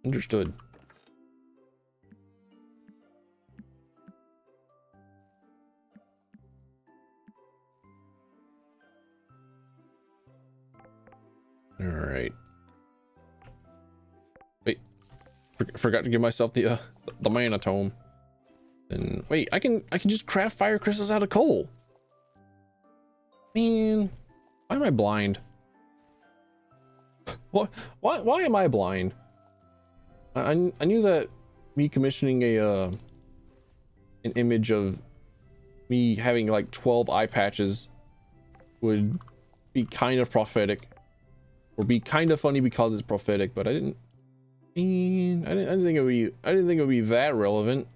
Understood. All right. Wait, forgot to give myself the mana tome. And wait, I can just craft fire crystals out of coal. Man, why am I blind? Why am I blind? I knew that me commissioning an image of me having like 12 eye patches would be kind of prophetic, or be kind of funny because it's prophetic, but I didn't think it would be that relevant.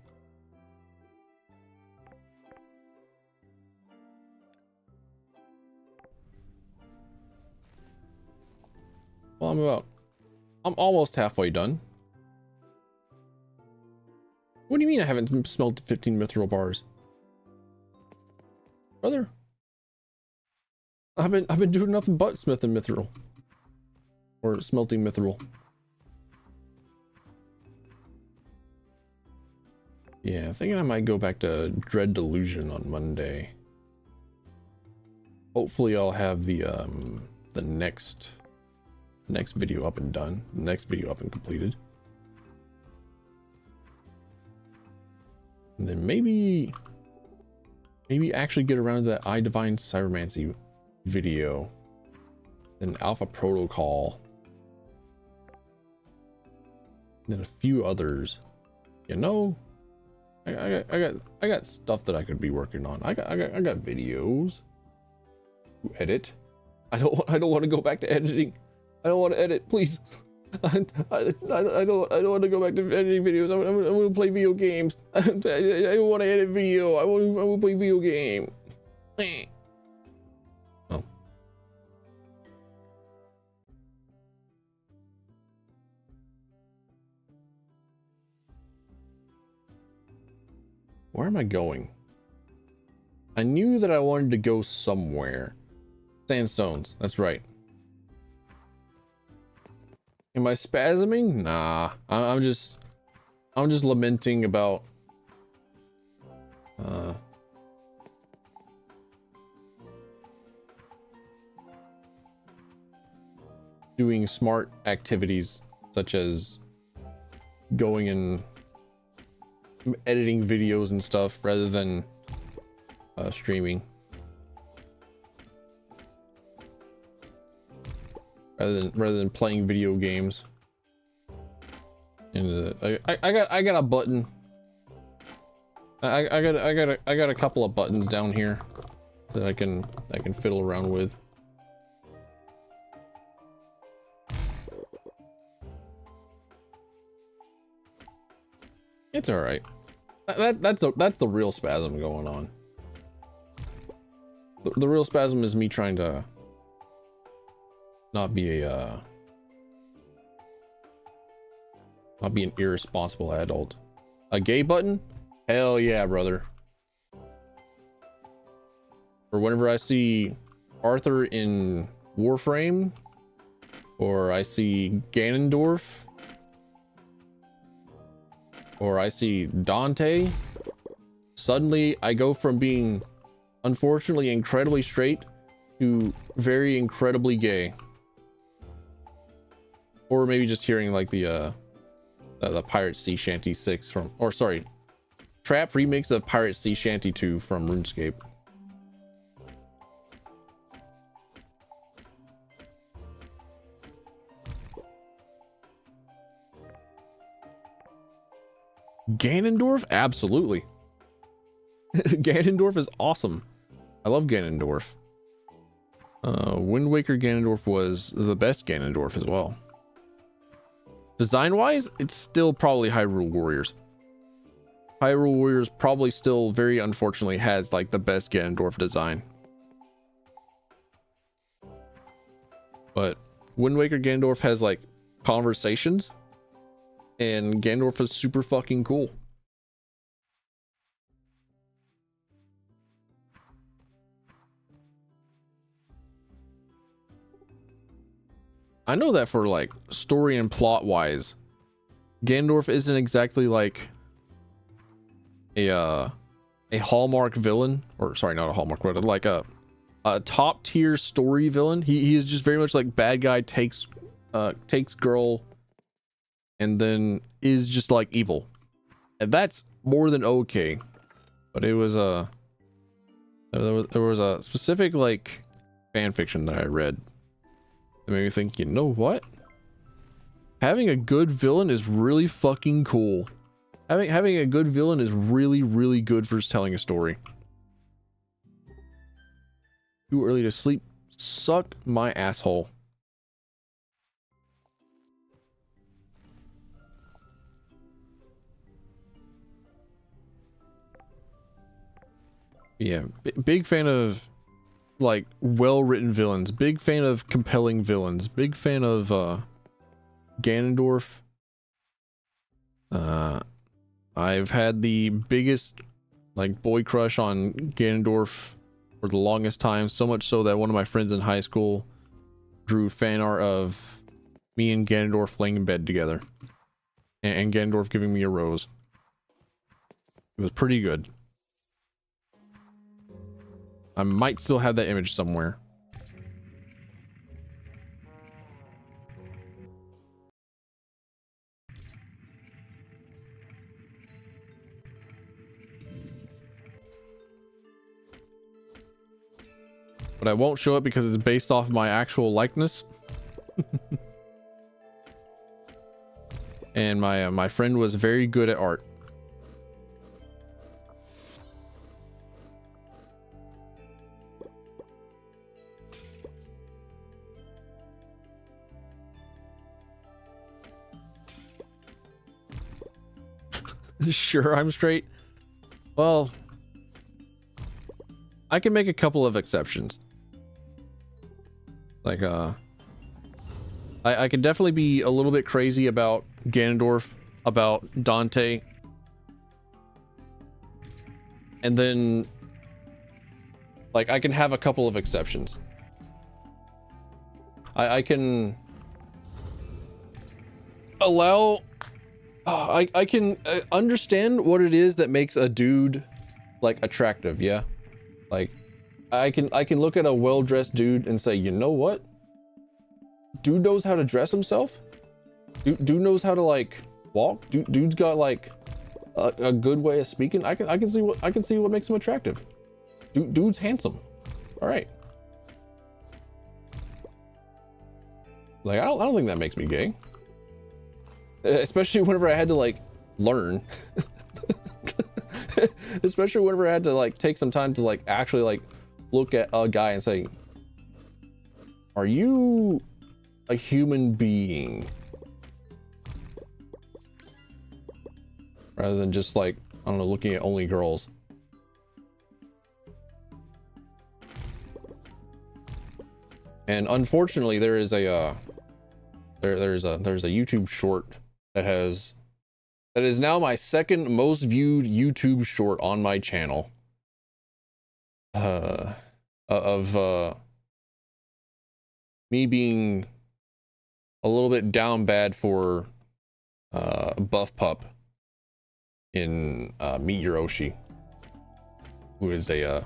Well, I'm almost halfway done. What do you mean I haven't smelled 15 mithril bars? Brother, I've been doing nothing but smithing mithril. Or smelting mithril. Yeah, I think I might go back to Dread Delusion on Monday. Hopefully I'll have the next video up and done. Next video up and completed. And then maybe actually get around to that I Divine Cybermancy video. Then Alpha Protocol. And then a few others. You know, I got stuff that I could be working on. I got videos to edit. I don't want to go back to editing. I don't want to edit, please. I don't want to go back to editing videos. I want to play video games. I don't want to edit video. I want to play video game. Oh. Where am I going? I knew that I wanted to go somewhere. Sandstones, that's right. Am I spasming? Nah, I'm just lamenting about doing smart activities such as going and editing videos and stuff rather than streaming. Rather than playing video games. And I got a button. I got a couple of buttons down here that I can fiddle around with. It's all right. That's the real spasm going on. The real spasm is me trying to not be an irresponsible adult. A gay button? Hell yeah, brother. Or whenever I see Arthur in Warframe, or I see Ganondorf, or I see Dante, suddenly I go from being unfortunately incredibly straight to very incredibly gay. Or maybe just hearing like the Pirate Sea Shanty 6 from, or sorry, Trap remix of Pirate Sea Shanty 2 from RuneScape. Ganondorf? Absolutely. Ganondorf is awesome. I love Ganondorf. Wind Waker Ganondorf was the best Ganondorf as well. Design-wise, it's still probably Hyrule Warriors. Hyrule Warriors probably still, very unfortunately, has like the best Ganondorf design. But Wind Waker Ganondorf has like conversations, and Ganondorf is super fucking cool. I know that for like story and plot wise, Ganondorf isn't exactly like a Hallmark villain, or sorry, not a Hallmark, but like a top tier story villain. He is just very much like bad guy takes girl and then is just like evil, and that's more than okay. But it was there was a specific like fan fiction that I read that made me think, you know what? Having a good villain is really fucking cool. Having a good villain is really, really good for telling a story. Too early to sleep. Suck my asshole. Yeah, big fan of like well-written villains. Big fan of compelling villains. Big fan of Ganondorf. I've had the biggest like boy crush on Ganondorf for the longest time, so much so that one of my friends in high school drew fan art of me and Ganondorf laying in bed together, and Ganondorf giving me a rose. It was pretty good. I might still have that image somewhere. But I won't show it because it's based off my actual likeness. And my friend was very good at art. Sure, I'm straight. Well, I can make a couple of exceptions. Like, I can definitely be a little bit crazy about Ganondorf, about Dante. And then, like, I can have a couple of exceptions. I can allow... I can understand what it is that makes a dude, like, attractive, yeah? Like, I can look at a well-dressed dude and say, you know what? Dude knows how to dress himself. Dude knows how to like walk. Dude's got like a good way of speaking. I can see what makes him attractive. Dude's handsome. All right. Like I don't think that makes me gay. Especially whenever I had to like learn. Especially whenever I had to like take some time to like actually like look at a guy and say, are you a human being? rather than just like, I don't know, looking at only girls. And unfortunately, there is a there's a YouTube short that is now my second most viewed YouTube short on my channel. Of me being a little bit down bad for Buff Pup in Meet Your Oshi, who is a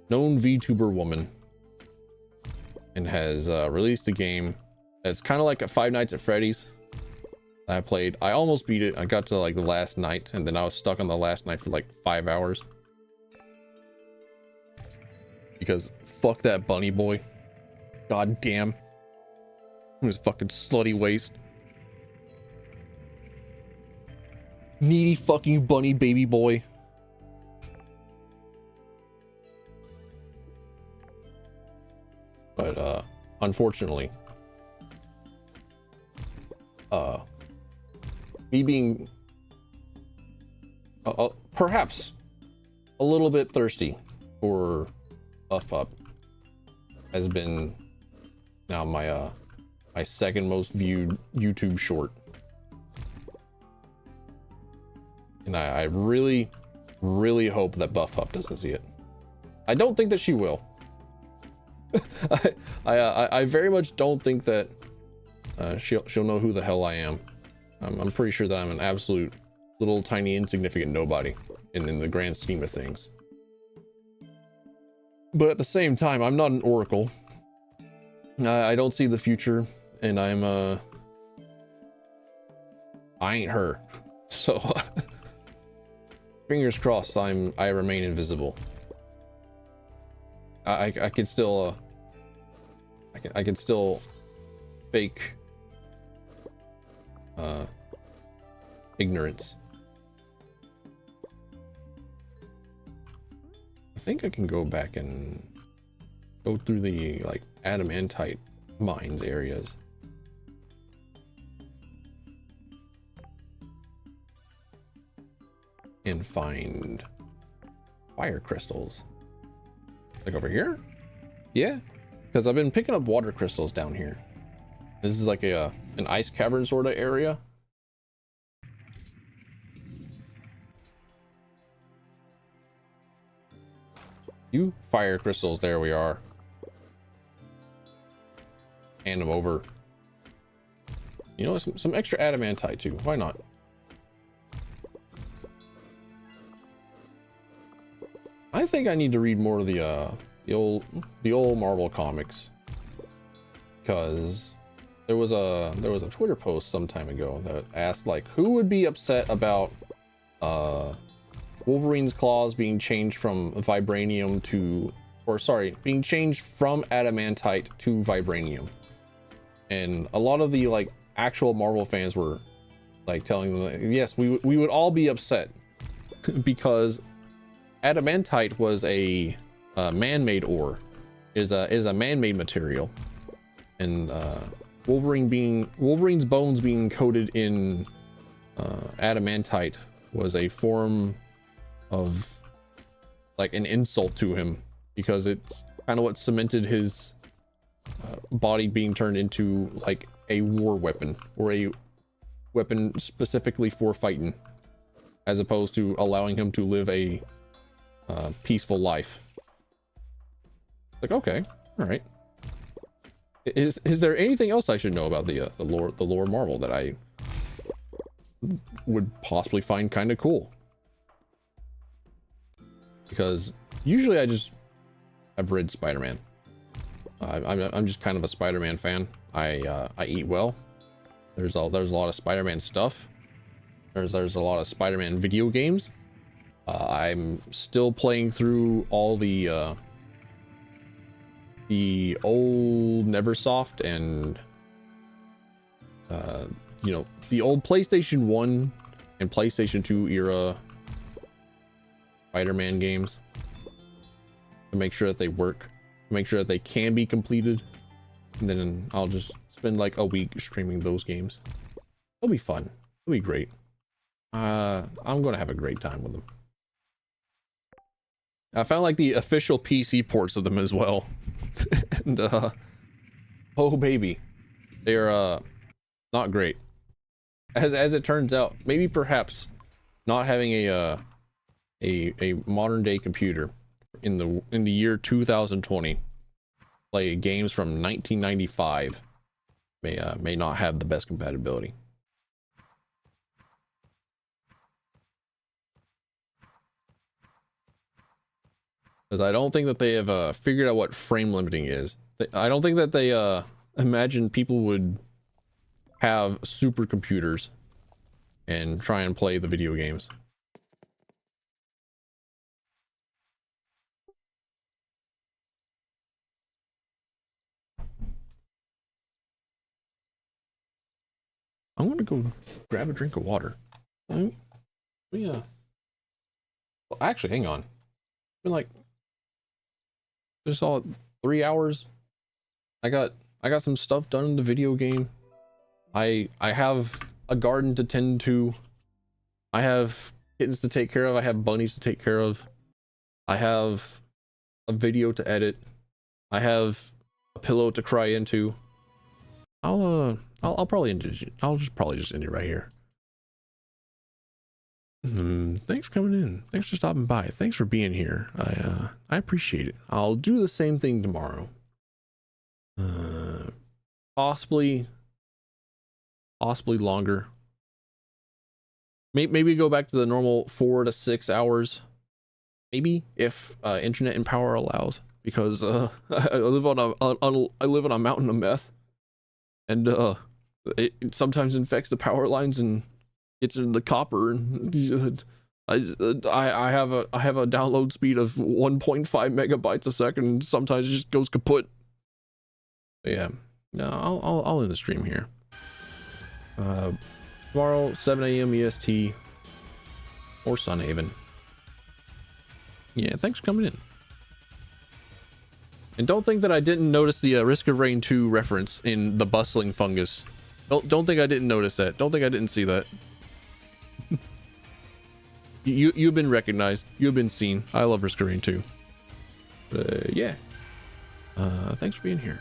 known VTuber woman and has released a game that's kind of like a Five Nights at Freddy's. I played, I almost beat it. I got to like the last night, and then I was stuck on the last night for like 5 hours. Because fuck that bunny boy. God damn. His fucking slutty waist. Needy fucking bunny baby boy. But unfortunately, me being perhaps a little bit thirsty for Buff Pup has been now my my second most viewed YouTube short, and I really hope that Buff Pup doesn't see it. I don't think that she will. I very much don't think that she'll know who the hell I am. I'm pretty sure that I'm an absolute little tiny insignificant nobody in the grand scheme of things. But at the same time, I'm not an oracle. I don't see the future, and I ain't her. So fingers crossed I remain invisible. I can still I can still fake ignorance. I think I can go back and go through the like adamantite mines areas. And find fire crystals. Like over here? Yeah, because I've been picking up water crystals down here. This is like an ice cavern sort of area. You fire crystals, there we are. Hand them over. You know, some extra adamantite too. Why not? I think I need to read more of the old Marvel comics, because there was a Twitter post some time ago that asked like who would be upset about Wolverine's claws being changed from vibranium to, or sorry, being changed from adamantite to vibranium. And a lot of the like actual Marvel fans were like telling them that, yes, we would all be upset because adamantite was a man-made ore, is a man-made material, and Wolverine's bones being coated in adamantite was a form of like an insult to him, because it's kind of what cemented his body being turned into like a war weapon, or a weapon specifically for fighting, as opposed to allowing him to live a peaceful life. Like, okay, all right. Is there anything else I should know about the lore Marvel that I would possibly find kind of cool? Because usually I've read Spider-Man. I'm just kind of a Spider-Man fan. I eat well. There's a lot of Spider-Man stuff. There's a lot of Spider-Man video games. I'm still playing through all the old Neversoft and you know, the old PlayStation 1 and PlayStation 2 era Spider-Man games, to make sure that they work, to make sure that they can be completed, and then I'll just spend like a week streaming those games. It'll be fun. It'll be great. I'm gonna have a great time with them. I found like the official PC ports of them as well. And oh baby, they're not great. As it turns out, maybe perhaps not having a modern day computer in the year 2020, play games from 1995 may not have the best compatibility. Because I don't think that they have figured out what frame limiting is. I don't think that they imagine people would have supercomputers and try and play the video games. I'm gonna go grab a drink of water. Yeah. Well, actually, hang on. It's been like just all 3 hours. I got some stuff done in the video game. I have a garden to tend to. I have kittens to take care of. I have bunnies to take care of. I have a video to edit. I have a pillow to cry into. I'll probably end it. I'll probably just end it right here. Thanks for coming in. Thanks for stopping by. Thanks for being here. I appreciate it. I'll do the same thing tomorrow. Possibly longer. Maybe go back to the normal 4 to 6 hours. Maybe if internet and power allows, because I live on a mountain of meth, and it sometimes infects the power lines and gets into the copper, and I have a download speed of 1.5 megabytes a second, and sometimes it just goes kaput. But yeah, no, I'll end the stream here. Tomorrow 7 a.m. EST or Sunhaven. Yeah, thanks for coming in. And don't think that I didn't notice the Risk of Rain 2 reference in the bustling fungus. Don't think I didn't notice that. Don't think I didn't see that. You've been recognized. You've been seen. I love Risk of Rain 2. Yeah. Thanks for being here.